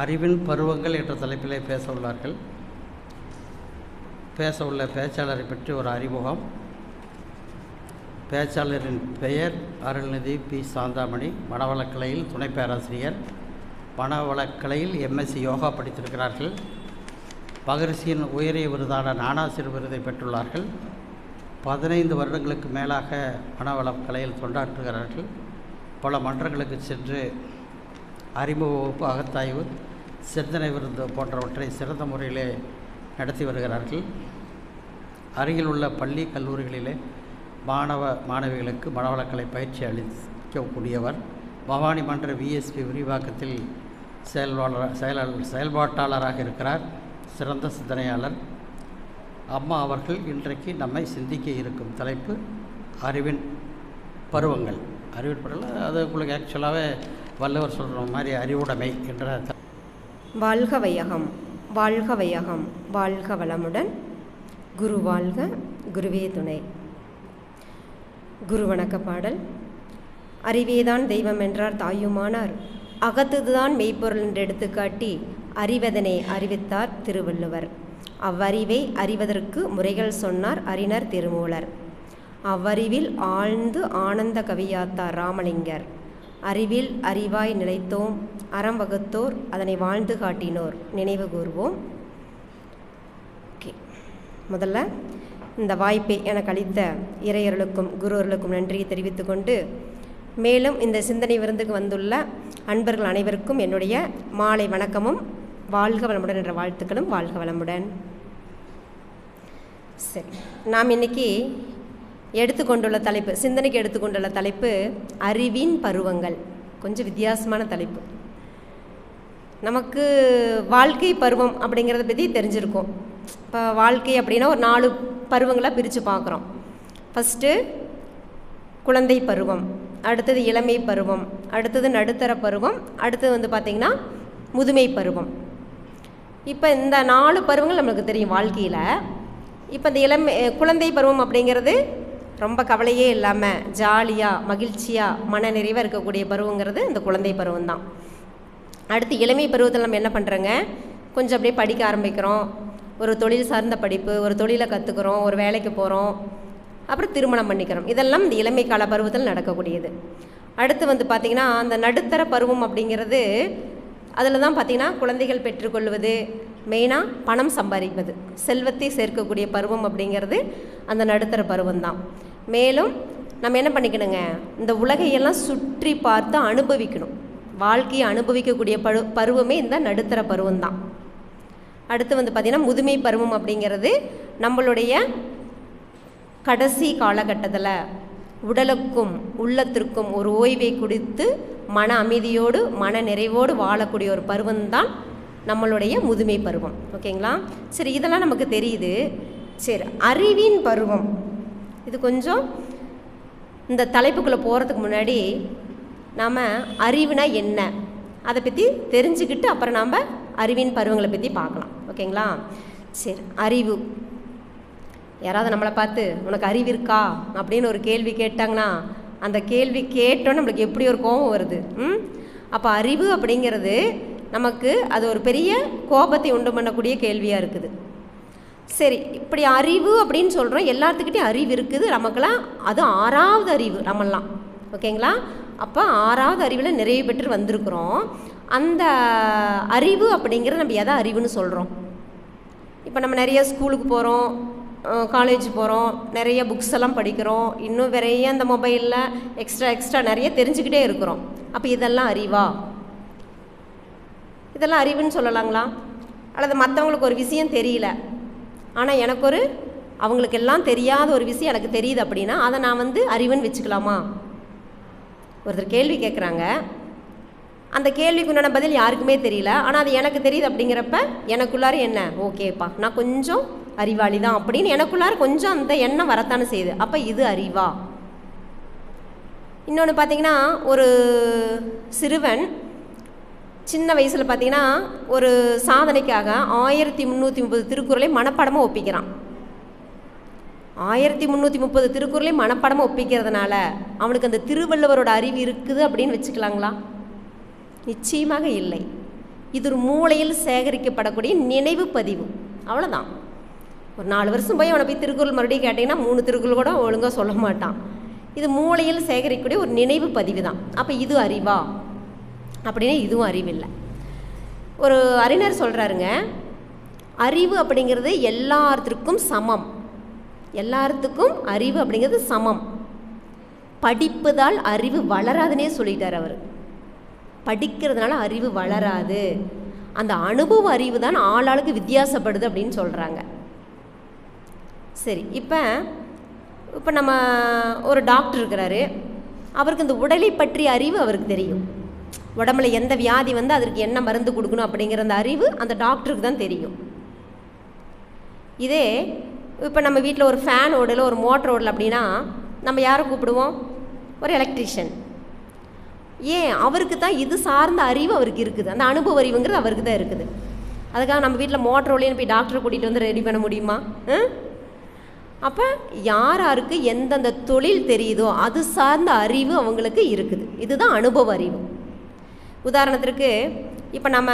அறிவின் பருவங்கள் என்ற தலைப்பிலே பேச உள்ளார்கள். பேச உள்ள பேச்சாளரை பற்றி ஒரு அறிமுகம். பேச்சாளரின் பெயர் அருள்நிதி பி. சாந்தாமணி. மனவளக்கலையில் துணை பேராசிரியர். மனவளக்கலையில் எம்எஸ்சி யோகா படித்திருக்கிறார்கள். மகரிஷியின் உயரிய விருதான ஞானாசிரியர் விருதை பெற்றுள்ளார்கள். 15 வருடங்களுக்கு மேலாக மனவளக்கலையில் தொண்டாற்றுகிறார்கள். பல மன்றங்களுக்கு சென்று அறிமுக வகுப்பு, அகத்தாய்வு, சிந்தனை விருந்து போன்றவற்றை சிறந்த முறையிலே நடத்தி வருகிறார்கள். அருகில் உள்ள பள்ளி கல்லூரிகளிலே மாணவிகளுக்கு மனவளக்கலை பயிற்சி அளிக்கக்கூடியவர். பவானி மன்ற விஎஸ்பி விரிவாக்கத்தில் செயல்பாட்டாளராக இருக்கிறார். சிறந்த சிந்தனையாளர். அம்மா அவர்கள் இன்றைக்கு நம்மை சிந்திக்க இருக்கும் தலைப்பு அறிவின் பருவங்கள். அறிவின் பருவங்கள் அது உங்களுக்கு ஆக்சுவலாகவே வள்ளுவர் சொல்கிற மாதிரி அறிவுடைமை என்ற. வாழ்க வையகம், வாழ்க வையகம், வாழ்க வளமுடன். குரு வாழ்க, குருவே துணை. குரு வணக்க பாடல். அறிவேதான் தெய்வம் என்றார் தாயுமானார், அகத்துதுதான் மெய்ப்பொருள் என்று எடுத்துக்காட்டி அறிவதனை அறிவித்தார் திருவள்ளுவர். அவ்வறிவை அறிவதற்கு முறைகள் சொன்னார் அறிஞர் திருமூலர். அவ்வறிவில் ஆழ்ந்து ஆனந்த கவியாத்தார் ராமலிங்கர். அறிவில் அறிவாய் நிலைத்தோம் அறம் வகுத்தோர் அதனை வாழ்ந்து காட்டினோர் நினைவு கூர்வோம். ஓகே, முதல்ல இந்த வாய்ப்பை எனக்கு அளித்த இறையர்களுக்கும் குருவர்களுக்கும் நன்றியை தெரிவித்து கொண்டு, மேலும் இந்த சிந்தனை விருந்துக்கு வந்துள்ள அன்பர்கள் அனைவருக்கும் என்னுடைய மாலை வணக்கமும் வாழ்க வளமுடன் என்ற வாழ்த்துக்களும். வாழ்க வளமுடன். சரி, நாம் இன்றைக்கி எடுத்துக்கொண்டுள்ள தலைப்பு, சிந்தனைக்கு எடுத்துக்கொண்டுள்ள தலைப்பு அறிவின் பருவங்கள். கொஞ்சம் வித்தியாசமான தலைப்பு. நமக்கு வாழ்க்கை பருவம் அப்படிங்கிறத பற்றி தெரிஞ்சிருக்கோம். இப்போ வாழ்க்கை அப்படின்னா ஒரு 4 பருவங்களாக பிரித்து பார்க்குறோம். ஃபஸ்ட்டு குழந்தை பருவம், அடுத்தது இளமை பருவம், அடுத்தது நடுத்தர பருவம், அடுத்தது பார்த்திங்கன்னா முதுமை பருவம். இப்போ இந்த 4 பருவங்கள் நம்மளுக்கு தெரியும் வாழ்க்கையில். இப்போ இந்த குழந்தை பருவம் அப்படிங்கிறது ரொம்ப கவலையே இல்லாமல் ஜாலியாக மகிழ்ச்சியாக மன நிறைவாக இருக்கக்கூடிய பருவங்கிறது இந்த குழந்தை பருவம் தான். அடுத்து இளமை பருவத்தில் நம்ம என்ன பண்ணுறோங்க, கொஞ்சம் அப்படியே படிக்க ஆரம்பிக்கிறோம். ஒரு தொழில் சார்ந்த படிப்பு, ஒரு தொழிலை கற்றுக்குறோம், ஒரு வேலைக்கு போகிறோம், அப்புறம் திருமணம் பண்ணிக்கிறோம். இதெல்லாம் இந்த இளமை கால பருவத்தில் நடக்கக்கூடியது. அடுத்து பார்த்திங்கன்னா அந்த நடுத்தர பருவம் அப்படிங்கிறது, அதில் தான் பார்த்திங்கன்னா குழந்தைகள் பெற்றுக்கொள்வது, மெயினாக பணம் சம்பாதிப்பது, செல்வத்தை சேர்க்கக்கூடிய பருவம் அப்படிங்கிறது அந்த நடுத்தர பருவம் தான். மேலும் நம்ம என்ன பண்ணிக்கணுங்க, இந்த உலகையெல்லாம் சுற்றி பார்த்து அனுபவிக்கணும். வாழ்க்கையை அனுபவிக்கக்கூடிய பருவமே இந்த நடுத்தர பருவம் தான். அடுத்து பார்த்திங்கன்னா முதுமை பருவம் அப்படிங்கிறது நம்மளுடைய கடைசி காலகட்டத்தில் உடலுக்கும் உள்ளத்திற்கும் ஒரு ஓய்வை கொடுத்து மன அமைதியோடு மன நிறைவோடு வாழக்கூடிய ஒரு பருவம்தான் நம்மளுடைய முதுமை பருவம். ஓகேங்களா? சரி, இதெல்லாம் நமக்கு தெரியுது. சரி, அறிவின் பருவம், இது கொஞ்சம் இந்த தலைப்புக்குள்ளே போகிறதுக்கு முன்னாடி நாம் அறிவுனா என்ன அதை பற்றி தெரிஞ்சுக்கிட்டு அப்புறம் நாம் அறிவின் பருவங்களை பற்றி பார்க்கலாம். ஓகேங்களா? சரி, அறிவு. யாராவது நம்மளை பார்த்து உனக்கு அறிவு இருக்கா அப்படின்னு ஒரு கேள்வி கேட்டாங்கன்னா, அந்த கேள்வி கேட்டோன்னு நம்மளுக்கு எப்படி ஒரு கோபம் வருது. அப்போ அறிவு அப்படிங்கிறது நமக்கு அது ஒரு பெரிய கோபத்தை உண்டு பண்ணக்கூடிய கேள்வியாக இருக்குது. சரி, இப்படி அறிவு அப்படின்னு சொல்கிறோம், எல்லாத்துக்கிட்டையும் அறிவு இருக்குது. நமக்கெல்லாம் அது 6வது அறிவு நம்மெல்லாம். ஓகேங்களா? அப்போ 6வது அறிவில் நிறைவு பெற்று வந்திருக்கிறோம். அந்த அறிவு அப்படிங்கிறது நம்ம எதை அறிவுன்னு சொல்கிறோம்? இப்போ நம்ம நிறைய ஸ்கூலுக்கு போகிறோம், காலேஜ் போகிறோம், நிறைய புக்ஸ் எல்லாம் படிக்கிறோம், இன்னும் நிறைய அந்த மொபைலில் எக்ஸ்ட்ரா நிறைய தெரிஞ்சுக்கிட்டே இருக்கிறோம். அப்போ இதெல்லாம் அறிவா? இதெல்லாம் அறிவுன்னு சொல்லலாங்களா? அல்லது மற்றவங்களுக்கு ஒரு விஷயம் தெரியல, ஆனால் எனக்கு அவங்களுக்கு எல்லாம் தெரியாத ஒரு விஷயம் எனக்கு தெரியுது அப்படின்னா அதை நான் அறிவுன்னு வச்சுக்கலாமா? ஒருத்தர் கேள்வி கேட்குறாங்க, அந்த கேள்விக்கு உண்டான பதில் யாருக்குமே தெரியல, ஆனால் அது எனக்கு தெரியுது. அப்படிங்கிறப்ப எனக்குள்ளார என்ன, ஓகேப்பா நான் கொஞ்சம் அறிவாளி தான் அப்படின்னு எனக்குள்ளார கொஞ்சம் அந்த எண்ணம் வரத்தானே செய்யுது. அப்போ இது அறிவா? இன்னொன்று பார்த்திங்கன்னா, ஒரு சிறுவன் சின்ன வயசில் பார்த்திங்கன்னா ஒரு சாதனைக்காக 1330 திருக்குறளை மனப்பாடமாக ஒப்பிக்கிறான். 1330 திருக்குறளை மனப்பாடமாக ஒப்பிக்கிறதுனால அவனுக்கு அந்த திருவள்ளுவரோட அறிவு இருக்குது அப்படின்னு வச்சுக்கலாங்களா? நிச்சயமாக இல்லை. இது ஒரு மூளையில் சேகரிக்கப்படக்கூடிய நினைவு பதிவு. அவ்வளோதான். ஒரு 4 வருஷம் போய் அவனை போய் திருக்குறள் மறுபடியும் கேட்டிங்கன்னா 3 திருக்குறள் கூட ஒழுங்காக சொல்ல மாட்டான். இது மூளையில் சேகரிக்கக்கூடிய ஒரு நினைவு பதிவு தான். அப்போ இது அறிவா அப்படின்னா இதுவும் அறிவில்லை. ஒரு அறிஞர் சொல்கிறாருங்க, அறிவு அப்படிங்கிறது எல்லாத்துக்கும் சமம். எல்லாத்துக்கும் அறிவு அப்படிங்கிறது சமம். படிப்பதால் அறிவு வளராதுன்னே சொல்லிட்டார் அவர். படிக்கிறதுனால அறிவு வளராது, அந்த அனுபவ அறிவு தான் ஆளாளுக்கு வித்தியாசப்படுது அப்படின்னு சொல்கிறாங்க. சரி, இப்போ நம்ம ஒரு டாக்டர் இருக்கிறாரு, அவருக்கு இந்த உடலை பற்றிய அறிவு அவருக்கு தெரியும். உடம்புல எந்த வியாதி வந்து அதற்கு என்ன மருந்து கொடுக்கணும் அப்படிங்கிற அந்த அறிவு அந்த டாக்டருக்கு தான் தெரியும். இதே இப்போ நம்ம வீட்டில் ஒரு ஃபேன் ஓடல, ஒரு மோட்டர் ஓடல அப்படின்னா நம்ம யாரை கூப்பிடுவோம்? ஒரு எலக்ட்ரீஷியன். ஏன்? அவருக்கு தான் இது சார்ந்த அறிவு அவருக்கு இருக்குது, அந்த அனுபவ அறிவுங்கிறது அவருக்கு தான் இருக்குது. அதுக்காக நம்ம வீட்டில் மோட்டர் ஓடலைன்னு போய் டாக்டரை கூட்டிகிட்டு வந்து ரெடி பண்ண முடியுமா? அப்போ யாருக்கு எந்தெந்த தொழில் தெரியுதோ அது சார்ந்த அறிவு அவங்களுக்கு இருக்குது. இதுதான் அனுபவ அறிவு. உதாரணத்திற்கு இப்போ நம்ம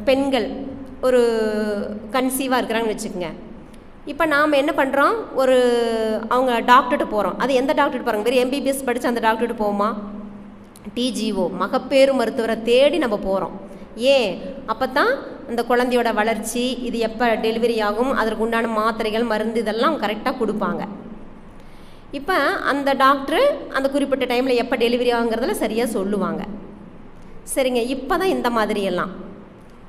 பெண்கள் ஒரு கன்சீவாக இருக்கிறாங்கன்னு வச்சுக்கோங்க. இப்போ நாம் என்ன பண்ணுறோம்? அவங்க டாக்டர்கிட்ட போகிறோம். அது எந்த டாக்டர்கிட்ட போகிறாங்க? வெறும் MBBS படித்து அந்த டாக்டர்கிட்ட போவோமா? TGO மகப்பேறு மருத்துவரை தேடி நம்ம போகிறோம். ஏன்? அப்போ தான் அந்த குழந்தையோட வளர்ச்சி, இது எப்போ டெலிவரி ஆகும், அதற்கு உண்டான மாத்திரைகள் மருந்து இதெல்லாம் கரெக்டாக கொடுப்பாங்க. இப்போ அந்த டாக்டரு அந்த குறிப்பிட்ட டைமில் எப்போ டெலிவரி ஆகுங்கிறதுல சரியாக சொல்லுவாங்க. சரிங்க, இப்போ தான் இந்த மாதிரியெல்லாம்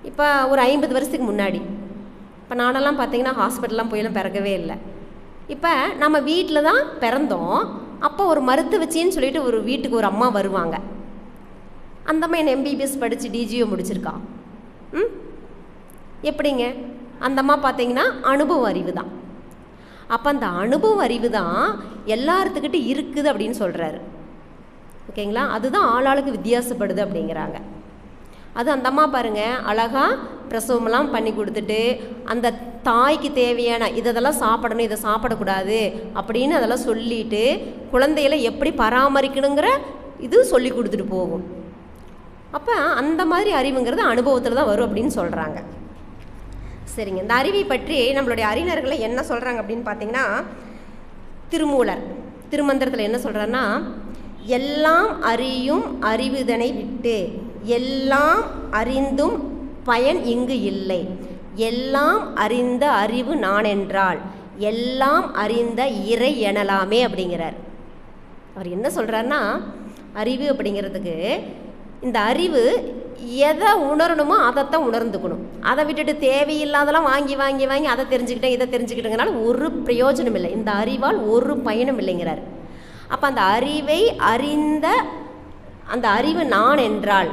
இப்போ ஒரு 50 வருஷத்துக்கு முன்னாடி, இப்போ நானெல்லாம் பார்த்தீங்கன்னா ஹாஸ்பிட்டல்லாம் போயெல்லாம் பிறக்கவே இல்லை. இப்போ நம்ம வீட்டில் தான் பிறந்தோம். அப்போ ஒரு மருத்துவச்சின்னு சொல்லிட்டு ஒரு வீட்டுக்கு ஒரு அம்மா வருவாங்க. அந்த அம்மா என்ன MBBS படித்து DGO முடிச்சிருக்கா? எப்படிங்க? அந்த அம்மா பார்த்தீங்கன்னா அனுபவ அறிவு தான். அப்போ அந்த அனுபவ அறிவு தான் எல்லாத்துக்கிட்ட இருக்குது அப்படின்னு சொல்கிறாரு. ஓகேங்களா? அதுதான் ஆளாளுக்கு வித்தியாசப்படுது அப்படிங்கிறாங்க. அது அந்த அம்மா பாருங்கள், அழகாக பிரசவமெல்லாம் பண்ணி கொடுத்துட்டு அந்த தாய்க்கு தேவையான இதெல்லாம் சாப்பிடணும், இதை சாப்பிடக்கூடாது அப்படின்னு அதெல்லாம் சொல்லிட்டு குழந்தைகளை எப்படி பராமரிக்கணுங்கிற இது சொல்லி கொடுத்துட்டு போகும். அப்போ அந்த மாதிரி அறிவுங்கிறது அனுபவத்தில் தான் வரும் அப்படின்னு சொல்கிறாங்க. சரிங்க, இந்த அறிவை பற்றி நம்மளுடைய அறிஞர்களை என்ன சொல்கிறாங்க அப்படின்னு பார்த்தீங்கன்னா, திருமூலர் திருமந்திரத்தில் என்ன சொல்கிறாருன்னா, எல்லாம் அறியும் அறிவுதனை விட்டு எல்லாம் அறிந்தும் பயன் இங்கு இல்லை, எல்லாம் அறிந்த அறிவு நான் என்றால் எல்லாம் அறிந்த இறை எனலாமே அப்படிங்கிறார். அவர் என்ன சொல்கிறாருன்னா, அறிவு அப்படிங்கிறதுக்கு இந்த அறிவு எதை உணரணுமோ அதைத்தான் உணர்ந்துக்கணும். அதை விட்டுட்டு தேவையில்லாதெல்லாம் வாங்கி வாங்கி வாங்கி அதை தெரிஞ்சுக்கிட்டேன் இதை தெரிஞ்சுக்கிட்டேங்கனால ஒரு பிரயோஜனம் இல்லை, இந்த அறிவால் ஒரு பயனும் இல்லைங்கிறார். அப்போ அந்த அறிவை அறிந்த அந்த அறிவு நான் என்றால்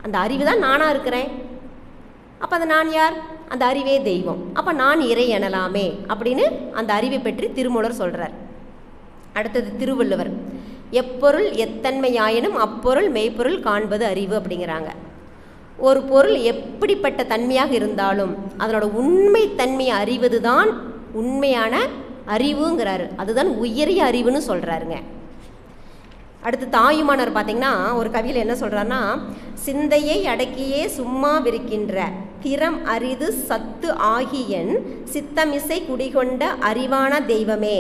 அந்த அறிவு தான் நானாக இருக்கிறேன். அப்போ அந்த நான் யார்? அந்த அறிவே தெய்வம். அப்போ நான் இறை எனலாமே அப்படின்னு அந்த அறிவை பற்றி திருமூலர் சொல்கிறார். அடுத்தது திருவள்ளுவர், எப்பொருள் எத்தன்மையாயினும் அப்பொருள் மெய்ப்பொருள் காண்பது அறிவு அப்படிங்கிறாங்க. ஒரு பொருள் எப்படிப்பட்ட தன்மையாக இருந்தாலும் அதனோட உண்மை தன்மையை அறிவது தான் உண்மையான அறிவுங்கிறாரு. அதுதான் உயரிய அறிவுன்னு சொல்கிறாருங்க. அடுத்து தாயுமானவர் பார்த்திங்கன்னா ஒரு கவியில் என்ன சொல்கிறாருன்னா, சிந்தையை அடக்கியே சும்மா விரிக்கின்ற திறம் அரிது சத்து ஆகியன் சித்தமிசை குடிகொண்ட அறிவான தெய்வமே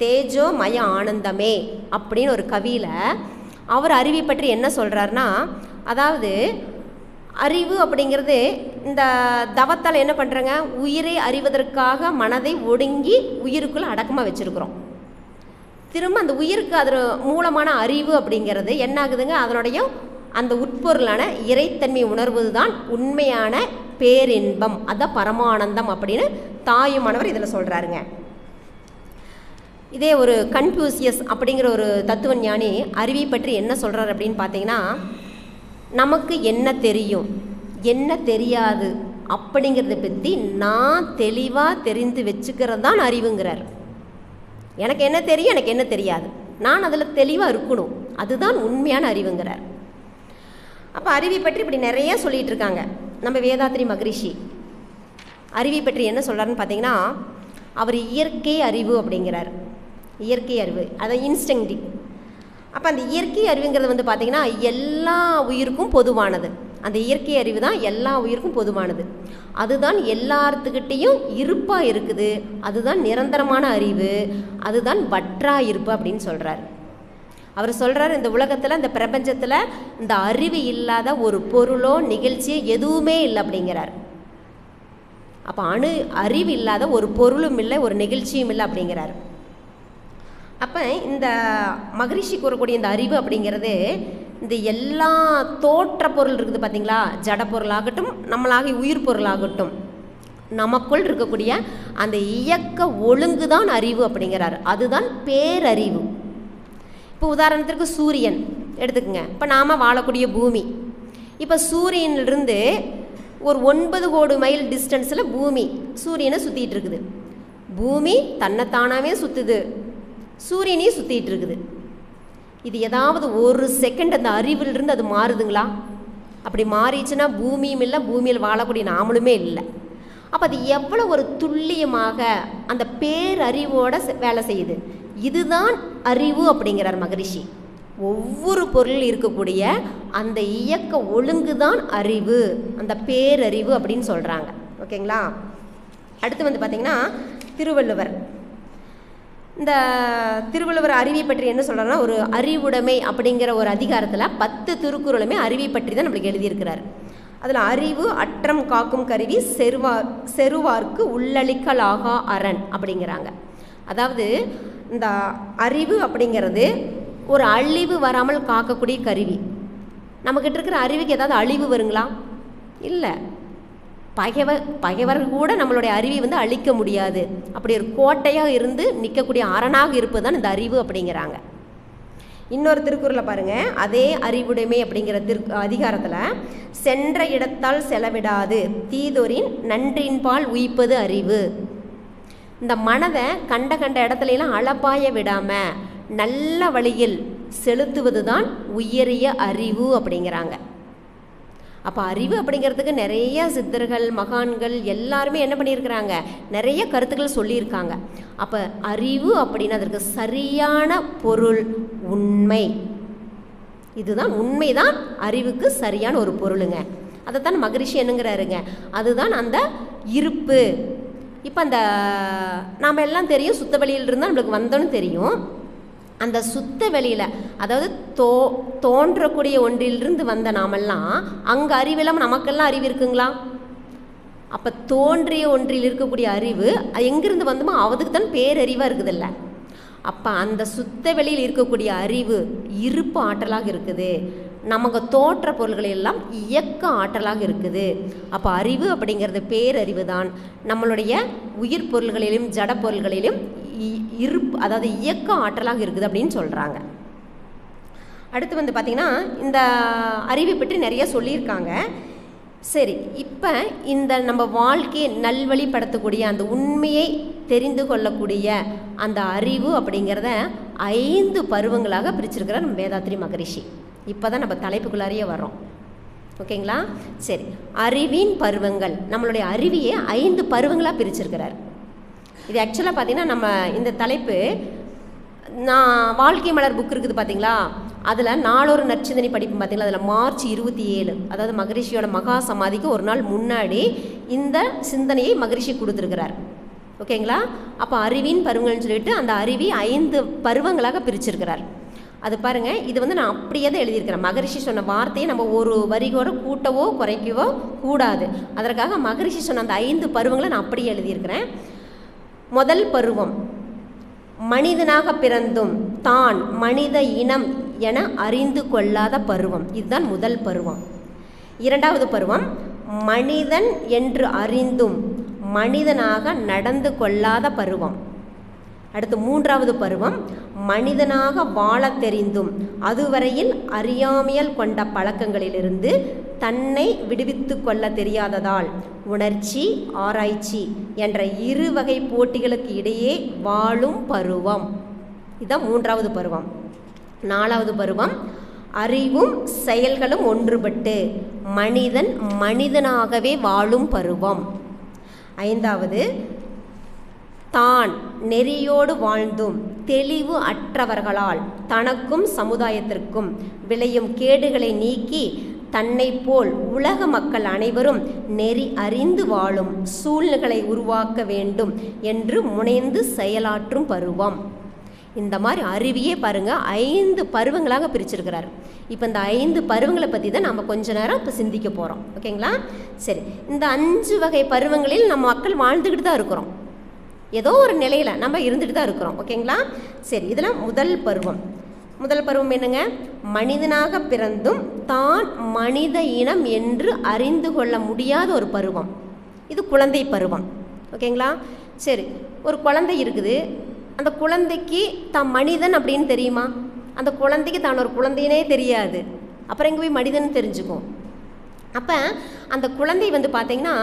தேஜோ மய ஆனந்தமே அப்படின்னு ஒரு கவியில் அவர் அறிவை பற்றி என்ன சொல்கிறாருன்னா, அதாவது அறிவு அப்படிங்கிறது இந்த தவத்தால் என்ன பண்ணுறாங்க, உயிரை அறிவதற்காக மனதை ஒடுங்கி உயிருக்குள்ளே அடக்கமாக வச்சுருக்குறோம். திரும்ப அந்த உயிருக்கு அது மூலமான அறிவு அப்படிங்கிறது என்ன ஆகுதுங்க, அதனுடைய அந்த உட்பொருளான இறைத்தன்மை உணர்வது தான் உண்மையான பேரின்பம், அதான் பரமானந்தம் அப்படின்னு தாயுமானவர் இதில் சொல்கிறாருங்க. இதே ஒரு கன்ஃபியூசியஸ் அப்படிங்கிற ஒரு தத்துவ ஞானி அறிவை பற்றி என்ன சொல்கிறார் அப்படின்னு பார்த்தீங்கன்னா, நமக்கு என்ன தெரியும் என்ன தெரியாது அப்படிங்கிறத பற்றி நான் தெளிவாக தெரிந்து வச்சுக்கிறது தான் அறிவுங்கிறார். எனக்கு என்ன தெரியும் எனக்கு என்ன தெரியாது, நான் அதில் தெளிவாக இருக்கணும், அதுதான் உண்மையான அறிவுங்கிறார். அப்போ அறிவை பற்றி இப்படி நிறைய சொல்லிகிட்டு இருக்காங்க. நம்ம வேதாத்ரி மகரிஷி அறிவை பற்றி என்ன சொல்கிறாருன்னு பார்த்தீங்கன்னா, அவர் இயற்கை அறிவு அப்படிங்கிறார். இயற்கை அறிவு அதை இன்ஸ்டிங்க்டிவ். அப்போ அந்த இயற்கை அறிவுங்கிறது வந்து பார்த்திங்கன்னா எல்லா உயிருக்கும் பொதுவானது. அந்த இயற்கை அறிவு தான் எல்லா உயிருக்கும் பொதுவானது. அதுதான் எல்லாத்துக்கிட்டேயும் இருப்பாக இருக்குது. அதுதான் நிரந்தரமான அறிவு. அதுதான் வற்றா இருப்பு அப்படின்னு சொல்கிறார். அவர் சொல்கிறார், இந்த உலகத்தில், இந்த பிரபஞ்சத்தில் இந்த அறிவு இல்லாத ஒரு பொருளோ நிகழ்ச்சியோ எதுவுமே இல்லை அப்படிங்கிறார். அப்போ அறிவு இல்லாத ஒரு பொருளும் இல்லை, ஒரு நிகழ்ச்சியும் இல்லை அப்படிங்கிறார். அப்போ இந்த மகரிஷி கூறக்கூடிய இந்த அறிவு அப்படிங்கிறது இந்த எல்லா தோற்ற பொருள் இருக்குது பார்த்தீங்களா, ஜட பொருளாகட்டும் நம்மளாக உயிர் பொருளாகட்டும், நமக்குள் இருக்கக்கூடிய அந்த இயக்க ஒழுங்கு தான் அறிவு அப்படிங்கிறார். அதுதான் பேரறிவு. இப்போ உதாரணத்திற்கு சூரியன் எடுத்துக்கங்க. இப்போ நாம் வாழக்கூடிய பூமி, இப்போ சூரியனிலிருந்து ஒரு 9 கோடி மைல் டிஸ்டன்ஸில் பூமி சூரியனை சுற்றிட்டு இருக்குது. பூமி தன்னைத்தானாவே சுற்றுது, சூரியனையும் சுற்றிட்டு இருக்குது. இது ஏதாவது ஒரு செகண்ட் அந்த அறிவிலிருந்து அது மாறுதுங்களா? அப்படி மாறிச்சுன்னா பூமியும் இல்லை, பூமியில் வாழக்கூடிய நாமளுமே இல்லை. அப்போ அது எவ்வளோ ஒரு துல்லியமாக அந்த பேரறிவோட வேலை செய்யுது. இதுதான் அறிவு அப்படிங்கிறார் மகரிஷி. ஒவ்வொரு பொருளில் இருக்கக்கூடிய அந்த இயக்க ஒழுங்கு தான் அறிவு, அந்த பேரறிவு அப்படின்னு சொல்கிறாங்க. ஓகேங்களா? அடுத்து வந்து பார்த்திங்கன்னா திருவள்ளுவர். இந்த திருவள்ளுவர் அறிவை பற்றி என்ன சொல்கிறாருன்னா, ஒரு அறிவுடைமை அப்படிங்கிற ஒரு அதிகாரத்தில் 10 திருக்குறளுமே அறிவை பற்றி தான் நம்மளுக்கு எழுதியிருக்கிறார். அதில் அறிவு அற்றம் காக்கும் கருவி செருவார்க்கு உள்ளளிக்கலாகா அரண் அப்படிங்கிறாங்க. அதாவது இந்த அறிவு அப்படிங்கிறது ஒரு அழிவு வராமல் காக்கக்கூடிய கருவி. நம்மக்கிட்ட இருக்கிற அறிவுக்கு ஏதாவது அழிவு வருங்களா? இல்லை. பகைவர்கள் கூட நம்மளுடைய அறிவை வந்து அழிக்க முடியாது. அப்படி ஒரு கோட்டையாக இருந்து நிற்கக்கூடிய அரணாக இருப்பது தான் இந்த அறிவு அப்படிங்கிறாங்க. இன்னொரு திருக்குறளை பாருங்கள். அதே அறிவுடைமை அப்படிங்கிற அதிகாரத்தில் சென்ற இடத்தால் செலவிடாது தீதொரின் நன்றின்பால் உயிப்பது அறிவு. இந்த மனதை கண்ட இடத்துலலாம் அளப்பாய விடாமல் நல்ல வழியில் செலுத்துவது தான் உயரிய அறிவு அப்படிங்கிறாங்க. அப்போ அறிவு அப்படிங்கிறதுக்கு நிறைய சித்தர்கள் மகான்கள் எல்லாருமே என்ன பண்ணியிருக்கிறாங்க, நிறைய கருத்துக்கள் சொல்லியிருக்காங்க. அப்போ அறிவு அப்படின்னு அதற்கு சரியான பொருள் உண்மை. இதுதான் உண்மைதான் அறிவுக்கு சரியான ஒரு பொருளுங்க. அதைத்தான் மகரிஷி என்னங்கிறாருங்க, அதுதான் அந்த இருப்பு. இப்போ அந்த நாம் எல்லாம் தெரியும், சுத்த வெளியில் இருந்தால் நம்மளுக்கு வந்தோன்னு தெரியும். அந்த சுத்த வெளியில், அதாவது தோன்றக்கூடிய ஒன்றிலிருந்து வந்த நாமெல்லாம் அங்கே அறிவில்லாமல் நமக்கெல்லாம் அறிவு இருக்குங்களா? அப்போ தோன்றிய ஒன்றில் இருக்கக்கூடிய அறிவு எங்கிருந்து வந்தோமோ அதுக்கு தான் பேரறிவாக இருக்குதில்ல. அப்போ அந்த சுத்த வெளியில் இருக்கக்கூடிய அறிவு இருப்பு ஆற்றலாக இருக்குது. நமக்கு தோற்ற பொருள்கள் எல்லாம் இயக்க ஆற்றலாக இருக்குது. அப்போ அறிவு அப்படிங்கிறது பேரறிவு தான். நம்மளுடைய உயிர் பொருள்களிலும் ஜட பொருள்களிலும் இருப்பு, அதாவது இயக்க ஆற்றலாக இருக்குது அப்படின்னு சொல்கிறாங்க. அடுத்து வந்து பார்த்திங்கன்னா இந்த அறிவை பற்றி நிறைய சொல்லியிருக்காங்க. சரி, இப்போ இந்த நம்ம வாழ்க்கையை நல்வழிப்படுத்தக்கூடிய அந்த உண்மையை தெரிந்து கொள்ளக்கூடிய அந்த அறிவு அப்படிங்கிறத 5 பருவங்களாக பிரிச்சிருக்கிறார் நம்ம வேதாத்ரி மகரிஷி. இப்போ தான் நம்ம தலைப்புக்குள்ளாரியே வர்றோம். ஓகேங்களா? சரி, அறிவின் பருவங்கள். நம்மளுடைய அறிவியை 5 பருவங்களாக பிரிச்சிருக்கிறார். இது ஆக்சுவலாக பார்த்திங்கன்னா நம்ம இந்த தலைப்பு நான் வாழ்க்கை மலர் புக் இருக்குது பார்த்தீங்களா, அதில் நாளொரு நற்சிந்தனை படிப்பு பார்த்தீங்களா, அதில் மார்ச் 27, அதாவது மகரிஷியோட மகா சமாதிக்கு ஒரு நாள் முன்னாடி இந்த சிந்தனையை மகரிஷி கொடுத்துருக்கிறார். ஓகேங்களா? அப்போ அறிவின் பருவங்கள்னு சொல்லிட்டு அந்த அறிவி 5 பருவங்களாக பிரிச்சிருக்கிறார். அது பாருங்கள், இது வந்து நான் அப்படியே தான் எழுதியிருக்கிறேன். மகரிஷி சொன்ன வார்த்தையை நம்ம ஒரு வரிகோட கூட்டவோ குறைக்கவோ கூடாது. அதற்காக மகரிஷி சொன்ன அந்த 5 பருவங்களை நான் அப்படியே எழுதியிருக்கிறேன். முதல் பருவம், மனிதனாக பிறந்தும் தான் மனித இனம் என அறிந்து கொள்ளாத பருவம். இதுதான் முதல் பருவம். இரண்டாவது பருவம், மனிதன் என்று அறிந்தும் மனிதனாக நடந்து கொள்ளாத பருவம். அடுத்து மூன்றாவது பருவம், மனிதனாக வாழ தெரிந்தும் அதுவரையில் அறியாமையல் கொண்ட பழக்கங்களிலிருந்து தன்னை விடுவித்து கொள்ள தெரியாததால் உணர்ச்சி ஆராய்ச்சி என்ற 2 வகை போட்டிகளுக்கு இடையே வாழும் பருவம். இதுதான் மூன்றாவது பருவம். நாலாவது பருவம், அறிவும் செயல்களும் ஒன்றுபட்டு மனிதன் மனிதனாகவே வாழும் பருவம். ஐந்தாவது, தான் நெறியோடு வாழ்ந்தும் தெளிவு அற்றவர்களால் தனக்கும் சமுதாயத்திற்கும் விளையும் கேடுகளை நீக்கி தன்னை போல் உலக மக்கள் அனைவரும் நெறி அறிந்து வாழும் சூழ்நிலைகளை உருவாக்க வேண்டும் என்று முனைந்து செயலாற்றும் பருவம். இந்த மாதிரி அருவியே பாருங்கள் 5 பருவங்களாக பிரிச்சிருக்கிறார். இப்போ இந்த 5 பருவங்களை பற்றி தான் நம்ம கொஞ்ச நேரம் இப்போ சிந்திக்க போகிறோம். ஓகேங்களா? சரி, இந்த 5 வகை பருவங்களில் நம்ம மக்கள் வாழ்ந்துக்கிட்டு தான் இருக்கிறோம். ஏதோ ஒரு நிலையில் நம்ம இருந்துட்டு தான் இருக்கிறோம். ஓகேங்களா? சரி, இதில் முதல் பருவம் என்னங்க? மனிதனாக பிறந்தும் தான் மனித இனம் என்று அறிந்து கொள்ள முடியாத ஒரு பருவம். இது குழந்தை பருவம். ஓகேங்களா? சரி, ஒரு குழந்தை இருக்குது. அந்த குழந்தைக்கு தான் மனிதன் அப்படின்னு தெரியுமா? அந்த குழந்தைக்கு தான் ஒரு குழந்தைனே தெரியாது. அப்புறம் எங்கே போய் மனிதன் தெரிஞ்சுக்கும்? அப்போ அந்த குழந்தை பார்த்திங்கன்னா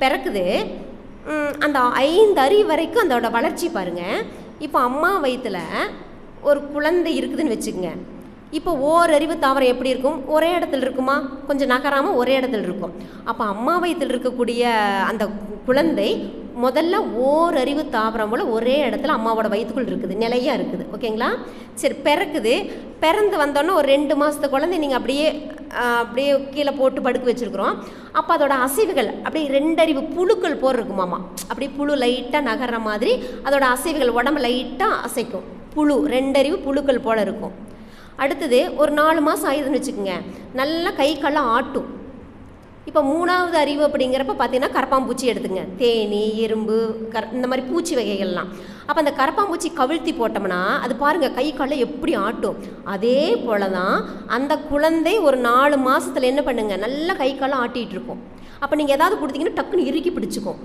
பிறக்குது. அந்த 5 அறிவு வரைக்கும் அதோட வளர்ச்சி பாருங்கள். இப்போ அம்மா வயிற்றில் ஒரு குழந்தை இருக்குதுன்னு வச்சுக்கோங்க. இப்போ ஓரறிவு தாவரம் எப்படி இருக்கும்? ஒரே இடத்துல இருக்குமா? கொஞ்சம் நகராமல் ஒரே இடத்துல இருக்கும். அப்போ அம்மா வயிற்றில் இருக்கக்கூடிய அந்த குழந்தை முதல்ல ஓரறிவு தாவரம் போல் ஒரே இடத்துல அம்மாவோட வயிற்றுக்குள் இருக்குது, நிலையாக இருக்குது. ஓகேங்களா? சரி, பிறந்து வந்தோன்னே ஒரு 2 மாதத்து குழந்தை நீங்கள் அப்படியே கீழே போட்டு படுக்க வச்சுருக்குறோம். அப்போ அதோட அசைவுகள் அப்படியே 2 அறிவு புழுக்கள் போல் இருக்குமாம்மா. அப்படியே புழு லைட்டாக நகர்ற மாதிரி அதோட அசைவுகள் உடம்பு லைட்டாக அசைக்கும். 2 அறிவு புழுக்கள் போல் இருக்கும். அடுத்தது ஒரு 4 மாதம் ஆயுதுன்னு வச்சுக்கோங்க, நல்லா கை கால்லாம் ஆட்டும். இப்போ 3வது அறிவு அப்படிங்கிறப்ப பார்த்தீங்கன்னா கரப்பாம்பூச்சி எடுத்துங்க, தேனி, எறும்பு, இந்த மாதிரி பூச்சி வகைகள்லாம். அப்போ அந்த கரப்பாம்பூச்சி கவிழ்த்தி போட்டோம்னா அது பாருங்கள் கை காலில் எப்படி ஆட்டும். அதே போல தான் அந்த குழந்தை ஒரு 4 மாதத்தில் என்ன பண்ணுங்க, நல்லா கை காலம் ஆட்டிகிட்டு இருக்கும். அப்போ நீங்கள் ஏதாவது கொடுத்தீங்கன்னா டக்குன்னு இறுக்கி பிடிச்சிக்கும்.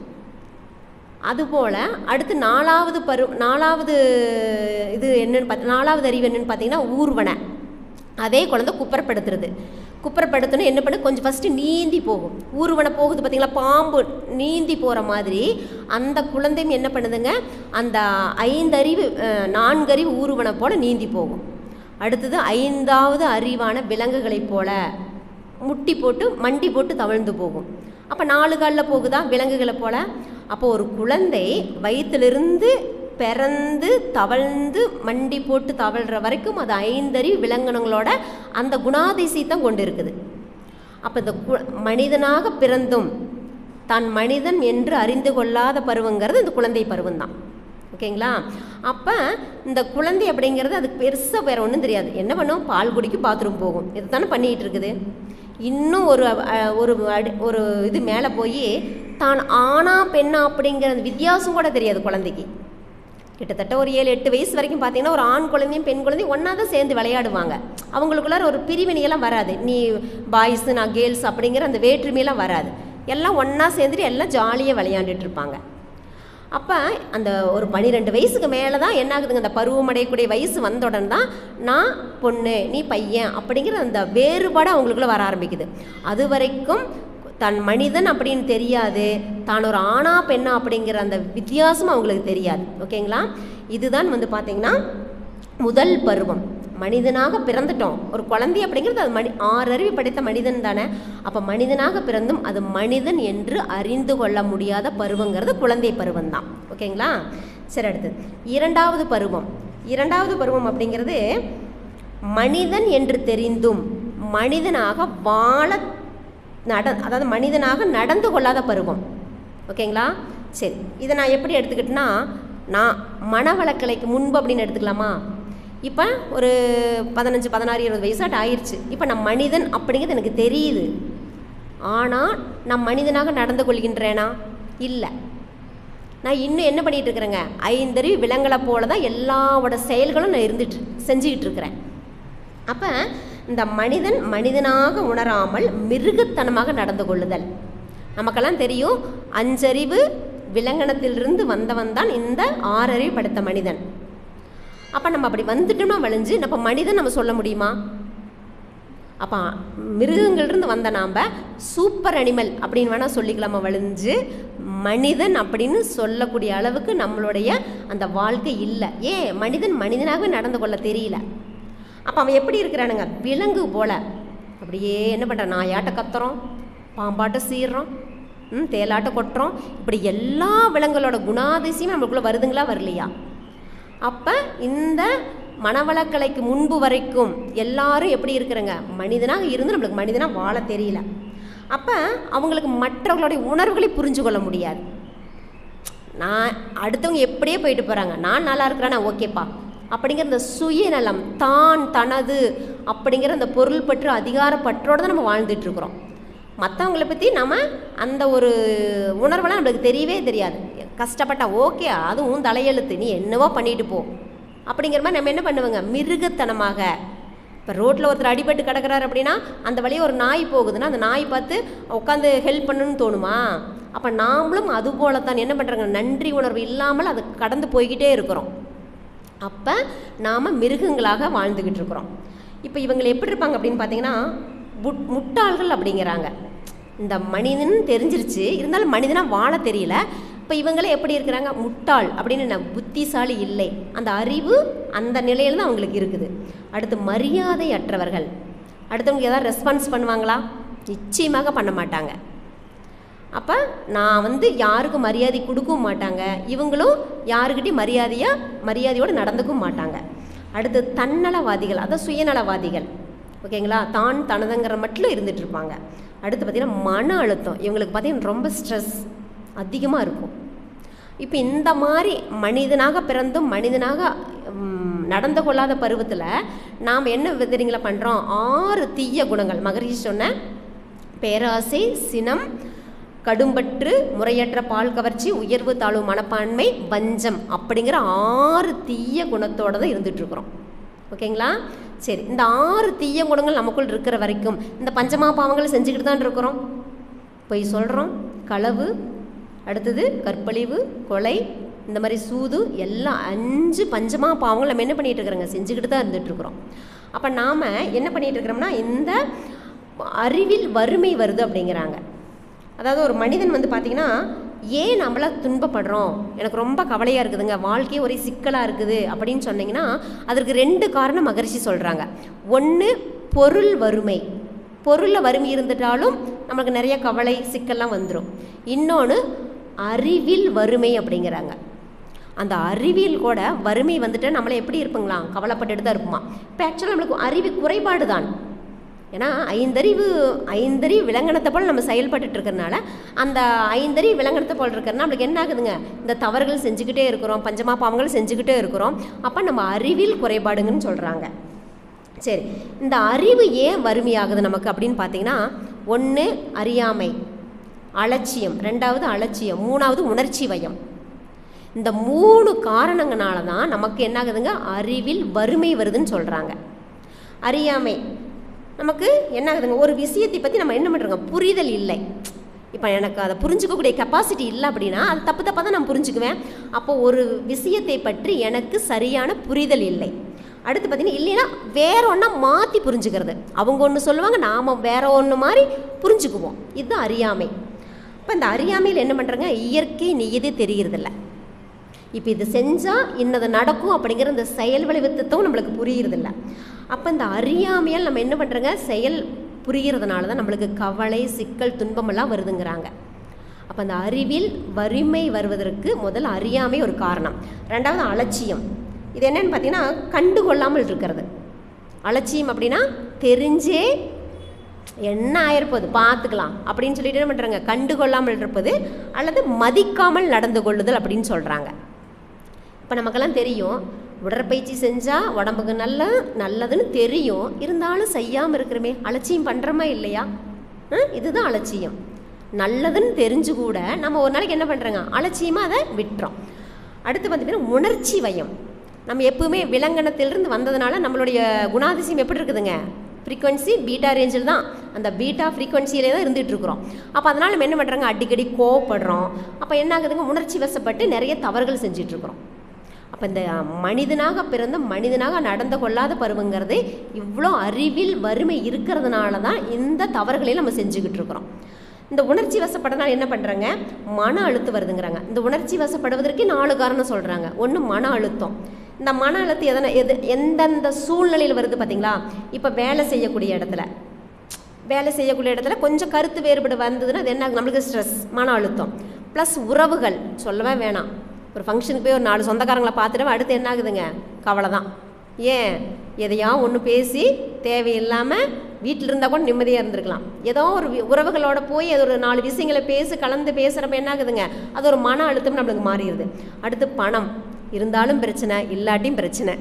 அதுபோல் அடுத்து 4வது இது என்னென்னு 4வது அறிவு என்னென்னு பார்த்தீங்கன்னா ஊர்வனை. அதே குழந்தை குப்புறப்படுத்தணும் என்ன பண்ணு, கொஞ்சம் ஃபஸ்ட்டு நீந்தி போகும். ஊர்வனை போகுது பார்த்தீங்களா, பாம்பு நீந்தி போகிற மாதிரி அந்த குழந்தையும் என்ன பண்ணுதுங்க, அந்த 5 அறிவு 4 அறிவு ஊர்வனை போல் நீந்தி போகும். அடுத்தது 5வது அறிவான விலங்குகளைப் போல மண்டி போட்டு தவழ்ந்து போகும். அப்போ 4 காலில் போகுதா விலங்குகளை போல். அப்போ ஒரு குழந்தை வயிற்றிலிருந்து பிறந்து தவழ்ந்து மண்டி போட்டு தவழ்கிற வரைக்கும் அது 5 அறிவு விலங்கினங்களோட அந்த குணாதிசயத்தை கொண்டு இருக்குது. அப்போ இந்த மனிதனாக பிறந்தும் தான் மனிதன் என்று அறிந்து கொள்ளாத பருவங்கிறது இந்த குழந்தை பருவம்தான். ஓகேங்களா? அப்போ இந்த குழந்தை அப்படிங்கிறது அதுக்கு பெருசாக வேறு ஒன்றும் தெரியாது. என்ன பண்ணும், பால் குடிக்கும், பாத்ரூம் போகும், இது தானே பண்ணிக்கிட்டு இருக்குது. இன்னும் ஒரு இது மேலே போய் தான் ஆணா பெண்ணா அப்படிங்கிற வித்தியாசம் கூட தெரியாது குழந்தைக்கு. கிட்டத்தட்ட ஒரு 7-8 வயசு வரைக்கும் பார்த்தீங்கன்னா ஒரு ஆண் குழந்தையும் பெண் குழந்தையும் ஒன்றா தான் சேர்ந்து விளையாடுவாங்க. அவங்களுக்குள்ளார ஒரு பிரிவினையெல்லாம் வராது. நீ பாய்ஸு நான் கேர்ள்ஸ் அப்படிங்கிற அந்த வேற்றுமையெல்லாம் வராது. எல்லாம் ஒன்றா சேர்ந்துட்டு எல்லாம் ஜாலியாக விளையாண்டுட்டு இருப்பாங்க. அப்போ அந்த ஒரு 12 வயசுக்கு மேலே தான் என்ன ஆகுதுங்க, அந்த பருவமடையக்கூடிய வயசு வந்த உடனே தான் நான் பொண்ணு நீ பையன் அப்படிங்கிற அந்த வேறுபாடு அவங்களுக்குள்ளே வர ஆரம்பிக்குது. அது வரைக்கும் தன் மனிதன் அப்படின்னு தெரியாது, தான் ஒரு ஆணா பெண்ணா அப்படிங்கிற அந்த வித்தியாசம் அவங்களுக்கு தெரியாது. ஓகேங்களா? இதுதான் பார்த்திங்கன்னா முதல் பருவம். மனிதனாக பிறந்துட்டோம், ஒரு குழந்தை அப்படிங்கிறது அது 6 அறிவு படைத்த மனிதன் தானே. அப்போ மனிதனாக பிறந்தும் அது மனிதன் என்று அறிந்து கொள்ள முடியாத பருவங்கிறது குழந்தை பருவம் தான். ஓகேங்களா? சரி, அடுத்து 2வது பருவம் அப்படிங்கிறது மனிதன் என்று தெரிந்தும் மனிதனாக அதாவது மனிதனாக நடந்து கொள்ளாத பருவம். ஓகேங்களா? சரி, இதை நான் எப்படி எடுத்துக்கிட்டேன்னா, நான் மனவளக்கலைக்கு முன்பு அப்படின்னு எடுத்துக்கலாமா? இப்போ ஒரு 15, 16, 20 வயசாட்டு ஆயிடுச்சு. இப்போ நான் மனிதன் அப்படிங்கிறது எனக்கு தெரியுது. ஆனால் நான் மனிதனாக நடந்து கொள்கின்றேனா? இல்லை. நான் இன்னும் என்ன பண்ணிகிட்டு இருக்கிறேங்க, 5 அறிவு விலங்குகளை போல தான் எல்லாவோட செயல்களும் நான் செஞ்சுக்கிட்டு இருக்கிறேன். அப்போ இந்த மனிதனாக உணராமல் மிருகத்தனமாக நடந்து கொள்ளுதல். நமக்கெல்லாம் தெரியும் 5 அறிவு விலங்கினத்திலிருந்து வந்தவன் தான் இந்த 6 அறிவு படைத்த மனிதன். அப்போ நம்ம அப்படி வந்துட்டோம்னா வளைஞ்சு நம்ம மனிதன் நம்ம சொல்ல முடியுமா? அப்போ மிருகங்கள்லேருந்து வந்த நாம் சூப்பர் அனிமல் அப்படின்னு வேணால் சொல்லிக்கலாமா? வளைஞ்சு மனிதன் அப்படின்னு சொல்லக்கூடிய அளவுக்கு நம்மளுடைய அந்த வாழ்க்கை இல்லை. ஏன் மனிதனாகவே நடந்து கொள்ள தெரியல. அப்போ அவன் எப்படி இருக்கிறானுங்க, விலங்கு போல் அப்படியே என்ன பண்ணுறான், நாயாட்ட கத்துறோம், பாம்பாட்ட சீர்றோம், தேலாட்ட கொட்டுறோம். இப்படி எல்லா விலங்குகளோட குணாதிசயமும் நம்மளுக்குள்ளே வருதுங்களா வரலையா? அப்போ இந்த மனவளக்கலைக்கு முன்பு வரைக்கும் எல்லாரும் எப்படி இருக்கிறாங்க, மனிதனாக இருந்து நம்மளுக்கு மனிதனாக வாழ தெரியல. அப்போ அவங்களுக்கு மற்றவர்களுடைய உணர்வுகளை புரிஞ்சு கொள்ள முடியாது. நான் அடுத்தவங்க எப்படியே போயிட்டு போகிறாங்க, நான் நல்லா இருக்கிறேன்னா ஓகேப்பா அப்படிங்கிற இந்த சுயநலம், தான் தனது அப்படிங்கிற அந்த பொருள் பற்று அதிகார பற்றோடு தான் நம்ம வாழ்ந்துட்டுருக்குறோம். மற்றவங்களை பற்றி நம்ம அந்த ஒரு உணர்வெல்லாம் நம்மளுக்கு தெரியவே தெரியாது. கஷ்டப்பட்டா ஓகே, அதுவும் தலையெழுத்து, நீ என்னவோ பண்ணிட்டு போ அப்படிங்கிற மாதிரி நம்ம என்ன பண்ணுவோங்க, மிருகத்தனமாக. இப்போ ரோட்டில் ஒருத்தர் அடிபட்டு கிடக்கிறாரு அப்படின்னா அந்த வழியே ஒரு நாய் போகுதுன்னா அந்த நாய் பார்த்து உட்காந்து ஹெல்ப் பண்ணணும்னு தோணுமா? அப்போ நாமளும் அதுபோலத்தான் என்ன பண்ணுறாங்க, நன்றி உணர்வு இல்லாமல் அது கடந்து போய்கிட்டே இருக்கிறோம். அப்போ நாம் மிருகங்களாக வாழ்ந்துக்கிட்டு இருக்கிறோம். இப்போ இவங்களை எப்படி இருப்பாங்க அப்படின்னு பார்த்தீங்கன்னா முட்டாள்கள் அப்படிங்கிறாங்க. இந்த மனிதன் தெரிஞ்சிருச்சு, இருந்தாலும் மனிதனாக வாழ தெரியல. இப்போ இவங்களே எப்படி இருக்கிறாங்க, முட்டாள் அப்படின்னு, புத்திசாலி இல்லை, அந்த அறிவு அந்த நிலையில் தான் அவங்களுக்கு இருக்குது. அடுத்து மரியாதை அற்றவர்கள். அடுத்தவங்க ஏதாவது ரெஸ்பான்ஸ் பண்ணுவாங்களா? நிச்சயமாக பண்ண மாட்டாங்க. அப்போ நான் யாருக்கும் மரியாதை கொடுக்கவும் மாட்டாங்க, இவங்களும் யாருக்கிட்டையும் மரியாதையோடு நடந்துக்கவும் மாட்டாங்க. அடுத்து தன்னலவாதிகள், அதான் சுயநலவாதிகள். ஓகேங்களா, தான் தனதுங்கிற மட்டும் இருந்துகிட்ருப்பாங்க. அடுத்து பார்த்திங்கன்னா மன அழுத்தம். இவங்களுக்கு பார்த்திங்கன்னா ரொம்ப ஸ்ட்ரெஸ் அதிகமாக இருக்கும். இப்போ இந்த மாதிரி மனிதனாக பிறந்தும் மனிதனாக நடந்து கொள்ளாத பருவத்தில் நாம் என்ன விதரிங்களை பண்ணுறோம், 6 தீய குணங்கள் மகரிஷி சொன்ன பேராசை, சினம், கடும்பற்று, முறையற்ற பால் கவர்ச்சி, உயர்வு தாழ்வு மனப்பான்மை, வஞ்சம் அப்படிங்கிற 6 தீய குணத்தோடு தான் இருந்துகிட்ருக்குறோம். ஓகேங்களா, சரி. இந்த 6 தீய குணங்கள் நமக்குள் இருக்கிற வரைக்கும் இந்த பஞ்சமா பாவங்களை செஞ்சுக்கிட்டு தான் இருக்கிறோம். பொய் சொல்கிறோம், களவு, அடுத்தது கற்பழிவு, கொலை, இந்த மாதிரி சூது, எல்லாம் 5 பஞ்சமா பாவங்கள் நம்ம என்ன பண்ணிகிட்டு இருக்கிறோங்க, செஞ்சுக்கிட்டு தான் இருந்துகிட்ருக்குறோம். அப்போ நாம் என்ன பண்ணிகிட்டு இருக்கிறோம்னா இந்த அறிவில் வறுமை வருது அப்படிங்கிறாங்க. அதாவது ஒரு மனிதன் பார்த்திங்கன்னா ஏன் நம்மள துன்பப்படுறோம், எனக்கு ரொம்ப கவலையாக இருக்குதுங்க, வாழ்க்கையே ஒரே சிக்கலாக இருக்குது அப்படின்னு சொன்னிங்கன்னா அதற்கு 2 காரணம் மகரிஷி சொல்கிறாங்க. ஒன்று பொருள் வறுமை, பொருளில் வறுமை இருந்துட்டாலும் நமக்கு நிறைய கவலை சிக்கல்லாம் வந்துடும். இன்னொன்று அறிவில் வறுமை அப்படிங்கிறாங்க. அந்த அறிவியல் கூட வறுமை வந்துட்டு நம்மளை எப்படி இருப்பங்களா, கவலைப்பட்டுட்டு தான் இருப்போமா. இப்போ ஆக்சுவலாக நம்மளுக்கு அறிவு குறைபாடு தான். ஏன்னா ஐந்தறிவு விலங்கினத்தை போல் நம்ம செயல்பட்டு இருக்கிறதுனால அந்த 5 அறிவு விலங்கினத்தை போல் இருக்கிறதுனா நம்மளுக்கு என்ன ஆகுதுங்க, இந்த தவறுகள் செஞ்சுக்கிட்டே இருக்கிறோம், பஞ்சமா பாவங்கள் செஞ்சுக்கிட்டே இருக்கிறோம். அப்போ நம்ம அறிவில் குறைபாடுங்கன்னு சொல்கிறாங்க. சரி, இந்த அறிவு ஏன் வறுமையாகுது நமக்கு அப்படின்னு பார்த்தீங்கன்னா, 1 அறியாமை, அலட்சியம், 2வது அலட்சியம், 3வது உணர்ச்சி வயம். இந்த 3 காரணங்களால தான் நமக்கு என்ன ஆகுதுங்க, அறிவில் வறுமை வருதுன்னு சொல்கிறாங்க. அறியாமை, நமக்கு என்ன ஆகுதுங்க, ஒரு விஷயத்தை பற்றி நம்ம என்ன பண்ணுறோங்க, புரிதல் இல்லை. இப்போ எனக்கு அதை புரிஞ்சுக்கக்கூடிய கெப்பாசிட்டி இல்லை அப்படின்னா அது தப்பாக தான் நான் புரிஞ்சுக்குவேன். அப்போது ஒரு விஷயத்தை பற்றி எனக்கு சரியான புரிதல் இல்லை. அடுத்து பார்த்திங்கன்னா இல்லைன்னா வேற ஒன்றா மாற்றி புரிஞ்சுக்கிறது. அவங்க ஒன்று சொல்லுவாங்க, நாம் வேற ஒன்று மாதிரி புரிஞ்சுக்குவோம். இதுதான் அறியாமை. இப்போ இந்த அறியாமையில் என்ன பண்ணுறாங்க, இயற்கை நியதி தெரிகிறதில்ல. இப்போ இது செஞ்சால் இன்னது நடக்கும் அப்படிங்கிற இந்த செயல் விளைவித்தத்தும் நம்மளுக்கு புரிகிறதில்ல. அப்போ இந்த அறியாமையால் நம்ம என்ன பண்ணுறோங்க, செயல் புரிகிறதுனால தான் நம்மளுக்கு கவலை, சிக்கல், துன்பமெல்லாம் வருதுங்கிறாங்க. அப்போ அந்த அறிவில் வறுமை வருவதற்கு முதல் அறியாமை ஒரு காரணம். 2வது அலட்சியம். இது என்னென்னு பார்த்தீங்கன்னா கண்டுகொள்ளாமல் இருக்கிறது. அலட்சியம் அப்படின்னா தெரிஞ்சே என்ன ஆயிருப்பது பார்த்துக்கலாம் அப்படின்னு சொல்லிட்டு என்ன பண்ணுறாங்க, கண்டுகொள்ளாமல் இருப்பது அல்லது மதிக்காமல் நடந்து கொள்ளுதல் அப்படின்னு சொல்கிறாங்க. இப்போ நமக்கெல்லாம் தெரியும் உடற்பயிற்சி செஞ்சால் உடம்புக்கு நல்லதுன்னு தெரியும், இருந்தாலும் செய்யாமல் இருக்கிறோமே, அலட்சியம் பண்ணுறோமா இல்லையா? இதுதான் அலட்சியம். நல்லதுன்னு தெரிஞ்சு கூட நம்ம ஒரு நாளைக்கு என்ன பண்ணுறோங்க, அலட்சியமாக அதை விட்டுறோம். அடுத்து பார்த்தீங்கன்னா உணர்ச்சி வயம். நம்ம எப்பவுமே விலங்கினத்திலிருந்து வந்ததுனால நம்மளுடைய குணாதிசயம் எப்படி இருக்குதுங்க, ஃப்ரீக்வன்சி பீட்டா ரேஞ்சில் தான், அந்த பீட்டா ஃப்ரீக்வன்சியிலே தான் இருந்துகிட்ருக்குறோம். அப்போ அதனால் நம்ம என்ன பண்ணுறோங்க, அடிக்கடி கோவப்படுறோம். அப்போ என்ன ஆகுதுங்க, உணர்ச்சி வசப்பட்டு நிறைய தவறுகள் செஞ்சிட்ருக்குறோம். அப்போ இந்த மனிதனாக பிறந்த மனிதனாக நடந்து கொள்ளாத பருவங்கிறது இவ்வளோ அறிவில் வறுமை இருக்கிறதுனால தான் இந்த தவறுகளையும் நம்ம செஞ்சுக்கிட்டு இருக்கிறோம். இந்த உணர்ச்சி வசப்படுறதுனால என்ன பண்ணுறாங்க, மன அழுத்தம் வருதுங்கிறாங்க. இந்த உணர்ச்சி வசப்படுவதற்கு 4 காரணம் சொல்கிறாங்க. 1 மன அழுத்தம். இந்த மன அழுத்தம் எந்தெந்த சூழ்நிலையில் வருது பார்த்தீங்களா? இப்போ வேலை செய்யக்கூடிய இடத்துல கொஞ்சம் கருத்து வேறுபாடு வந்ததுன்னா அது என்ன, நம்மளுக்கு ஸ்ட்ரெஸ், மன அழுத்தம். ப்ளஸ் உறவுகள் சொல்லவே வேணாம். ஒரு ஃபங்க்ஷனுக்கு போய் ஒரு 4 சொந்தக்காரங்களை பார்த்துட்டு அடுத்து என்ன ஆகுதுங்க, கவலை தான். ஏன் எதையா ஒன்று பேசி தேவையில்லாமல் வீட்டில் இருந்தால் கூட நிம்மதியாக இருந்திருக்கலாம். ஏதோ ஒரு உறவுகளோட போய் அது ஒரு 4 விஷயங்களை கலந்து பேசுகிறப்ப என்ன ஆகுதுங்க, அது ஒரு மன அழுத்தம் நம்மளுக்கு மாறிடுது. அடுத்து பணம் இருந்தாலும் பிரச்சனை, இல்லாட்டியும் பிரச்சனை.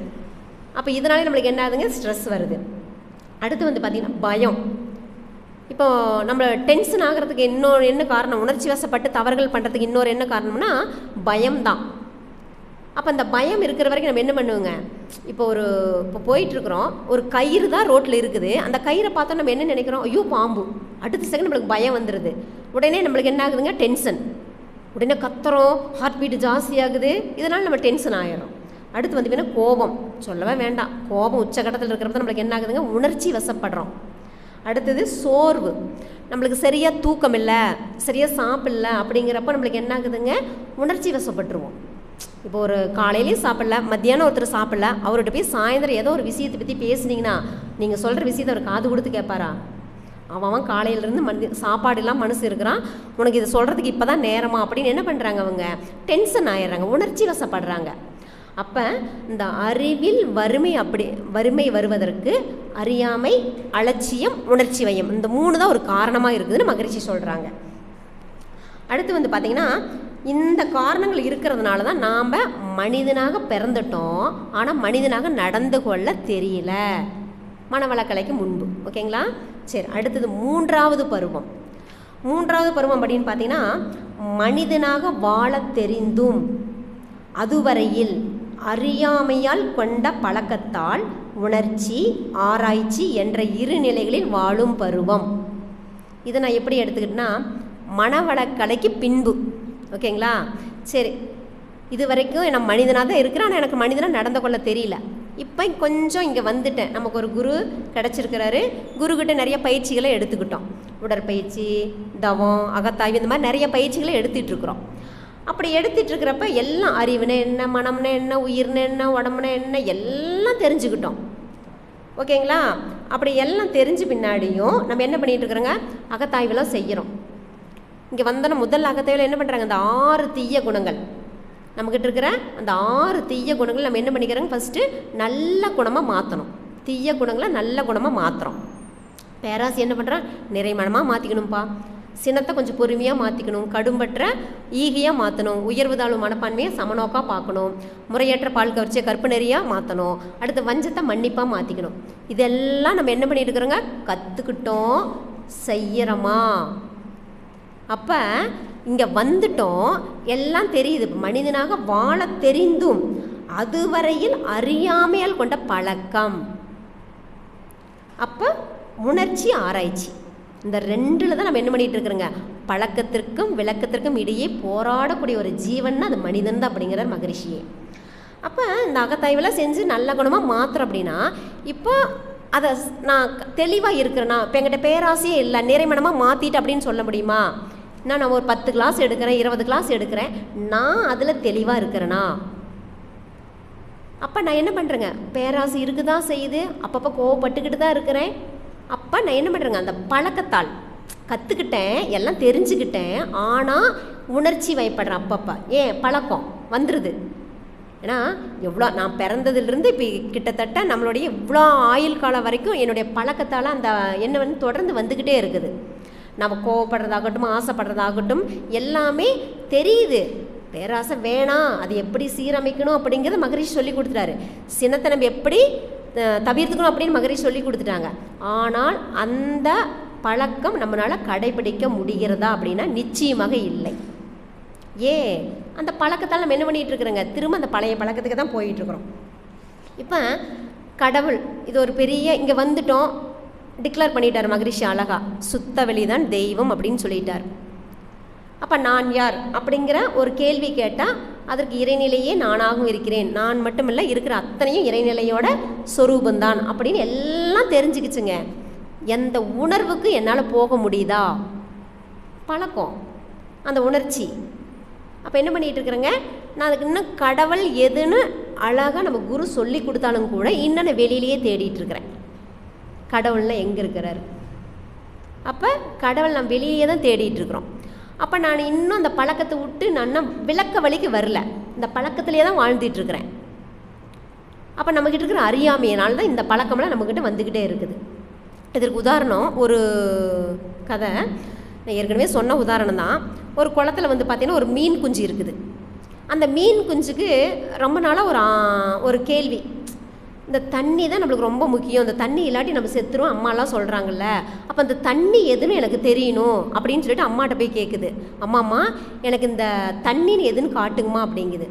அப்போ இதனாலே நம்மளுக்கு என்ன ஆகுதுங்க, ஸ்ட்ரெஸ் வருது. அடுத்து வந்து பார்த்திங்கன்னா பயம். இப்போ நம்ம டென்ஷன் ஆகிறதுக்கு இன்னொரு என்ன காரணம், உணர்ச்சி வசப்பட்டு தவறுகள் பண்ணுறதுக்கு இன்னொரு என்ன காரணம்னா பயம்தான். அப்போ அந்த பயம் இருக்கிற வரைக்கும் நம்ம என்ன பண்ணுவோங்க, இப்போ போயிட்டுருக்குறோம், ஒரு கயிறு தான் ரோட்டில் இருக்குது, அந்த கயிறை பார்த்தா நம்ம என்ன நினைக்கிறோம், ஐயோ பாம்பு. அடுத்த செகண்ட் நம்மளுக்கு பயம் வந்துடுது. உடனே நம்மளுக்கு என்ன ஆகுதுங்க, டென்ஷன். உடனே கத்துறோம், ஹார்ட் பீட் ஜாஸ்தியாகுது, இதனால் நம்ம டென்ஷன் ஆகிடும். அடுத்து வந்து வேணால் கோபம், சொல்லவே வேண்டாம். கோபம் உச்சகட்டத்தில் இருக்கிறப்ப நம்மளுக்கு என்ன ஆகுதுங்க, உணர்ச்சி வசப்படுறோம். அடுத்தது சோர்வு. நம்மளுக்கு சரியாக தூக்கம் இல்லை, சரியாக சாப்பிடல அப்படிங்கிறப்ப நம்மளுக்கு என்ன ஆகுதுங்க, உணர்ச்சி வசப்பட்டுருவோம். இப்போ ஒரு காலையிலேயும் சாப்பிடல, மத்தியானம் ஒருத்தர் சாப்பிடல, அவர்கிட்ட போய் சாயந்தரம் ஏதோ ஒரு விஷயத்தை பற்றி பேசுனீங்கன்னா நீங்கள் சொல்கிற விஷயத்தை அவர் காது கொடுத்து கேட்பாரா? அவன் காலையிலேருந்து சாப்பாடு இல்லாமல் மனசு இருக்கிறான், உனக்கு இதை சொல்கிறதுக்கு இப்போ தான் நேரமா அப்படின்னு என்ன பண்ணுறாங்க, அவங்க டென்ஷன் ஆயிடுறாங்க, உணர்ச்சி வசப்படுறாங்க. அப்போ இந்த அறிவில் வறுமை வருவதற்கு அறியாமை, அலட்சியம், உணர்ச்சி வயம், இந்த 3 தான் ஒரு காரணமாக இருக்குதுன்னு மகரிஷி சொல்கிறாங்க. அடுத்து வந்து பார்த்திங்கன்னா இந்த காரணங்கள் இருக்கிறதுனால தான் நாம் மனிதனாக பிறந்துட்டோம், ஆனால் மனிதனாக நடந்து கொள்ள தெரியல மனவளக்கலைக்கு முன்பு. ஓகேங்களா? சரி, அடுத்தது 3வது பருவம். 3வது பருவம் அப்படின்னு பார்த்தீங்கன்னா மனிதனாக வாழ தெரிந்தும் அதுவரையில் அறியாமையால் கொண்ட பழக்கத்தால் உணர்ச்சி, ஆராய்ச்சி என்ற 2 நிலைகளில் வாழும் பருவம். இதை நான் எப்படி எடுத்துக்கிட்டேன்னா மனவளக்கலைக்கு பின்பு. ஓகேங்களா? சரி, இது வரைக்கும் நான் மனிதனாக தான் இருக்கிறேன், ஆனால் எனக்கு மனிதனாக நடந்து கொள்ள தெரியல. இப்போ கொஞ்சம் இங்கே வந்துட்டேன், நமக்கு ஒரு குரு கிடச்சிருக்கிறாரு, குருக்கிட்ட நிறைய பயிற்சிகளை எடுத்துக்கிட்டோம். உடற்பயிற்சி, தவம், அகத்தாய்வு, இந்த மாதிரி நிறைய பயிற்சிகளை எடுத்துகிட்ருக்குறோம். அப்படி எடுத்துகிட்ருக்கிறப்ப எல்லாம் அறிவுனா என்ன, மனம்னா என்ன, உயிர்னா என்ன, உடம்புனா என்ன, எல்லாம் தெரிஞ்சுக்கிட்டோம். ஓகேங்களா? அப்படி எல்லாம் தெரிஞ்ச பின்னாடியும் நம்ம என்ன பண்ணிகிட்ருக்குறோங்க, அகத்தாய்வெல்லாம் செய்கிறோம். இங்கே வந்தோன்னா முதல் அகத்தாய்வில் என்ன பண்ணுறாங்க, அந்த 6 தீய குணங்கள் நம்மக்கிட்ட இருக்கிற அந்த 6 தீய குணங்கள் நம்ம என்ன பண்ணிக்கிறோங்க, ஃபஸ்ட்டு நல்ல குணமாக மாற்றணும். தீய குணங்களை நல்ல குணமாக மாற்றுறோம். பேராசி என்ன பண்ணுறான், நிறைமனமாக மாற்றிக்கணும்ப்பா, சினத்தை கொஞ்சம் பொறுமையாக மாற்றிக்கணும், கடும்பற்ற ஈகையாக மாற்றணும், உயர்வு தாழ்வு மனப்பான்மையை சமநோக்காக பார்க்கணும், முறையற்ற பால் கவர்ச்சியை கற்பு நெறியாக மாற்றணும், அடுத்து வஞ்சத்தை மன்னிப்பாக மாற்றிக்கணும். இதெல்லாம் நம்ம என்ன பண்ணிட்டு இருக்கிறோங்க, கற்றுக்கிட்டோம், செய்யறோமா? அப்போ இங்கே வந்துட்டோம், எல்லாம் தெரியுது. இப்போ மனிதனாக வாழ தெரிந்தும் அதுவரையில் அறியாமையால் கொண்ட பழக்கம். அப்போ உணர்ச்சி, ஆராய்ச்சி, இந்த 2ல் தான் நம்ம என்ன பண்ணிகிட்டு இருக்கிறோங்க, பழக்கத்திற்கும் விளக்கத்திற்கும் இடையே போராடக்கூடிய ஒரு ஜீவன்னா அது மனிதன் தான் அப்படிங்கிறார் மகரிஷியே. அப்போ இந்த அகத்தாய்வெல்லாம் செஞ்சு நல்ல குணமாக மாத்திரம் அப்படின்னா இப்போ அதை நான் தெளிவாக இருக்கிறேன்னா, இப்போ என்கிட்ட பேராசையே இல்லை, நிறைமனமாக மாற்றிட்டு அப்படின்னு சொல்ல முடியுமா? நான் ஒரு 10 கிளாஸ் எடுக்கிறேன், 20 கிளாஸ் எடுக்கிறேன், நான் அதில் தெளிவாக இருக்கிறேனா? அப்போ நான் என்ன பண்ணுறேங்க, பேராசை இருக்குதான் செய்யுது, அப்பப்போ கோவப்பட்டுக்கிட்டு தான் இருக்கிறேன். அப்போ நான் என்ன பண்ணுறேங்க, அந்த பழக்கத்தால் கற்றுக்கிட்டேன், எல்லாம் தெரிஞ்சுக்கிட்டேன், ஆனால் உணர்ச்சி வயப்படுறேன் அப்பப்போ. ஏன் பழக்கம் வந்துடுது. ஏன்னா எவ்வளோ நான் பிறந்ததுலேருந்து இப்போ கிட்டத்தட்ட நம்மளுடைய இவ்வளோ ஆயுள் காலம் வரைக்கும் என்னுடைய பழக்கத்தால் அந்த என்ன வந்து தொடர்ந்து வந்துக்கிட்டே இருக்குது. நம்ம கோவப்படுறதாகட்டும், ஆசைப்படுறதாகட்டும், எல்லாமே தெரியுது. பேராசை வேணாம், அது எப்படி சீரமைக்கணும் அப்படிங்கிறத மகரிஷி சொல்லி கொடுத்துட்டாரு. சினத்தை நம்ம எப்படி தவிர்த்துக்கணும் அப்படின்னு மகரிஷி சொல்லி கொடுத்துட்டாங்க. ஆனால் அந்த பழக்கம் நம்மளால் கடைபிடிக்க முடிகிறதா அப்படின்னா நிச்சயமாக இல்லை. ஏன்? அந்த பழக்கத்தால் நம்ம என்ன பண்ணிகிட்டு இருக்கிறோங்க, திரும்ப அந்த பழைய பழக்கத்துக்கு தான் போயிட்டுருக்குறோம். இப்போ கடவுள் இது ஒரு பெரிய, இங்கே வந்துட்டோம், டிக்ளேர் பண்ணிட்டார் மகரிஷி அழகா, சுத்த வெளிதான் தெய்வம் அப்படின்னு சொல்லிட்டார். அப்போ நான் யார் அப்படிங்கிற ஒரு கேள்வி கேட்டால் அதற்கு இறைநிலையே நானாகவும் இருக்கிறேன், நான் மட்டும் இல்லை, இருக்கிற அத்தனையும் இறைநிலையோட சொரூபந்தான் அப்படின்னு எல்லாம் தெரிஞ்சுக்கிச்சுங்க. எந்த உணர்வுக்கு என்னால் போக முடியுதா? பழக்கம், அந்த உணர்ச்சி. அப்போ என்ன பண்ணிகிட்டு இருக்கிறேங்க, நான் அதுக்கு இன்னும் கடவுள் எதுன்னு அழகாக நம்ம குரு சொல்லி கொடுத்தாலும் கூட இன்னும் நான் வெளியிலேயே தேடிட்டுருக்கிறேன். கடவுள்லாம் எங்கே இருக்கிறார்? அப்போ கடவுள் நான் வெளியே தான் தேடிட்டுருக்குறோம். அப்போ நான் இன்னும் அந்த பழக்கத்தை விட்டு நான் விளக்க வழிக்கு வரல, இந்த பழக்கத்திலே தான் வாழ்ந்துட்டுருக்கிறேன். அப்போ நம்மக்கிட்ட இருக்கிற அறியாமையினால தான் இந்த பழக்கம்லாம் நம்மக்கிட்ட வந்துக்கிட்டே இருக்குது. இதற்கு உதாரணம் ஒரு கதை, நான் ஏற்கனவே சொன்ன உதாரணம் தான். ஒரு குளத்தில் வந்து பார்த்திங்கன்னா ஒரு மீன் குஞ்சு இருக்குது. அந்த மீன் குஞ்சுக்கு ரொம்ப நாளாக ஒரு கேள்வி, இந்த தண்ணி தான் நம்மளுக்கு ரொம்ப முக்கியம், இந்த தண்ணி இல்லாட்டி நம்ம செத்துரும் அம்மாலாம் சொல்கிறாங்கல்ல, அப்போ அந்த தண்ணி எதுன்னு எனக்கு தெரியணும் அப்படின்னு சொல்லிட்டு அம்மாட்ட போய் கேட்குது. அம்மா எனக்கு இந்த தண்ணின்னு எதுன்னு காட்டுங்கம்மா அப்படிங்குது.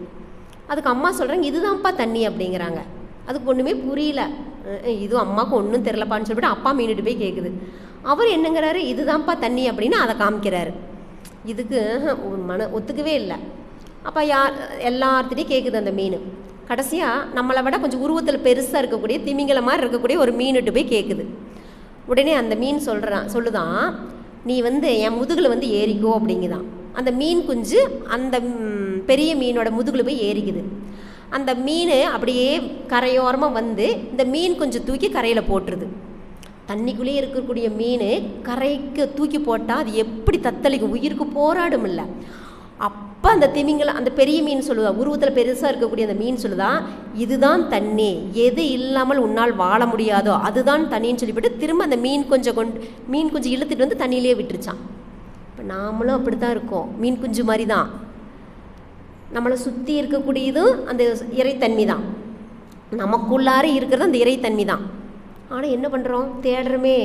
அதுக்கு அம்மா சொல்கிறாங்க இதுதான்ப்பா தண்ணி அப்படிங்கிறாங்க. அதுக்கு ஒன்றுமே புரியல, இது அம்மாவுக்கு ஒன்றும் தெரிலப்பான்னு சொல்லிட்டு அப்பா மீன்கிட்டு போய் கேட்குது. அவர் என்னங்கிறாரு, இதுதான்ப்பா தண்ணி அப்படின்னு அதை காமிக்கிறாரு. இதுக்கு ஒத்துக்கவே இல்லை. அப்போ எல்லார்த்திட்டையும் கேட்குது அந்த மீன். கடைசியாக நம்மளை விட கொஞ்சம் உருவத்தில் பெருசாக இருக்கக்கூடிய திமிங்கல மாதிரி இருக்கக்கூடிய ஒரு மீன்கிட்ட போய் கேட்குது. உடனே அந்த மீன் சொல்லுதான், நீ வந்து என் முதுகில் வந்து ஏறிக்கோ அப்படிங்குதான். அந்த மீன் குஞ்சு அந்த பெரிய மீனோட முதுகில் போய் ஏறிக்குது. அந்த மீன் அப்படியே கரையோரமாக வந்து இந்த மீன் குஞ்சு தூக்கி கரையில் போட்டுருது. தண்ணிக்குள்ளேயே இருக்கக்கூடிய மீன் கரைக்கு தூக்கி போட்டால் அது எப்படி தத்தளிக்கும், உயிருக்கு போராடும் இல்லை. அப்போ அந்த திமிங்கலம் அந்த பெரிய மீன் சொல்லுதா, உருவத்தில் பெருசாக இருக்கக்கூடிய அந்த மீன் சொல்லுதா, இதுதான் தண்ணி, எது இல்லாமல் உன்னால் வாழ முடியாதோ அதுதான் தண்ணின்னு சொல்லிவிட்டு திரும்ப அந்த மீன் குஞ்சு இழுத்துட்டு வந்து தண்ணியிலே விட்டுருச்சான். இப்போ நாமளும் அப்படி தான் இருக்கோம், மீன் குஞ்சு மாதிரி தான். நம்மளை சுற்றி இருக்கக்கூடியதும் அந்த இறைத்தன்மை தான், நமக்குள்ளார இருக்கிறது அந்த இறைத்தன்மை தான். ஆனால் என்ன பண்ணுறோம், தேடுறோமே,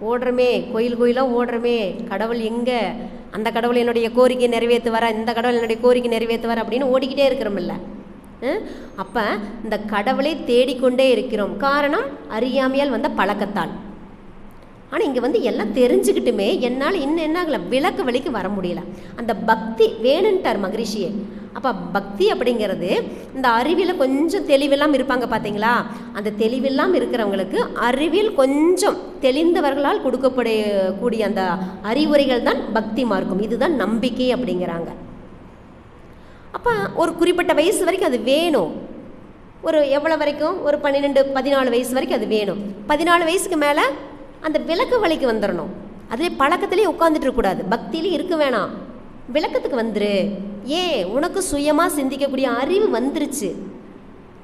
ஓடுறோமே, கோயிலாக ஓடுறோமே, கடவுள் எங்கே, அந்த கடவுள் என்னுடைய கோரிக்கை நிறைவேற்றுவார, இந்த கடவுள் என்னுடைய கோரிக்கை நிறைவேற்றுவார் அப்படின்னு ஓடிக்கிட்டே இருக்கிறோமில்ல. அப்போ இந்த கடவுளை தேடிக்கொண்டே இருக்கிறோம். காரணம் அறியாமையால் வந்த பழக்கத்தால். ஆனால் இங்கே வந்து எல்லாம் தெரிஞ்சுக்கிட்டுமே என்னால் இன்னும் என்ன ஆகலை, விளக்கு வழிக்கு வர முடியல. அந்த பக்தி வேணுன்ட்டார் மகரிஷியே. அப்போ பக்தி அப்படிங்கிறது இந்த அறிவியல் கொஞ்சம் தெளிவில்லாமல் இருப்பாங்க பார்த்தீங்களா, அந்த தெளிவில்லாமல் இருக்கிறவங்களுக்கு அறிவியல் கொஞ்சம் தெளிந்தவர்களால் கொடுக்கப்படக்கூடிய அந்த அறிவுரைகள் தான் பக்தி மார்க்கம், இதுதான் நம்பிக்கை அப்படிங்கிறாங்க. அப்போ ஒரு குறிப்பிட்ட வயசு வரைக்கும் அது வேணும். ஒரு எவ்வளோ வரைக்கும், ஒரு 12-14 வயசு வரைக்கும் அது வேணும். 14 வயசுக்கு மேலே அந்த விளக்கு வழிக்கு வந்துடணும். அதிலே பழக்கத்திலே உட்காந்துட்டு இருக்கக்கூடாது, பக்தியிலே இருக்க வேணாம், விளக்கத்துக்கு வந்துரு. ஏன், உனக்கு சுயமாக சிந்திக்கக்கூடிய அறிவு வந்துருச்சு,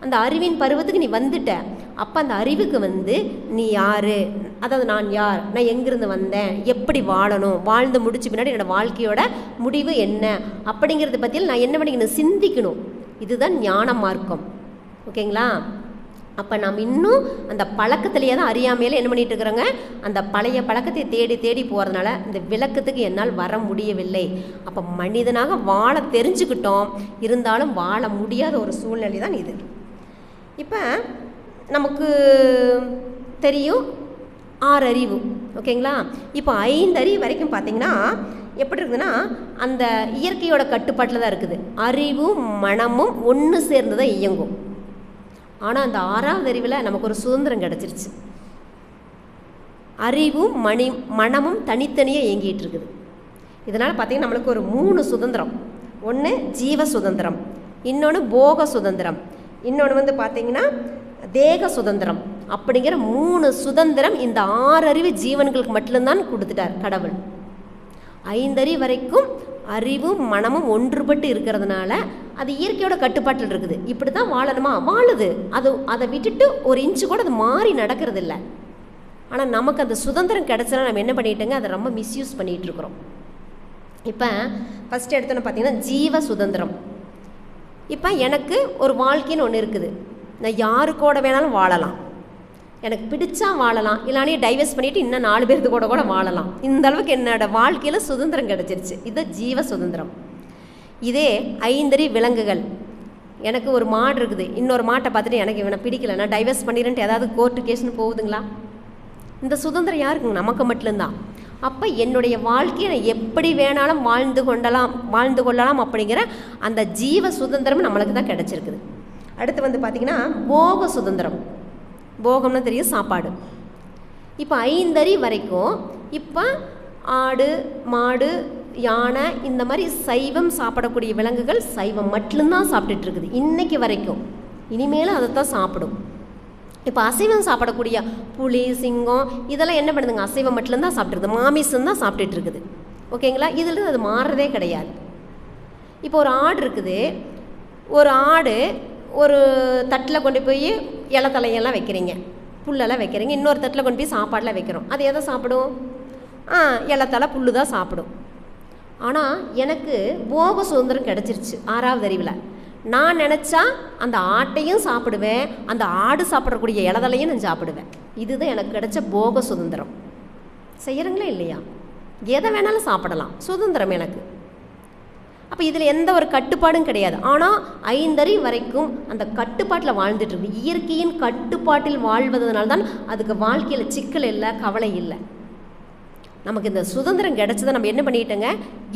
அந்த அறிவின் பருவத்துக்கு நீ வந்துட்ட. அப்போ அந்த அறிவுக்கு வந்து நீ யார், அதாவது நான் யார், நான் எங்கேருந்து வந்தேன், எப்படி வாழணும், வாழ்ந்து முடிச்சு பின்னாடி என்னோடய வாழ்க்கையோட முடிவு என்ன அப்படிங்கிறத பற்றியில் நான் என்ன பண்ணிக்கணும், சிந்திக்கணும். இதுதான் ஞான மார்க்கம். ஓகேங்களா? அப்போ நம்ம இன்னும் அந்த பழக்கத்திலேயே தான் அறியாமையில் என்ன பண்ணிகிட்டு இருக்கிறோங்க, அந்த பழைய பழக்கத்தை தேடி தேடி போகிறதுனால இந்த விளக்கத்துக்கு என்னால் வர முடியவில்லை. அப்போ மனிதனாக வாழ தெரிஞ்சுக்கிட்டோம், இருந்தாலும் வாழ முடியாத ஒரு சூழ்நிலை தான் இது. இப்போ நமக்கு தெரியும் 6 அறிவு, ஓகேங்களா? இப்போ 5 அறிவு வரைக்கும் பார்த்திங்கன்னா எப்படி இருக்குதுன்னா அந்த இயற்கையோட கட்டுப்பாட்டில் தான் இருக்குது. அறிவும் மனமும் ஒன்று சேர்ந்து தான் இயங்கும். ஆனால் அந்த 6வது அறிவில் நமக்கு ஒரு சுதந்திரம் கிடச்சிருச்சு. அறிவும் மனமும் தனித்தனியாக இயங்கிட்டு இருக்குது. இதனால் பார்த்திங்கன்னா நம்மளுக்கு ஒரு 3 சுதந்திரம். ஒன்று ஜீவ சுதந்திரம், இன்னொன்று போக சுதந்திரம், இன்னொன்று வந்து பார்த்திங்கன்னா தேக சுதந்திரம். அப்படிங்கிற 3 சுதந்திரம் இந்த 6 அறிவு ஜீவன்களுக்கு மட்டும்தான் கொடுத்துட்டார் கடவுள். 5 அறிவு வரைக்கும் அறிவும் மனமும் ஒன்றுபட்டு இருக்கிறதுனால அது இயற்கையோட கட்டுப்பாட்டில் இருக்குது. இப்படி தான் வாழணுமா, வாழுது. அதை விட்டுட்டு ஒரு இன்ச்சு கூட அது மாறி நடக்கிறது இல்லை. ஆனால் நமக்கு அந்த சுதந்திரம் கிடச்சா நம்ம என்ன பண்ணிட்டோங்க, அதை ரொம்ப மிஸ்யூஸ் பண்ணிகிட்டு இருக்கிறோம். இப்போ ஃபஸ்ட்டு எடுத்தோன்னு பார்த்தீங்கன்னா ஜீவ சுதந்திரம். இப்போ எனக்கு ஒரு வாழ்க்கைன்னு ஒன்று இருக்குது, நான் யாரு கூட வேணாலும் வாழலாம், எனக்கு பிடிச்சா வாழலாம், இல்லானே டைவர்ஸ் பண்ணிவிட்டு இன்னும் 4 பேருக்கு கூட வாழலாம். இந்த அளவுக்கு என்னோடய வாழ்க்கையில் சுதந்திரம் கிடச்சிருச்சு. இது ஜீவ சுதந்திரம். இதே 5 அறிவு விலங்குகள், எனக்கு ஒரு மாடு இருக்குது, இன்னொரு மாட்டை பார்த்துட்டு எனக்கு இவனை பிடிக்கல, நான் டைவர்ஸ் பண்ணிடுறேன்ட்டு ஏதாவது கோர்ட்டு கேஸ்னு போகுதுங்களா? இந்த சுதந்திரம் யாருக்குங்க, நமக்கு மட்டும்தான். அப்போ என்னுடைய வாழ்க்கையை நான் எப்படி வேணாலும் வாழ்ந்து கொள்ளலாம் அப்படிங்கிற அந்த ஜீவ சுதந்திரம் நம்மளுக்கு தான் கிடச்சிருக்குது. அடுத்து வந்து பார்த்திங்கன்னா போக சுதந்திரம். போகம்னு தெரியும், சாப்பாடு. இப்போ 5 அறிவு வரைக்கும் இப்போ ஆடு மாடு யானை இந்த மாதிரி சைவம் சாப்பிடக்கூடிய விலங்குகள் சைவம் மட்டும்தான் சாப்பிட்டுட்டு இருக்குது இன்றைக்கி வரைக்கும். இனிமேலும் அதை தான் சாப்பிடும். இப்போ அசைவம் சாப்பிடக்கூடிய புலி சிங்கம் இதெல்லாம் என்ன பண்ணுதுங்க, அசைவம் மட்டும்தான் சாப்பிட்ருக்குது, மாமிசம் தான் சாப்பிட்டுட்டு இருக்குது. ஓகேங்களா? இதில் அது மாறுறதே கிடையாது. இப்போ ஒரு ஆடு இருக்குது, ஒரு ஆடு ஒரு தட்டில் கொண்டு போய் இலத்தலையெல்லாம் வைக்கிறீங்க, புல்லெல்லாம் வைக்கிறீங்க, இன்னொரு தட்டில் கொண்டு போய் சாப்பாடெலாம் வைக்கிறோம். அது எதை சாப்பிடும்? இலத்தலை புல்லு தான் சாப்பிடும். ஆனால் எனக்கு போக சுதந்திரம் கிடச்சிருச்சு 6வது அறிவில். நான் நினச்சா அந்த ஆட்டையும் சாப்பிடுவேன், அந்த ஆடு சாப்பிடக்கூடிய இலதலையும் நான் சாப்பிடுவேன். இதுதான் எனக்கு கிடைச்ச போக சுதந்திரம். செய்கிறங்களா இல்லையா? எதை வேணாலும் சாப்பிடலாம், சுதந்திரம் எனக்கு. அப்போ இதில் எந்த ஒரு கட்டுப்பாடும் கிடையாது. ஆனால் 5 அறிவு வரைக்கும் அந்த கட்டுப்பாட்டில் வாழ்ந்துட்டுருக்கு. இயற்கையின் கட்டுப்பாட்டில் வாழ்வதனால தான் அதுக்கு வாழ்க்கையில் சிக்கல் இல்லை, கவலை இல்லை. நமக்கு இந்த சுதந்திரம் கிடைச்சதை நம்ம என்ன பண்ணிட்டோங்க,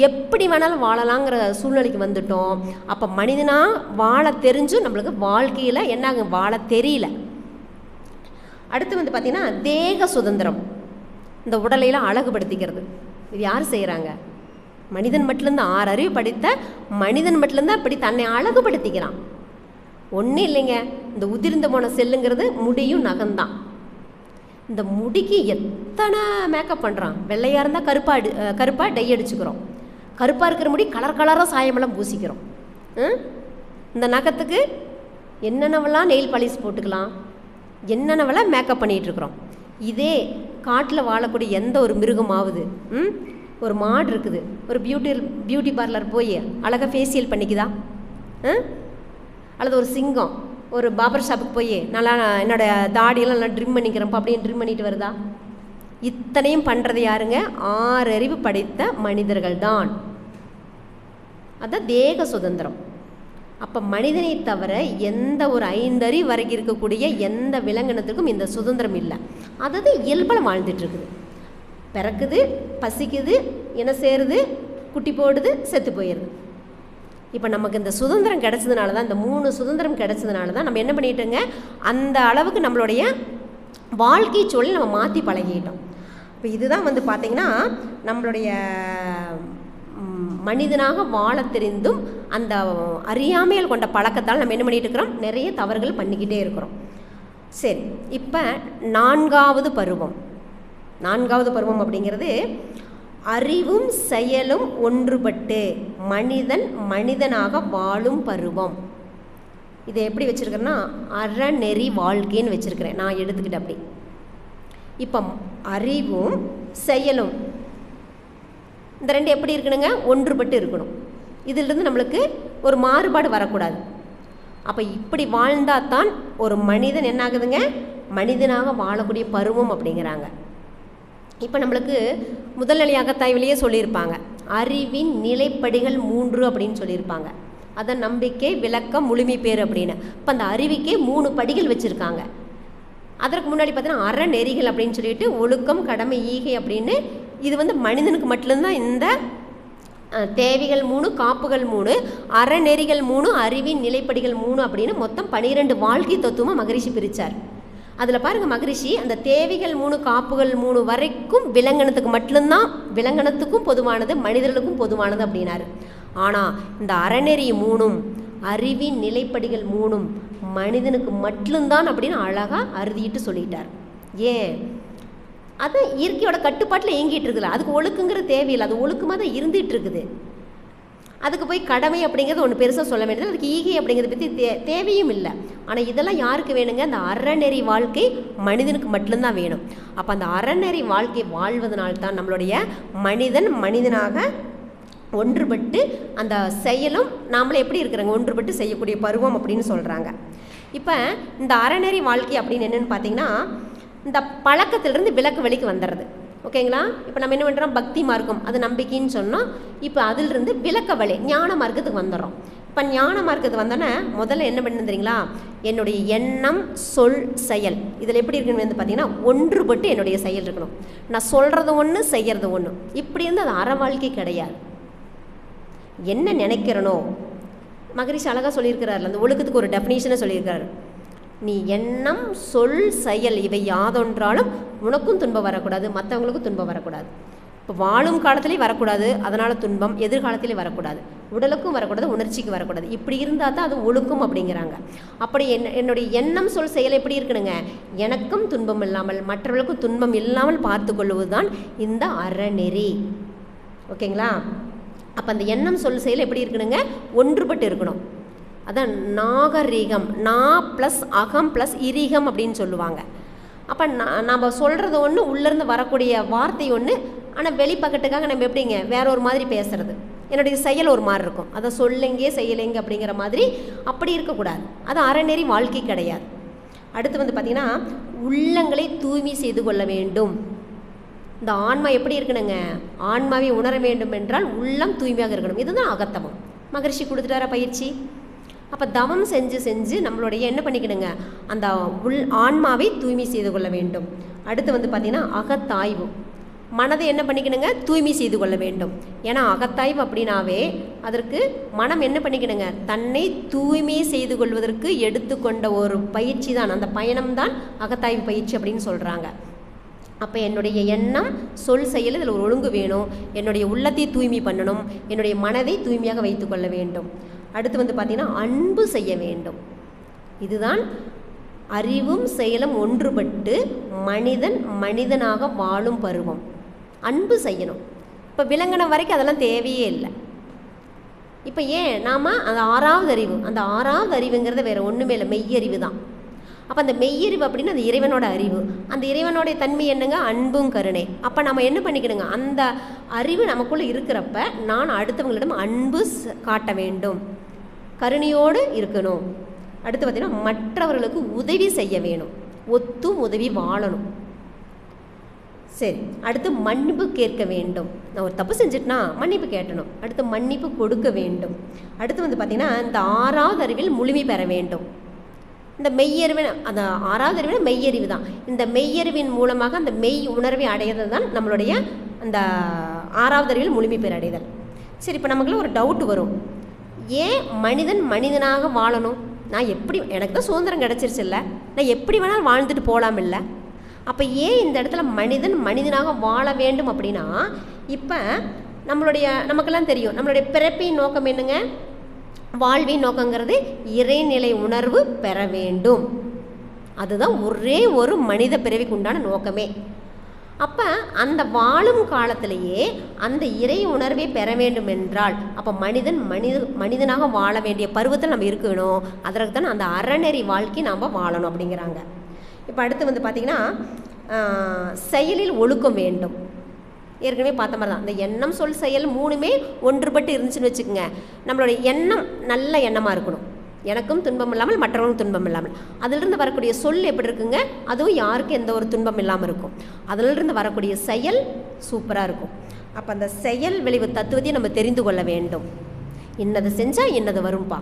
எப்படி வேணாலும் வாழலாங்கிற சூழ்நிலைக்கு வந்துட்டோம். அப்போ மனிதனாக வாழ தெரிஞ்சும் நம்மளுக்கு வாழ்க்கையில் என்னாகும், வாழ தெரியல. அடுத்து வந்து பார்த்திங்கன்னா தேக சுதந்திரம். இந்த உடலையெல்லாம் அழகுபடுத்திக்கிறது இது யார் செய்கிறாங்க? மனிதன் மட்டும்தான். 6 அறிவு படித்த மனிதன் மட்டும்தான் இப்படி தன்னை அழகுபடுத்திக்கிறான். ஒன்றும் இல்லைங்க, இந்த உதிர்ந்து போன செல்லுங்கிறது முடியும் நகம்தான். இந்த முடிக்கு எத்தனை மேக்கப் பண்ணுறான். வெள்ளையாக இருந்தால் கருப்பாக டை அடிச்சுக்கிறோம், கருப்பாக இருக்கிற முடி கலர் கலராக சாயமெல்லாம் பூசிக்கிறோம். இந்த நகத்துக்கு என்னென்னவெல்லாம் நெயில் பாலிஷ் போட்டுக்கலாம், என்னென்னவெல்லாம் மேக்கப் பண்ணிகிட்ருக்குறோம். இதே காட்டில் வாழக்கூடிய எந்த ஒரு மிருகமாவது, ஒரு மாடு இருக்குது, ஒரு பியூட்டி பார்லர் போய் அழகாக ஃபேஷியல் பண்ணிக்குதா? அல்லது ஒரு சிங்கம் ஒரு பார்பர் ஷாப்புக்கு போய் நல்லா என்னோடய தாடியெல்லாம் நல்லா ட்ரிம் பண்ணிக்கிறப்போ அப்படியே ட்ரிம் பண்ணிட்டு வருதா? இத்தனையும் பண்ணுறது யாருங்க? 6 அறிவு படைத்த மனிதர்கள் தான். அதுதான் தேக சுதந்திரம். அப்போ மனிதனை தவிர எந்த ஒரு 5 அறிவு வரைக்கும் இருக்கக்கூடிய எந்த விலங்கினத்துக்கும் இந்த சுதந்திரம் இல்லை. அதாவது இயல்பில் வாழ்ந்துட்டுருக்குது. பிறக்குது, பசிக்குது, என்ன சேருது, குட்டி போடுது, செத்து போயிடுது. இப்போ நமக்கு இந்த சுதந்திரம் கிடச்சதுனால தான், இந்த 3 சுதந்திரம் கிடச்சதுனால தான் நம்ம என்ன பண்ணிட்டோங்க, அந்த அளவுக்கு நம்மளுடைய வாழ்க்கை சூழல் நம்ம மாற்றி பழகிட்டோம். இப்போ இதுதான் வந்து பார்த்திங்கன்னா நம்மளுடைய மனிதனாக வாழ தெரிந்தும் அந்த அறியாமையில் கொண்ட பழக்கத்தால் நம்ம என்ன பண்ணிகிட்டு இருக்கிறோம், நிறைய தவறுகள் பண்ணிக்கிட்டே இருக்கிறோம். சரி, இப்போ 4வது பருவம். 4வது பருவம் அப்படிங்கிறது அறிவும் செயலும் ஒன்றுபட்டு மனிதன் மனிதனாக வாழும் பருவம். இதை எப்படி வச்சுருக்கிறேன்னா அறநெறி வாழ்க்கைன்னு வச்சுருக்கிறேன் நான் எடுத்துக்கிட்டேன். அப்படி இப்போ அறிவும் செயலும் இந்த 2 எப்படி இருக்கணுங்க, ஒன்றுபட்டு இருக்கணும். இதிலிருந்து நம்மளுக்கு ஒரு மாறுபாடு வரக்கூடாது. அப்போ இப்படி வாழ்ந்தால் தான் ஒரு மனிதன் என்ன ஆகுதுங்க, மனிதனாக வாழக்கூடிய பருவம் அப்படிங்கிறாங்க. இப்போ நம்மளுக்கு முதல்நிலை அகத்தாய்விலேயே சொல்லியிருப்பாங்க, அறிவின் நிலைப்படிகள் 3 அப்படின்னு சொல்லியிருப்பாங்க. அதை நம்பிக்கை, விளக்கம், முழுமை பேர் அப்படின்னு. இப்போ அந்த அறிவிக்கே 3 படிகள் வச்சுருக்காங்க. அதற்கு முன்னாடி பார்த்தீங்கன்னா அறநெறிகள் அப்படின்னு சொல்லிட்டு ஒழுக்கம், கடமை, ஈகை அப்படின்னு. இது வந்து மனிதனுக்கு மட்டும்தான் இந்த தேவைகள் 3, காப்புகள் 3, அறநெறிகள் 3, அறிவின் நிலைப்படிகள் 3 அப்படின்னு மொத்தம் 12 வாழ்க்கை தத்துவமாக மகரிஷி பிரித்தார். அதில் பாருங்கள், மகரிஷி அந்த தேவைகள் 3, காப்புகள் 3 வரைக்கும் விலங்கினத்துக்கு மட்டும்தான், விலங்கினத்துக்கும் பொதுவானது, மனிதர்களுக்கும் பொதுவானது அப்படின்னாரு. ஆனால் இந்த அறநெறி 3ம் அறிவின் நிலைப்படிகள் 3ம் மனிதனுக்கு மட்டும்தான் அப்படின்னு அழகாக அறுதிட்டு சொல்லிட்டார். ஏன்? அது இயற்கையோட கட்டுப்பாட்டில் இயங்கிட்டு இருக்குல்ல, அதுக்கு ஒழுக்குங்கிற தேவையில்லை, அது ஒழுக்கமாக தான் இருந்துகிட்டு இருக்குது. அதுக்கு போய் கடமை அப்படிங்கிறது ஒன்று பெருசாக சொல்ல வேண்டியது, அதுக்கு ஈகை அப்படிங்கிறத பற்றி தேவையும் இல்லை. ஆனால் இதெல்லாம் யாருக்கு வேணுங்க, அந்த அறநெறி வாழ்க்கை மனிதனுக்கு மட்டும்தான் வேணும். அப்போ அந்த அறநெறி வாழ்க்கை வாழ்வதனால்தான் நம்மளுடைய மனிதன் மனிதனாக ஒன்றுபட்டு அந்த செயலும் நாமளே எப்படி இருக்கிறாங்க, ஒன்றுபட்டு செய்யக்கூடிய பருவம் அப்படின்னு சொல்கிறாங்க. இப்போ இந்த அறநெறி வாழ்க்கை அப்படின்னு என்னென்னு பார்த்தீங்கன்னா, இந்த பழக்கத்திலிருந்து விலக்கு வழிக்கு வந்துடுறது. ஓகேங்களா? இப்போ நம்ம என்ன பண்ணுறோம், பக்தி மார்க்கம் அது நம்பிக்கைன்னு சொன்னோம். இப்போ அதிலிருந்து விலக்க வழி ஞான மார்க்கத்துக்கு வந்துடுறோம். இப்போ ஞான மார்க்கத்துக்கு வந்தோன்னே முதல்ல என்ன பண்ணு தெரியுங்களா, என்னுடைய எண்ணம், சொல், செயல் இதில் எப்படி இருக்குன்னு வந்து பார்த்தீங்கன்னா ஒன்றுபட்டு என்னுடைய செயல் இருக்கணும். நான் சொல்கிறது ஒன்று, செய்கிறது ஒன்று. இப்படி இருந்து அது அற வாழ்க்கை கிடையாது. என்ன நினைக்கிறனோ, மகரிஷி அழகாக சொல்லியிருக்கிறார், அந்த ஒழுக்கத்துக்கு ஒரு டெஃபினேஷனை சொல்லியிருக்கிறார். நீ எண்ணம், சொல், செயல் இவை யாதொன்றாலும் உனக்கும் துன்பம் வரக்கூடாது, மற்றவங்களுக்கும் துன்பம் வரக்கூடாது. இப்போ வாழும் காலத்திலே வரக்கூடாது, அதனால் துன்பம் எதிர்காலத்திலே வரக்கூடாது, உடலுக்கும் வரக்கூடாது, உணர்ச்சிக்கு வரக்கூடாது. இப்படி இருந்தால் தான் அது ஒழுக்கம் அப்படிங்கிறாங்க. அப்படி என்னுடைய எண்ணம், சொல், செயல் எப்படி இருக்கணுங்க, எனக்கும் துன்பம் இல்லாமல் மற்றவர்களுக்கும் துன்பம் இல்லாமல் பார்த்து கொள்வது தான் இந்த அறநெறி. ஓகேங்களா? அப்போ அந்த எண்ணம், சொல், செயல் எப்படி இருக்கணுங்க, ஒன்றுபட்டு இருக்கணும். அதான் நாகரிகம். நா ப்ளஸ் அகம் ப்ளஸ் இரிகம் அப்படின்னு சொல்லுவாங்க. அப்போ நம்ம சொல்கிறது ஒன்று, உள்ளேருந்து வரக்கூடிய வார்த்தை ஒன்று, ஆனால் வெளிப்பக்கத்துக்காக நம்ம எப்படிங்க வேற ஒரு மாதிரி பேசுறது, என்னுடைய செயல் ஒரு மாதிரி இருக்கும். அதை சொல்லுங்க செய்யலைங்க அப்படிங்கிற மாதிரி அப்படி இருக்கக்கூடாது. அது அறநெறி வாழ்க்கை கிடையாது. அடுத்து வந்து பார்த்திங்கன்னா உள்ளங்களை தூய்மை செய்து கொள்ள வேண்டும். இந்த ஆன்மா எப்படி இருக்கணுங்க, ஆன்மாவை உணர வேண்டும் என்றால் உள்ளம் தூய்மையாக இருக்கணும். இதுதான் அகத்தவம். மகரிஷி கொடுத்துட்டார பயிற்சி. அப்போ தவம் செஞ்சு செஞ்சு நம்மளுடைய என்ன பண்ணிக்கணுங்க, அந்த ஆன்மாவை தூய்மை செய்து கொள்ள வேண்டும். அடுத்து வந்து பார்த்திங்கன்னா அகத்தாய்வு. மனதை என்ன பண்ணிக்கணுங்க, தூய்மை செய்து கொள்ள வேண்டும். ஏன்னா அகத்தாய்வு அப்படின்னாவே அதற்கு மனம் என்ன பண்ணிக்கணுங்க, தன்னை தூய்மை செய்து கொள்வதற்கு எடுத்துக்கொண்ட ஒரு பயிற்சி தான், அந்த பயணம்தான் அகத்தாய்வு பயிற்சி அப்படின்னு சொல்கிறாங்க. அப்போ என்னுடைய எண்ணம் சொல் செயல் இதில் ஒரு ஒழுங்கு வேணும். என்னுடைய உள்ளத்தை தூய்மை பண்ணணும், என்னுடைய மனதை தூய்மையாக வைத்து கொள்ள வேண்டும். அடுத்து வந்து பார்த்திங்கன்னா அன்பு செய்ய வேண்டும். இதுதான் அறிவும் செயலும் ஒன்றுபட்டு மனிதன் மனிதனாக வாழும் பருவம். அன்பு செய்யணும். இப்போ விலங்கினம் வரைக்கும் அதெல்லாம் தேவையே இல்லை. இப்போ ஏன் நாம் அந்த 6வது அறிவு, அந்த 6வது அறிவுங்கிறத வேறு ஒன்றுமே இல்லை, மெய்யறிவு தான். அப்போ அந்த மெய்யறிவு அப்படின்னு அந்த இறைவனோட அறிவு, அந்த இறைவனோடைய தன்மை என்னங்க, அன்பும் கருணை. அப்போ நம்ம என்ன பண்ணிக்கணுங்க, அந்த அறிவு நமக்குள்ளே இருக்கிறப்ப நான் அடுத்தவங்களிடம் அன்பு காட்ட வேண்டும், கருணையோடு இருக்கணும். அடுத்து பார்த்திங்கன்னா மற்றவர்களுக்கு உதவி செய்ய வேணும், ஒத்தும் உதவி வாழணும். சரி, அடுத்து மன்னிப்பு கேட்க வேண்டும். நான் ஒரு தப்பு செஞ்சுட்டேன்னா மன்னிப்பு கேட்டணும். அடுத்து மன்னிப்பு கொடுக்க வேண்டும். அடுத்து வந்து பார்த்திங்கன்னா இந்த 6வது அறிவில் முழுமை பெற வேண்டும். இந்த மெய்யறிவு, அந்த 6வது அறிவில் மெய்யறிவு தான். இந்த மெய்யறிவின் மூலமாக அந்த மெய் உணர்வை அடையிறது தான் நம்மளுடைய அந்த 6வது அறிவில் முழுமை பெற அடைதல். சரி, இப்போ நமக்குள்ள ஒரு டவுட் வரும், ஏன் மனிதன் மனிதனாக வாழணும்? நான் எப்படி, எனக்கு தான் சுதந்திரம் கிடச்சிருச்சு இல்லை, நான் எப்படி வேணாலும் வாழ்ந்துட்டு போகலாம் இல்லை. அப்போ ஏன் இந்த இடத்துல மனிதன் மனிதனாக வாழ வேண்டும் அப்படின்னா, இப்போ நமக்கெல்லாம் தெரியும் நம்மளுடைய பிறப்பின் நோக்கம் என்னங்க, வாழ்வின் நோக்கங்கிறது இறைநிலை உணர்வு பெற வேண்டும். அதுதான் ஒரே ஒரு மனித பிறவிக்கு உண்டான நோக்கமே. அப்போ அந்த வாழும் காலத்திலேயே அந்த இறை உணர்வை பெற வேண்டும் என்றால் அப்போ மனிதனாக வாழ வேண்டிய பருவத்தில் நம்ம இருக்கணும். அதற்கு தான் அந்த அறநெறி வாழ்க்கை நாம் வாழணும் அப்படிங்கிறாங்க. இப்போ அடுத்து வந்து பார்த்திங்கன்னா செயலில் ஒழுக்கம் வேண்டும். ஏற்கனவே பார்த்த மாதிரி தான், இந்த எண்ணம் சொல் செயல் 3மே ஒன்றுபட்டு இருந்துச்சுன்னு வச்சுக்கோங்க. நம்மளுடைய எண்ணம் நல்ல எண்ணமாக இருக்கணும், எனக்கும் துன்பம் இல்லாமல் மற்றவங்களுக்கும் துன்பம் இல்லாமல். அதிலிருந்து வரக்கூடிய சொல் எப்படி இருக்குங்க, அதுவும் யாருக்கும் எந்த ஒரு துன்பம் இல்லாமல் இருக்கும். அதிலிருந்து வரக்கூடிய செயல் சூப்பராக இருக்கும். அப்போ அந்த செயல் விளைவு தத்துவத்தையும் நம்ம தெரிந்து கொள்ள வேண்டும். இன்னது செஞ்சால் இன்னது வரும்பா.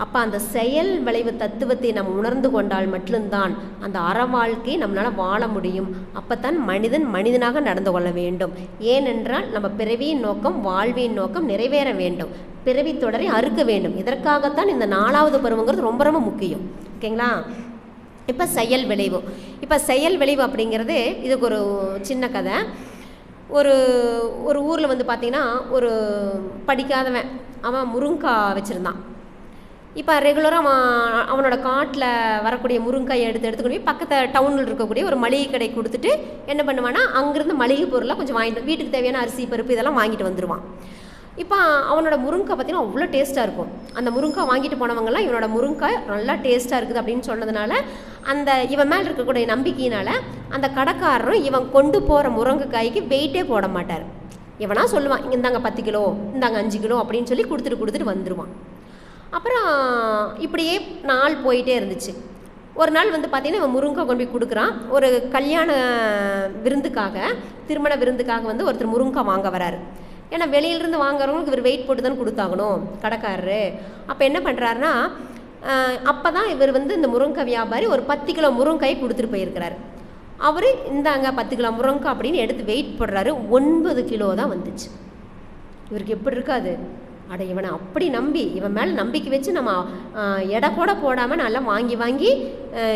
அப்போ அந்த செயல் விளைவு தத்துவத்தை நம்ம உணர்ந்து கொண்டால் மட்டும்தான் அந்த அற வாழ்க்கை நம்மளால் வாழ முடியும். அப்போத்தான் மனிதன் மனிதனாக நடந்து கொள்ள வேண்டும். ஏனென்றால் நம்ம பிறவியின் நோக்கம், வாழ்வின் நோக்கம் நிறைவேற வேண்டும், பிறவி தொடரை அறுக்க வேண்டும். இதற்காகத்தான் இந்த 4வது பருவங்கிறது ரொம்ப ரொம்ப முக்கியம். ஓகேங்களா? இப்போ செயல் விளைவு. இப்போ செயல் விளைவு அப்படிங்கிறது இதுக்கு ஒரு சின்ன கதை. ஒரு ஊரில் வந்து பார்த்திங்கன்னா ஒரு படிக்காதவன் அவன் முருங்காய் வச்சுருந்தான். இப்போ ரெகுலராக அவனோட காட்டில் வரக்கூடிய முருங்காயை எடுத்துக்கிட்டு போய் பக்கத்தில் டவுனில் இருக்கக்கூடிய ஒரு மளிகை கடை கொடுத்துட்டு என்ன பண்ணுவான்னா அங்கேருந்து மளிகை பொருளாக கொஞ்சம் வாங்கிட்டு வீட்டுக்கு தேவையான அரிசி பருப்பு இதெல்லாம் வாங்கிட்டு வந்துடுவான். இப்போ அவனோட முருங்காய் பார்த்திங்கன்னா அவ்வளோ டேஸ்ட்டாக இருக்கும். அந்த முருங்காய் வாங்கிட்டு போனவங்கலாம் இவனோட முருங்காய் நல்லா டேஸ்ட்டாக இருக்குது அப்படின்னு சொன்னதுனால அந்த இவன் மேலே இருக்கக்கூடிய நம்பிக்கையினால் அந்த கடைக்காரரும் இவன் கொண்டு போகிற முருங்கைக்காய்க்கு வெயிட்டே போட மாட்டார். இவனா சொல்லுவான், இந்தாங்க 10 கிலோ, இந்தாங்க 5 கிலோ அப்படின்னு சொல்லி கொடுத்துட்டு வந்துடுவான். அப்புறம் இப்படியே நாள் போயிட்டே இருந்துச்சு. ஒரு நாள் வந்து பார்த்திங்கன்னா இவன் முருங்காய் கொண்டு போய் கொடுக்குறான். ஒரு கல்யாண விருந்துக்காக, திருமண விருந்துக்காக வந்து ஒருத்தர் முருங்காய் வாங்க வராரு. ஏன்னா வெளியிலேருந்து வாங்குறவங்களுக்கு இவர் வெயிட் போட்டு தான் கொடுத்தாகணும் கடைக்காரரு. அப்போ என்ன பண்ணுறாருன்னா, அப்போ தான் இவர் வந்து இந்த முருங்காய் வியாபாரி ஒரு 10 கிலோ முருங்காயை கொடுத்துட்டு போயிருக்கிறாரு. அவர் இந்தாங்க 10 கிலோ முருங்காய் அப்படின்னு எடுத்து வெயிட் போடுறாரு. 9 கிலோ தான் வந்துச்சு. இவருக்கு எப்படி இருக்காது, அட இவனை அப்படி நம்பி இவன் மேலே நம்பிக்கை வச்சு நம்ம எடை கூட போடாமல் நல்லா வாங்கி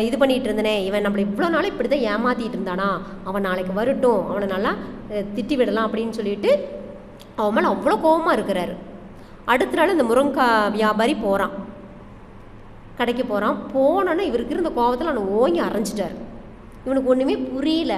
இது பண்ணிகிட்டு இருந்தனே, இவன் நம்மளை இவ்வளோ நாள் இப்படி தான் ஏமாற்றிட்டு இருந்தானா, அவன் நாளைக்கு வரட்டும், அவனை நல்லா திட்டி விடலாம் அப்படின்னு சொல்லிட்டு அவன் மேலே அவ்வளோ கோபமாக இருக்கிறாரு. அடுத்த நாள் இந்த முருங்காய் வியாபாரி போகிறான், கடைக்கு போகிறான். போனோன்னா இவருக்கு இருந்த கோபத்தில் அவனை ஓங்கி அரைஞ்சிட்டார். இவனுக்கு ஒன்றுமே புரியல,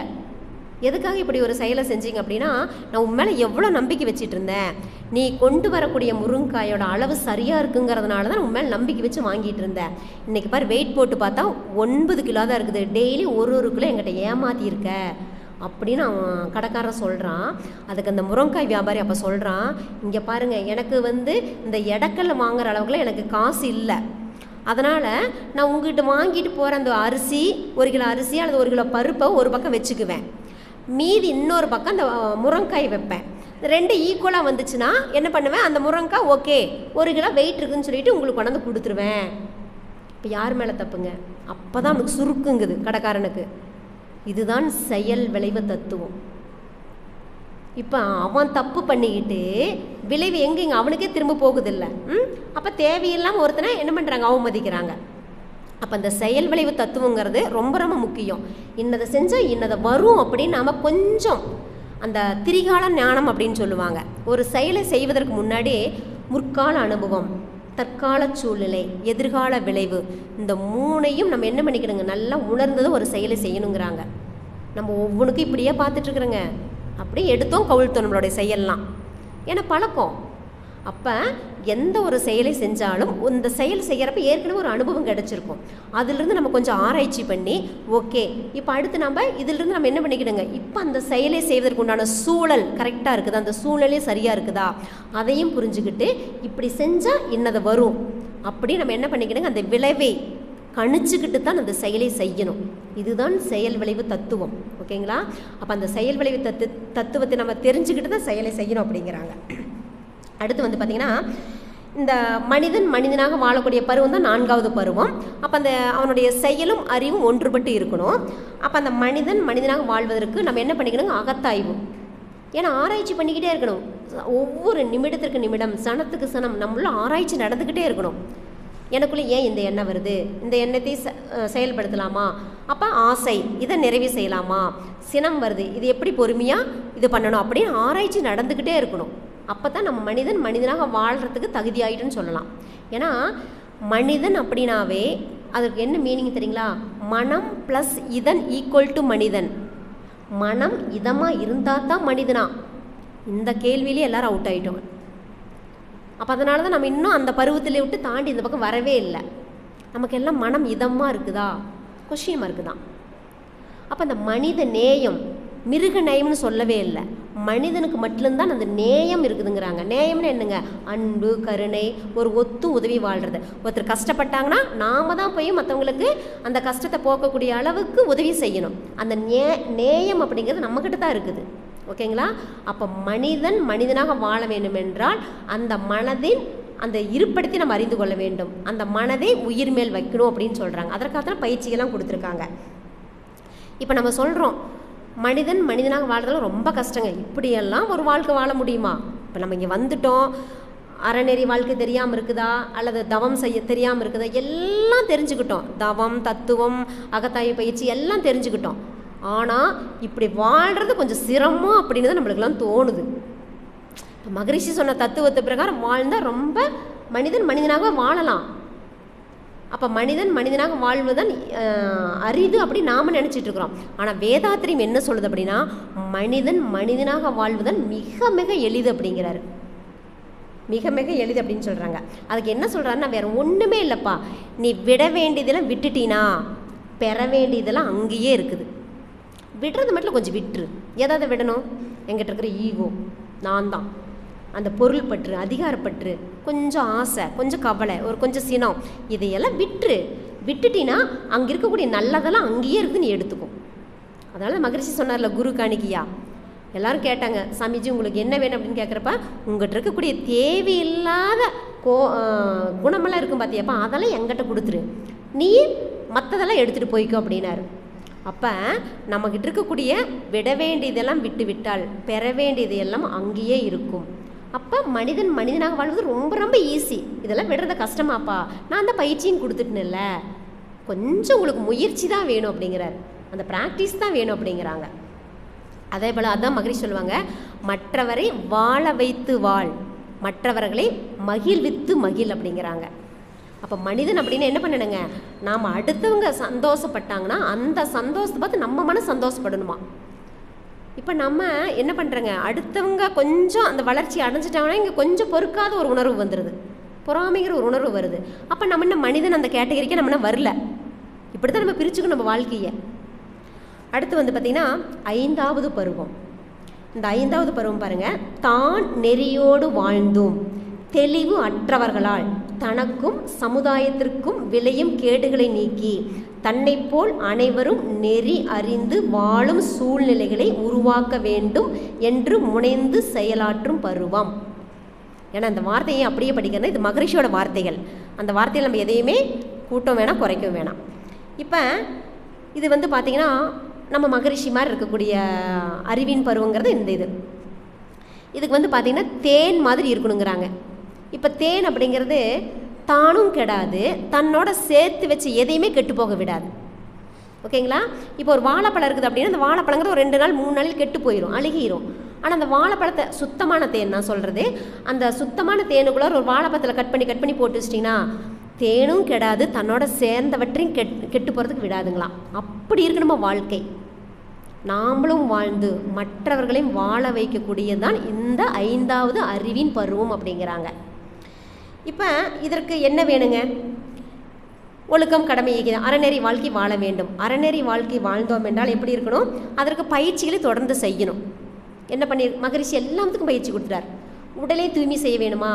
எதுக்காக இப்படி ஒரு செயலை செஞ்சீங்க அப்படின்னா, நான் உன் மேலே எவ்வளோ நம்பிக்கை வச்சுட்டு இருந்தேன், நீ கொண்டு வரக்கூடிய முருங்காயோட அளவு சரியாக இருக்குங்கிறதுனால தான் உன் மேலே நம்பிக்கை வச்சு வாங்கிட்டு இருந்தேன். இன்றைக்கி பாரு வெயிட் போட்டு பார்த்தா 9 கிலோ தான் இருக்குது, டெய்லி ஒரு கிலோ என்கிட்ட ஏமாற்றிருக்க அப்படின்னு அவன் கடைக்காரன் சொல்கிறான். அதுக்கு அந்த முருங்காய் வியாபாரி அப்போ சொல்கிறான், இங்கே பாருங்கள், எனக்கு இந்த எடக்கல்ல வாங்குற அளவுக்குலாம் எனக்கு காசு இல்லை, அதனால் நான் உங்ககிட்ட வாங்கிட்டு போகிற அந்த அரிசி 1 கிலோ அரிசி அல்லது 1 கிலோ பருப்பை ஒரு பக்கம் வச்சுக்குவேன், மீதி இன்னொரு பக்கம் அந்த முருங்காய் வைப்பேன். 2 ஈக்குவலாக வந்துச்சுன்னா என்ன பண்ணுவேன், அந்த முருங்காய் ஓகே 1 கிலோ வெயிட் இருக்குதுன்னு சொல்லிட்டு உங்களுக்கு கொண்டாந்து கொடுத்துருவேன். இப்போ யார் மேலே தப்புங்க? அப்போ தான் அவனுக்கு சுருக்குங்குது கடைக்காரனுக்கு. இதுதான் செயல் விளைவு தத்துவம். இப்போ அவன் தப்பு பண்ணிக்கிட்டு விளைவு எங்கேங்க அவனுக்கே திரும்ப போகுதில்ல. அப்போ தேவையில்லாமல் ஒருத்தனை என்ன பண்ணுறாங்க, அவமதிக்கிறாங்க. அப்போ அந்த செயல் விளைவு தத்துவங்கிறது ரொம்ப ரொம்ப முக்கியம். இன்னதை செஞ்சால் இன்னதை வரும் அப்படின்னு நாம் கொஞ்சம் அந்த திரிகால ஞானம் அப்படின்னு சொல்லுவாங்க. ஒரு செயலை செய்வதற்கு முன்னாடி முற்கால அனுபவம், தற்கால சூழ்நிலை, எதிர்கால விளைவு, இந்த 3ஐயும் நம்ம என்ன பண்ணிக்கணுங்க, நல்லா உணர்ந்ததை ஒரு செயலை செய்யணுங்கிறாங்க. நம்ம ஒவ்வொன்றுக்கும் இப்படியே பார்த்துட்ருக்குறோங்க, அப்படியே எடுத்தோம் கவிழ்த்தோம் நம்மளுடைய செயல்லாம், ஏன்னா பழக்கம். அப்போ எந்த ஒரு செயலை செஞ்சாலும் இந்த செயல் செய்கிறப்ப ஏற்கனவே ஒரு அனுபவம் கிடச்சிருக்கும், அதிலிருந்து நம்ம கொஞ்சம் ஆராய்ச்சி பண்ணி ஓகே இப்போ அடுத்து நம்ம இதிலிருந்து நம்ம என்ன பண்ணிக்கிடுங்க, இப்போ அந்த செயலை செய்வதற்கு உண்டான சூழல் கரெக்டாக இருக்குதா, அந்த சூழலே சரியாக இருக்குதா, அதையும் புரிஞ்சுக்கிட்டு இப்படி செஞ்சால் இன்னதை வரும் அப்படி நம்ம என்ன பண்ணிக்கிடுங்க, அந்த விளைவை கணிச்சுக்கிட்டு தான் அந்த செயலை செய்யணும். இதுதான் செயல் விளைவு தத்துவம். ஓகேங்களா? அப்போ அந்த செயல் விளைவு தத்துவத்தை நம்ம தெரிஞ்சுக்கிட்டு தான் செயலை செய்யணும் அப்படிங்கிறாங்க. அடுத்து பார்த்திங்கன்னா, இந்த மனிதன் மனிதனாக வாழக்கூடிய பருவம் தான் 4வது பருவம். அப்போ அந்த அவனுடைய செயலும் அறிவும் ஒன்றுபட்டு இருக்கணும். அப்போ அந்த மனிதன் மனிதனாக வாழ்வதற்கு நம்ம என்ன பண்ணிக்கணுங்க, அகத்தாய்வு. ஏன்னா ஆராய்ச்சி பண்ணிக்கிட்டே இருக்கணும். ஒவ்வொரு நிமிடத்திற்கு நிமிடம், சனத்துக்கு சனம் நம்மள ஆராய்ச்சி நடந்துக்கிட்டே இருக்கணும். எனக்குள்ளே ஏன் இந்த எண்ணம் வருது, இந்த எண்ணத்தை செயல்படுத்தலாமா, அப்போ ஆசை இதை நிறைவு செய்யலாமா, சினம் வருது இது எப்படி பொறுமையாக இது பண்ணணும் அப்படின்னு ஆராய்ச்சி நடந்துக்கிட்டே இருக்கணும். அப்போ தான் நம்ம மனிதன் மனிதனாக வாழ்கிறதுக்கு தகுதி ஆகிட்டுன்னு சொல்லலாம். ஏன்னா மனிதன் அப்படின்னாவே அதுக்கு என்ன மீனிங் தெரியுங்களா, மனம் ப்ளஸ் இதன் ஈக்குவல் டு மனிதன். மனம் இதமாக இருந்தால் தான் மனிதனா, இந்த கேள்வியிலே எல்லோரும் அவுட் ஆகிட்டோம். அப்போ அதனால தான் நம்ம இன்னும் அந்த பருவத்திலே விட்டு தாண்டி இந்த பக்கம் வரவே இல்லை. நமக்கு எல்லாம் மனம் இதமாக இருக்குதா, கொஷியமாக இருக்குதான். அப்போ அந்த மனித நேயம், மிருக நேயம்னு சொல்லவே இல்லை, மனிதனுக்கு மட்டும்தான் அந்த நேயம் இருக்குதுங்கிறாங்க. நேயம்னு என்னங்க, அன்பு, கருணை, ஒரு ஒத்து உதவி வாழ்கிறது. ஒருத்தர் கஷ்டப்பட்டாங்கன்னா நாம் தான் போய் மற்றவங்களுக்கு அந்த கஷ்டத்தை போக்கக்கூடிய அளவுக்கு உதவி செய்யணும். அந்த நேயம் அப்படிங்கிறது நம்மக்கிட்ட தான் இருக்குது. ஓகேங்களா? அப்போ மனிதன் மனிதனாக வாழ வேண்டும் என்றால் அந்த மனதின் அந்த இருப்படுத்தி நம்ம அறிந்து கொள்ள வேண்டும். அந்த மனதை உயிர் மேல் வைக்கணும் அப்படின்னு சொல்கிறாங்க. அதற்காக தான் பயிற்சிகள்லாம் கொடுத்துருக்காங்க. இப்போ நம்ம சொல்கிறோம் மனிதன் மனிதனாக வாழ்றதுலாம் ரொம்ப கஷ்டங்க, இப்படியெல்லாம் ஒரு வாழ்க்கை வாழ முடியுமா? இப்போ நம்ம இங்கே வந்துட்டோம், அறநெறி வாழ்க்கை தெரியாமல் இருக்குதா, அல்லது தவம் செய்ய தெரியாமல் இருக்குதா, எல்லாம் தெரிஞ்சுக்கிட்டோம். தவம், தத்துவம், அகத்தாய்வு பயிற்சி எல்லாம் தெரிஞ்சுக்கிட்டோம். ஆனால் இப்படி வாழ்கிறது கொஞ்சம் சிரமம் அப்படின்னு தான் நம்மளுக்கெல்லாம் தோணுது. மகரிஷி சொன்ன தத்துவத்தை பிரகாரம் வாழ்ந்தால் ரொம்ப மனிதன் மனிதனாக வாழலாம். அப்போ மனிதன் மனிதனாக வாழ்வதுதான் அரிது அப்படி நாம் நினச்சிட்ருக்குறோம். ஆனால் வேதாத்திரியம் என்ன சொல்லுது அப்படின்னா, மனிதன் மனிதனாக வாழ்வதுதான் மிக மிக எளிது அப்படிங்கிறாரு. மிக மிக எளிது அப்படின்னு சொல்கிறாங்க. அதுக்கு என்ன சொல்கிறாருன்னா, வேறு ஒன்றுமே இல்லைப்பா, நீ விட வேண்டியதெல்லாம் விட்டுட்டினா பெற வேண்டியதெல்லாம் அங்கேயே இருக்குது. விடுறது மட்டும் கொஞ்சம் விட்டுரு. எதாவது விடணும், எங்கிட்ட இருக்கிற ஈகோ, நான் தான், அந்த பொருள் பற்று, அதிகாரப்பற்று, கொஞ்சம் ஆசை, கொஞ்சம் கவலை, ஒரு கொஞ்சம் சினம், இதையெல்லாம் விட்டுட்டினா அங்கே இருக்கக்கூடிய நல்லதெல்லாம் அங்கேயே இருக்குது, நீ எடுத்துக்கும். அதனால மகரிஷி சொன்னார்ல, குரு காணிக்கையா. எல்லோரும் கேட்டாங்க, சாமிஜி உங்களுக்கு என்ன வேணும் அப்படின்னு கேட்குறப்ப, உங்கள்கிட்ட இருக்கக்கூடிய தேவையில்லாத குணமெல்லாம் இருக்கும் பார்த்தியாப்பா, அதெல்லாம் எங்கிட்ட கொடுத்துரு, நீ மற்றதெல்லாம் எடுத்துகிட்டு போய்க்கோ அப்படின்னாரு. அப்போ நம்மக்கிட்ட இருக்கக்கூடிய விட வேண்டியதெல்லாம் விட்டு விட்டால் பெற வேண்டியது எல்லாம் அங்கேயே இருக்கும். அப்போ மனிதன் மனிதனாக வாழ்வது ரொம்ப ரொம்ப ஈஸி. இதெல்லாம் விடுறத கஷ்டமாப்பா, நான் அந்த பயிற்சியும் கொடுத்துட்டுனில்ல, கொஞ்சம் உங்களுக்கு முயற்சி தான் வேணும் அப்படிங்கிறார். அந்த ப்ராக்டிஸ் தான் வேணும் அப்படிங்கிறாங்க. அதே போல் அதான் மகரிஷி சொல்லுவாங்க, மற்றவரை வாழ வைத்து வாழ், மற்றவர்களை மகிழ்வித்து மகிழ் அப்படிங்கிறாங்க. அப்போ மனிதன் அப்படின்னு என்ன பண்ணணுங்க, நாம் அடுத்தவங்க சந்தோஷப்பட்டாங்கன்னா அந்த சந்தோஷத்தை பார்த்து நம்ம மன சந்தோஷப்படணுமா. இப்போ நம்ம என்ன பண்ணுறோங்க, அடுத்தவங்க கொஞ்சம் அந்த வளர்ச்சி அடைஞ்சிட்டாங்கன்னா இங்கே கொஞ்சம் பொறுக்காத ஒரு உணர்வு வந்துடுது, பொறாமைங்கிற ஒரு உணர்வு வருது. அப்போ நம்ம என்ன மனிதன் அந்த கேட்டகரிக்கு நம்ம வரல. இப்படி தான் நம்ம பிரிச்சுக்கணும் நம்ம வாழ்க்கையை. அடுத்து வந்து பார்த்திங்கன்னா 5வது பருவம். இந்த 5வது பருவம் பாருங்கள், தான் நெறியோடு வாழ்ந்தும் தெளிவு அற்றவர்களால் தனக்கும் சமுதாயத்திற்கும் விளையும் கேடுகளை நீக்கி தன்னை போல் அனைவரும் நெறி அறிந்து வாழும் சூழ்நிலைகளை உருவாக்க வேண்டும் என்று முனைந்து செயலாற்றும் பருவம். ஏன்னா அந்த வார்த்தையை அப்படியே படிக்கிறேன், இது மகரிஷியோட வார்த்தைகள். அந்த வார்த்தையில் நம்ம எதையுமே கூட்டம் வேணாம், குறைக்கவும் வேணாம். இப்போ இது வந்து பார்த்திங்கன்னா நம்ம மகரிஷி மாதிரி இருக்கக்கூடிய அறிவின் பருவங்கிறது இந்த இதுக்கு வந்து பார்த்திங்கன்னா தேன் மாதிரி இருக்கணுங்கிறாங்க. இப்போ தேன் அப்படிங்கிறது தானும் கெடாது, தன்னோட சேர்த்து வச்சு எதையுமே கெட்டு போக விடாது. ஓகேங்களா? இப்போ ஒரு வாழைப்பழம் இருக்குது அப்படின்னா அந்த வாழைப்பழங்கிறது ஒரு 2 நாள் 3 நாள் கெட்டு போயிடும், அழுகிடும். ஆனால் அந்த வாழைப்பழத்தை சுத்தமான தேன் நான் சொல்கிறது, அந்த சுத்தமான தேனுக்குள்ளே ஒரு வாழைப்பழத்தில் கட் பண்ணி போட்டு வச்சிட்டிங்கன்னா தேனும் கெடாது, தன்னோட சேர்ந்தவற்றையும் கெட்டு போகிறதுக்கு விடாதுங்களாம். அப்படி இருக்கு நம்ம வாழ்க்கை. நாமளும் வாழ்ந்து மற்றவர்களையும் வாழ வைக்கக்கூடியதான் இந்த 5வது அறிவின் பருவம் அப்படிங்கிறாங்க. இப்போ இதற்கு என்ன வேணுங்க? ஒழுக்கம், கடமை, ஈகிதம், அறநெறி வாழ்க்கை வாழ வேண்டும். அறநெறி வாழ்க்கை வாழ்ந்தோம் என்றால் எப்படி இருக்கணும்? அதற்கு பயிற்சிகளை தொடர்ந்து செய்யணும். என்ன பண்ணி மகரிஷி எல்லாத்துக்கும் பயிற்சி கொடுத்துட்டார். உடலை தூய்மை செய்ய வேணுமா?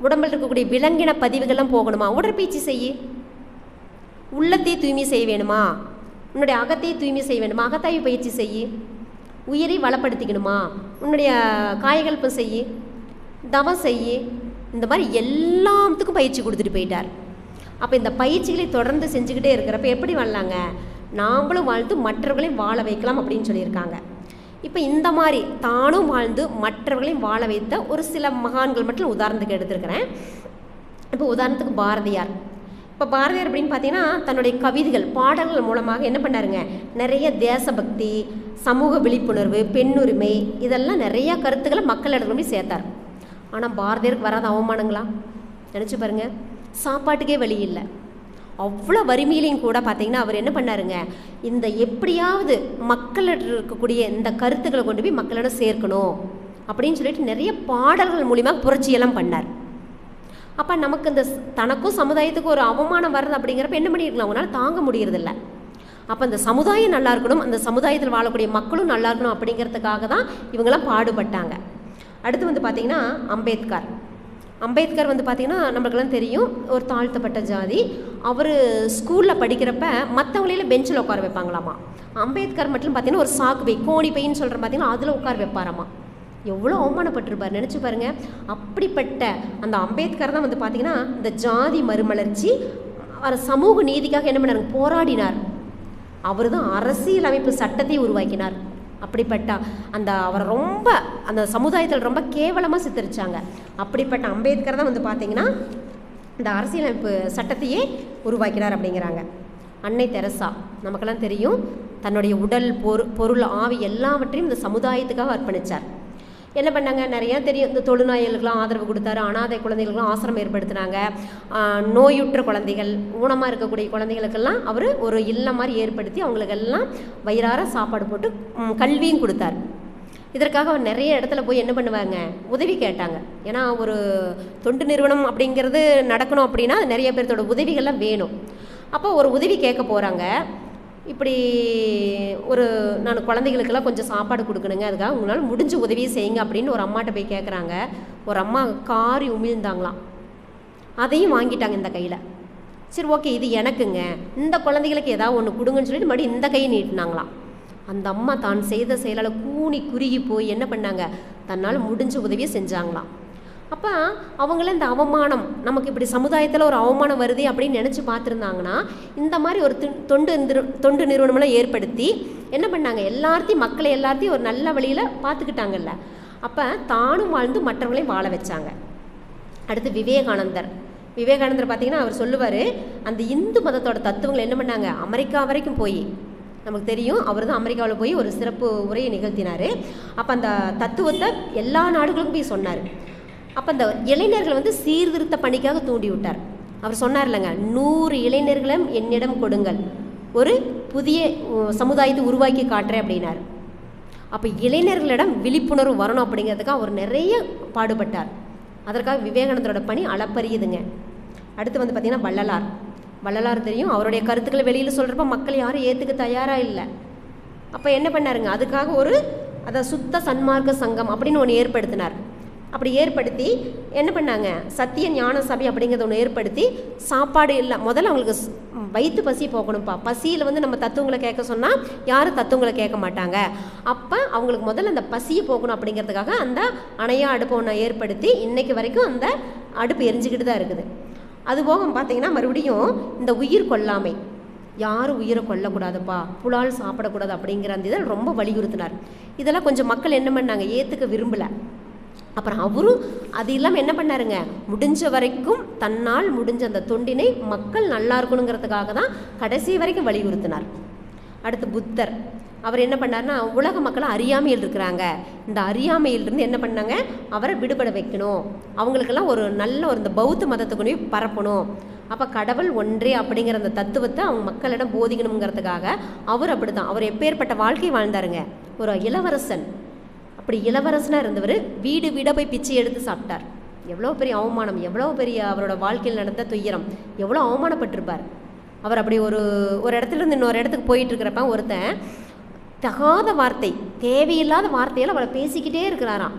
உடம்பில் இருக்கக்கூடிய விலங்கின பதிவுகள்லாம் போகணுமா? உடற்பயிற்சி செய்ய. உள்ளத்தை தூய்மை செய்ய வேணுமா? உன்னுடைய அகத்தை தூய்மை செய்ய வேணுமா? அகத்தாய்வு பயிற்சி செய்ய. உயிரை வளப்படுத்திக்கணுமா? உன்னுடைய காயகல்பம் செய்ய, தவம் செய்ய. இந்த மாதிரி எல்லாத்துக்கும் பயிற்சி கொடுத்துட்டு போயிட்டார். அப்போ இந்த பயிற்சிகளை தொடர்ந்து செஞ்சுக்கிட்டே இருக்கிறப்ப எப்படி வாழலாங்க? நாமளும் வாழ்ந்து மற்றவர்களையும் வாழ வைக்கலாம் அப்படின்னு சொல்லியிருக்காங்க. இப்போ இந்த மாதிரி தானும் வாழ்ந்து மற்றவர்களையும் வாழ வைத்த ஒரு சில மகான்கள் மட்டும் உதாரணத்துக்கு எடுத்துருக்கிறேன். இப்போ உதாரணத்துக்கு பாரதியார். இப்போ பாரதியார் அப்படின்னு பார்த்தீங்கன்னா தன்னுடைய கவிதைகள், பாடல்கள் மூலமாக என்ன பண்ணாருங்க, நிறைய தேசபக்தி, சமூக விழிப்புணர்வு, பெண்ணுரிமை, இதெல்லாம் நிறையா கருத்துக்களை மக்களிடத்துல போய் சேர்த்தார். ஆனால் பாரதியாருக்கு வராத அவமானங்களா நினச்சி பாருங்கள். சாப்பாட்டுக்கே வழி இல்லை. அவ்வளோ வறுமையிலையும் கூட பார்த்தீங்கன்னா அவர் என்ன பண்ணாருங்க, இந்த எப்படியாவது மக்களிடம் இருக்கக்கூடிய இந்த கருத்துக்களை கொண்டு போய் மக்களிடம் சேர்க்கணும் அப்படின்னு சொல்லிட்டு நிறைய பாடல்கள் மூலிமா புரட்சியெல்லாம் பண்ணார். அப்போ நமக்கு இந்த தனக்கும் சமுதாயத்துக்கும் ஒரு அவமானம் வர்றது அப்படிங்கிறப்ப என்ன பண்ணியிருக்கலாம், அவங்களால தாங்க முடியறதில்ல. அப்போ அந்த சமுதாயம் நல்லா இருக்கணும், அந்த சமுதாயத்தில் வாழக்கூடிய மக்களும் நல்லா இருக்கணும் அப்படிங்கிறதுக்காக தான் இவங்கெல்லாம் பாடுபட்டாங்க. அடுத்து வந்து பார்த்திங்கன்னா அம்பேத்கர் வந்து பார்த்திங்கன்னா நம்மளுக்கெல்லாம் தெரியும், ஒரு தாழ்த்தப்பட்ட ஜாதி. அவர் ஸ்கூலில் படிக்கிறப்ப மற்றவங்களையும் பெஞ்சில் உட்கார வைப்பாங்களாமா. அம்பேத்கர் மட்டும் பார்த்திங்கன்னா ஒரு சாக்கு பை, கோணி பைன்னு சொல்கிற பார்த்திங்கன்னா அதில் உட்கார வைப்பாராமா. எவ்வளோ அவமானப்பட்டிருப்பார் நினச்சி பாருங்கள். அப்படிப்பட்ட அந்த அம்பேத்கர் தான் வந்து பார்த்திங்கன்னா இந்த ஜாதி மறுமலர்ச்சி, அவர் சமூக நீதிக்காக என்ன பண்ணார், போராடினார். அவர் தான் அரசியல் அமைப்பு சட்டத்தை உருவாக்கினார். அப்படிப்பட்ட அந்த அவரை ரொம்ப அந்த சமுதாயத்தில் ரொம்ப கேவலமாக சித்தரித்தாங்க. அப்படிப்பட்ட அம்பேத்கர் தான் வந்து பார்த்திங்கன்னா இந்த அரசியலமைப்பு சட்டத்தையே உருவாக்கினார் அப்படிங்கிறாங்க. அன்னை தெரசா நமக்கெல்லாம் தெரியும், தன்னுடைய உடல், பொருள், ஆவி எல்லாவற்றையும் இந்த சமுதாயத்துக்காக அர்ப்பணித்தார். என்ன பண்ணாங்க, நிறையா தெரியும், இந்த தொழுநோய்களுக்கெல்லாம் ஆதரவு கொடுத்தாரு, அனாதை குழந்தைகளுக்கெல்லாம் ஆசிரமம் ஏற்படுத்தினாங்க, நோயுற்ற குழந்தைகள், ஊனமாக இருக்கக்கூடிய குழந்தைகளுக்கெல்லாம் அவர் ஒரு இல்லம் மாதிரி ஏற்படுத்தி அவங்களுக்கெல்லாம் வயிறார சாப்பாடு போட்டு கல்வியும் கொடுத்தார். இதற்காக அவர் நிறைய இடத்துல போய் என்ன பண்ணுவாங்க, உதவி கேட்டாங்க. ஏன்னா ஒரு தொண்டு நிறுவனம் அப்படிங்கிறது நடக்கணும் அப்படின்னா நிறைய பேர்த்தோட உதவிகள்லாம் வேணும். அப்போ ஒரு உதவி கேட்க போகிறாங்க. இப்படி நான் குழந்தைகளுக்கெல்லாம் கொஞ்சம் சாப்பாடு கொடுக்கணுங்க, அதுக்காக உங்களால் முடிஞ்ச உதவியை செய்யுங்க அப்படின்னு ஒரு அம்மாட்ட போய் கேட்குறாங்க. ஒரு அம்மா காரி உமிழ்ந்தாங்களாம். அதையும் வாங்கிட்டாங்க இந்த கையில். சரி ஓகே இது எனக்குங்க, இந்த குழந்தைகளுக்கு ஏதாவது ஒன்று கொடுங்கன்னு சொல்லிட்டு மறுபடியும் இந்த கையை நீட்டினாங்களாம். அந்த அம்மா தான் செய்த செயலால் கூனி குறுகி போய் என்ன பண்ணாங்க, தன்னால் முடிஞ்ச உதவியை செஞ்சாங்களாம். அப்போ அவங்கள இந்த அவமானம், நமக்கு இப்படி சமுதாயத்தில் ஒரு அவமானம் வருது அப்படின்னு நினச்சி பார்த்துருந்தாங்கன்னா இந்த மாதிரி ஒரு தொண்டு நிறுவனமெல்லாம் ஏற்படுத்தி என்ன பண்ணாங்க, மக்களை எல்லாத்தையும் ஒரு நல்ல வழியில் பார்த்துக்கிட்டாங்கல்ல. அப்போ தானும் வாழ்ந்து மற்றவங்களையும் வாழ வச்சாங்க. அடுத்து விவேகானந்தர் பார்த்திங்கன்னா அவர் சொல்லுவார், அந்த இந்து மதத்தோட தத்துவங்கள் என்ன பண்ணாங்க, அமெரிக்கா வரைக்கும் போய், நமக்கு தெரியும் அவர் தான் அமெரிக்காவில் போய் ஒரு சிறப்பு உரையை நிகழ்த்தினார். அப்போ அந்த தத்துவத்தை எல்லா நாடுகளுக்கும் போய் சொன்னார். அப்போ அந்த இளைஞர்களை வந்து சீர்திருத்த பணிக்காக தூண்டி விட்டார். அவர் சொன்னார் இல்லைங்க, 100 இளைஞர்களும் என்னிடம் கொடுங்கள், ஒரு புதிய சமுதாயத்தை உருவாக்கி காட்டுறேன் அப்படின்னார். அப்போ இளைஞர்களிடம் விழிப்புணர்வு வரணும் அப்படிங்கிறதுக்காக அவர் நிறைய பாடுபட்டார். அதற்காக விவேகானந்தரோட பணி அளப்பரியதுங்க. அடுத்து வந்து பார்த்திங்கன்னா வள்ளலார் தெரியும். அவருடைய கருத்துக்களை வெளியில் சொல்கிறப்ப மக்கள் யாரும் ஏற்றுக்க தயாராக இல்லை. அப்போ என்ன பண்ணாருங்க, அதுக்காக அதை சுத்த சன்மார்க்க சங்கம் அப்படின்னு ஒன்று ஏற்படுத்தினார். அப்படி ஏற்படுத்தி என்ன பண்ணாங்க, சத்திய ஞான சபை அப்படிங்கிறத ஒன்று ஏற்படுத்தி சாப்பாடு இல்லை, முதல்ல அவங்களுக்கு வயிற்று பசி போகணும்ப்பா. பசியில் வந்து நம்ம தத்துவங்களை கேட்க சொன்னால் யாரும் தத்துவங்களை கேட்க மாட்டாங்க. அப்போ அவங்களுக்கு முதல்ல அந்த பசியை போகணும் அப்படிங்கிறதுக்காக அந்த அணையா அடுப்பை ஒன்று ஏற்படுத்தி இன்றைக்கு வரைக்கும் அந்த அடுப்பு எரிஞ்சிக்கிட்டு தான் இருக்குது. அதுபோக பார்த்திங்கன்னா மறுபடியும் இந்த உயிர் கொல்லாமை, யாரும் உயிரை கொல்லக்கூடாதுப்பா, புலால் சாப்பிடக்கூடாது அப்படிங்கிற அந்த இதில் ரொம்ப வலியுறுத்தினார். இதெல்லாம் கொஞ்சம் மக்கள் என்ன பண்ணாங்க, ஏற்றுக்க விரும்பலை. அப்புறம் அவரும் அது இல்லாமல் என்ன பண்ணாருங்க, முடிஞ்ச வரைக்கும் தன்னால் முடிஞ்ச அந்த தொண்டினை மக்கள் நல்லா இருக்கணுங்கிறதுக்காக தான் கடைசி வரைக்கும் வலியுறுத்தினார். அடுத்து புத்தர், அவர் என்ன பண்ணார்னா, உலக மக்களும் அறியாமையில் இருக்கிறாங்க, இந்த அறியாமையிலிருந்து என்ன பண்ணாங்க, அவரை விடுபட வைக்கணும், அவங்களுக்கெல்லாம் ஒரு நல்ல இந்த பௌத்த மதத்தை கொண்டு போய் பரப்பணும். அப்போ கடவுள் ஒன்றே அப்படிங்கிற அந்த தத்துவத்தை அவங்க மக்களிடம் போதிக்கணுங்கிறதுக்காக அவர் அப்படி தான், அவர் எப்பேற்பட்ட வாழ்க்கை வாழ்ந்தாருங்க, ஒரு இளவரசன். அப்படி இளவரசனாக இருந்தவர் வீடு வீடாக போய் பிச்சை எடுத்து சாப்பிட்டார். எவ்வளோ பெரிய அவமானம், எவ்வளோ பெரிய அவரோட வாழ்க்கையில் நடந்த துயரம், எவ்வளோ அவமானப்பட்டிருப்பார். அவர் அப்படி ஒரு இடத்துலேருந்து இன்னொரு இடத்துக்கு போயிட்டுருக்கிறப்ப ஒருத்தன் தகாத வார்த்தை, தேவையில்லாத வார்த்தையெல்லாம் அவளை பேசிக்கிட்டே இருக்கிறாராம்.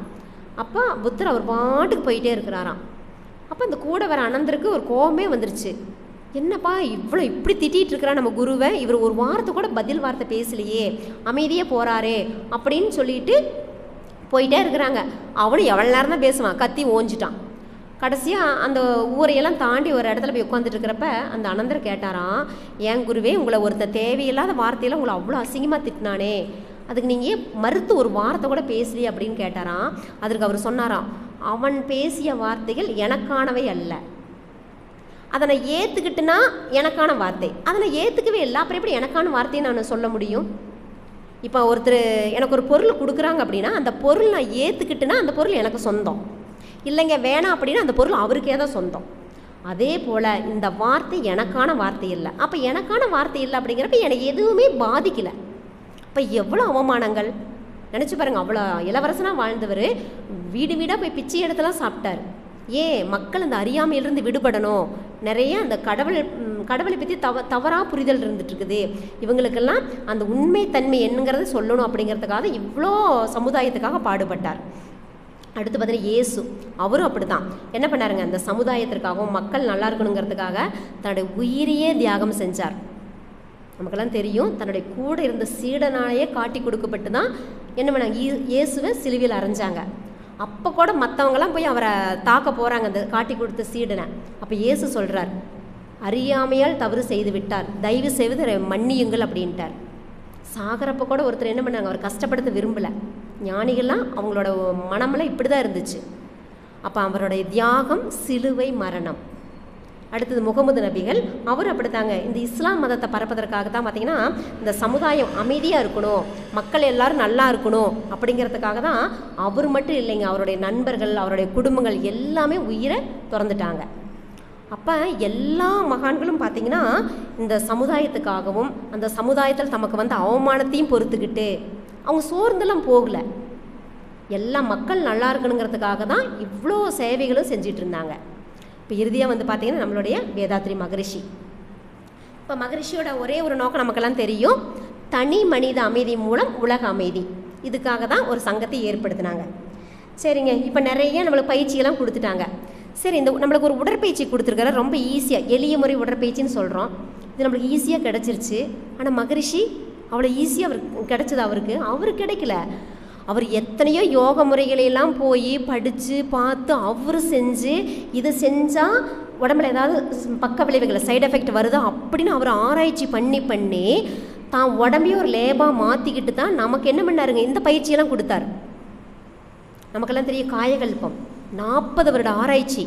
அப்போ புத்தர் அவர் பாட்டுக்கு போயிட்டே இருக்கிறாராம். அப்போ இந்த கூட வர அனந்தருக்கு ஒரு கோபமே வந்துருச்சு. என்னப்பா இப்படி திட்டிகிட்டு இருக்கிறா நம்ம குருவை, இவர் ஒரு வார்த்தை கூட பதில் வார்த்தை பேசலையே, அமைதியாக போகிறாரே அப்படின்னு சொல்லிட்டு போயிட்டே இருக்கிறாங்க. அவனும் எவ்வளோ நேரம் தான் பேசுவான், கத்தி ஓஞ்சிட்டான். கடைசியாக அந்த ஊரையெல்லாம் தாண்டி ஒரு இடத்துல போய் உட்காந்துட்டு இருக்கிறப்ப அந்த அனந்தர் கேட்டாராம், ஏன் குருவே, உங்களை ஒருத்தர் தேவையில்லாத வார்த்தையெல்லாம் உங்களை அவ்வளோ அசிங்கமாக திட்டினானே, அதுக்கு நீங்கள் ஏன் மறுத்து ஒரு வார்த்தை கூட பேசலையே அப்படின்னு கேட்டாராம். அதற்கு அவர் சொன்னாராம், அவன் பேசிய வார்த்தைகள் எனக்கானவை அல்ல, அதை நான் ஏற்றுக்கிட்டுனா எனக்கான வார்த்தை, அதை நான் ஏற்றுக்கவே இல்லை, அப்புறம் எப்படி எனக்கான வார்த்தையை நான் சொல்ல முடியும்? இப்போ ஒருத்தர் எனக்கு ஒரு பொருள் கொடுக்குறாங்க அப்படின்னா அந்த பொருள் நான் ஏற்றுக்கிட்டுனா அந்த பொருள் எனக்கு சொந்தம், இல்லைங்க வேணாம் அப்படின்னா அந்த பொருள் அவருக்கே தான் சொந்தம். அதே போல் இந்த வார்த்தை எனக்கான வார்த்தை இல்லை, அப்போ எனக்கான வார்த்தை இல்லை அப்படிங்கிறப்ப எனக்கு எதுவுமே பாதிக்கலை. இப்போ எவ்வளோ அவமானங்கள் நினச்சி பாருங்கள். அவ்வளோ இளவரசனாக வாழ்ந்தவர் வீடு வீடாக போய் பிச்சை எடுத்துலாம் சாப்பிட்டார். ஏன் மக்கள் அந்த அறியாமையிலிருந்து விடுபடணும், நிறைய அந்த கடவுளை பற்றி தவறாக புரிதல் இருந்துகிட்ருக்குது, இவங்களுக்கெல்லாம் அந்த உண்மைத்தன்மை என்னங்கிறத சொல்லணும் அப்படிங்கிறதுக்காக இவ்வளோ சமுதாயத்துக்காக பாடுபட்டார். அடுத்து பார்த்தீங்கன்னா இயேசு, அவரும் அப்படி தான் என்ன பண்ணாருங்க, அந்த சமுதாயத்திற்காகவும் மக்கள் நல்லா இருக்கணுங்கிறதுக்காக தன்னுடைய உயிரையே தியாகம் செஞ்சார். நமக்கெல்லாம் தெரியும், தன்னுடைய கூட இருந்த சீடனாலேயே காட்டி கொடுக்கப்பட்டு தான் என்ன பண்ணாங்க, இயேசுவை சிலுவையில் அரைஞ்சாங்க. அப்போ கூட மற்றவங்களாம் போய் அவரை தாக்க போகிறாங்க அந்த காட்டி கொடுத்த சீடனை. அப்போ இயேசு சொல்கிறார், அறியாமையால் தவறு செய்து விட்டார், தயவு செய்து மன்னியுங்கள் அப்படின்ட்டார். சாகரப்போ கூட ஒருத்தர் என்ன பண்ணாங்க, அவர் கஷ்டப்படுத்த விரும்பலை. ஞானிகள்லாம் அவங்களோட மனமெல்லாம் இப்படி தான் இருந்துச்சு. அப்போ அவருடைய தியாகம் சிலுவை மரணம். அடுத்தது முகமது நபிகள், அவர் அப்படித்தாங்க இந்த இஸ்லாம் மதத்தை பரப்பதற்காக தான் பார்த்திங்கன்னா இந்த சமுதாயம் அமைதியாக இருக்கணும், மக்கள் எல்லாரும் நல்லா இருக்கணும் அப்படிங்கிறதுக்காக தான் அவர் மட்டும் இல்லைங்க, அவருடைய நண்பர்கள், அவருடைய குடும்பங்கள் எல்லாமே உயிரை திறந்துட்டாங்க. அப்போ எல்லா மகான்களும் பார்த்திங்கன்னா இந்த சமுதாயத்துக்காகவும் அந்த சமுதாயத்தில் தமக்கு வந்த அவமானத்தையும் பொறுத்துக்கிட்டு அவங்க சோர்ந்தெல்லாம் போகலை, எல்லா மக்கள் நல்லா இருக்கணுங்கிறதுக்காக தான் இவ்வளோ சேவைகளும் செஞ்சிட்டு இருந்தாங்க. இப்போ இறுதியாக வந்து பார்த்திங்கன்னா நம்மளுடைய வேதாத்ரி மகரிஷி. இப்போ மகரிஷியோட ஒரே ஒரு நோக்கம் நமக்கெல்லாம் தெரியும், தனி மனித அமைதி மூலம் உலக அமைதி. இதுக்காக தான் ஒரு சங்கத்தை ஏற்படுத்தினாங்க. சரிங்க, இப்போ நிறைய நம்மளுக்கு பயிற்சியெல்லாம் கொடுத்துட்டாங்க. சரி, இந்த நம்மளுக்கு ஒரு உடற்பயிற்சி கொடுத்துருக்காரு, ரொம்ப ஈஸியாக எளிய முறை உடற்பயிற்சின்னு சொல்கிறோம். இது நம்மளுக்கு ஈஸியாக கிடச்சிருச்சு. ஆனால் மகரிஷி அவ்வளோ ஈஸியாக அவருக்கு கிடச்சிது, அவருக்கு கிடைக்கல. அவர் எத்தனையோ யோக முறைகளையெல்லாம் போய் படித்து பார்த்து அவர் செஞ்சு இதை செஞ்சால் உடம்புல ஏதாவது பக்க விளைவுகள் சைடு எஃபெக்ட் வருதா அப்படின்னு அவர் ஆராய்ச்சி பண்ணி தான் உடம்பையும் ஒரு லேபாக மாற்றிக்கிட்டு தான் நமக்கு என்ன பண்ணாருங்க, இந்த பயிற்சியெல்லாம் கொடுத்தார். நமக்கெல்லாம் தெரியும் காயகல்பம், 40 வருட ஆராய்ச்சி,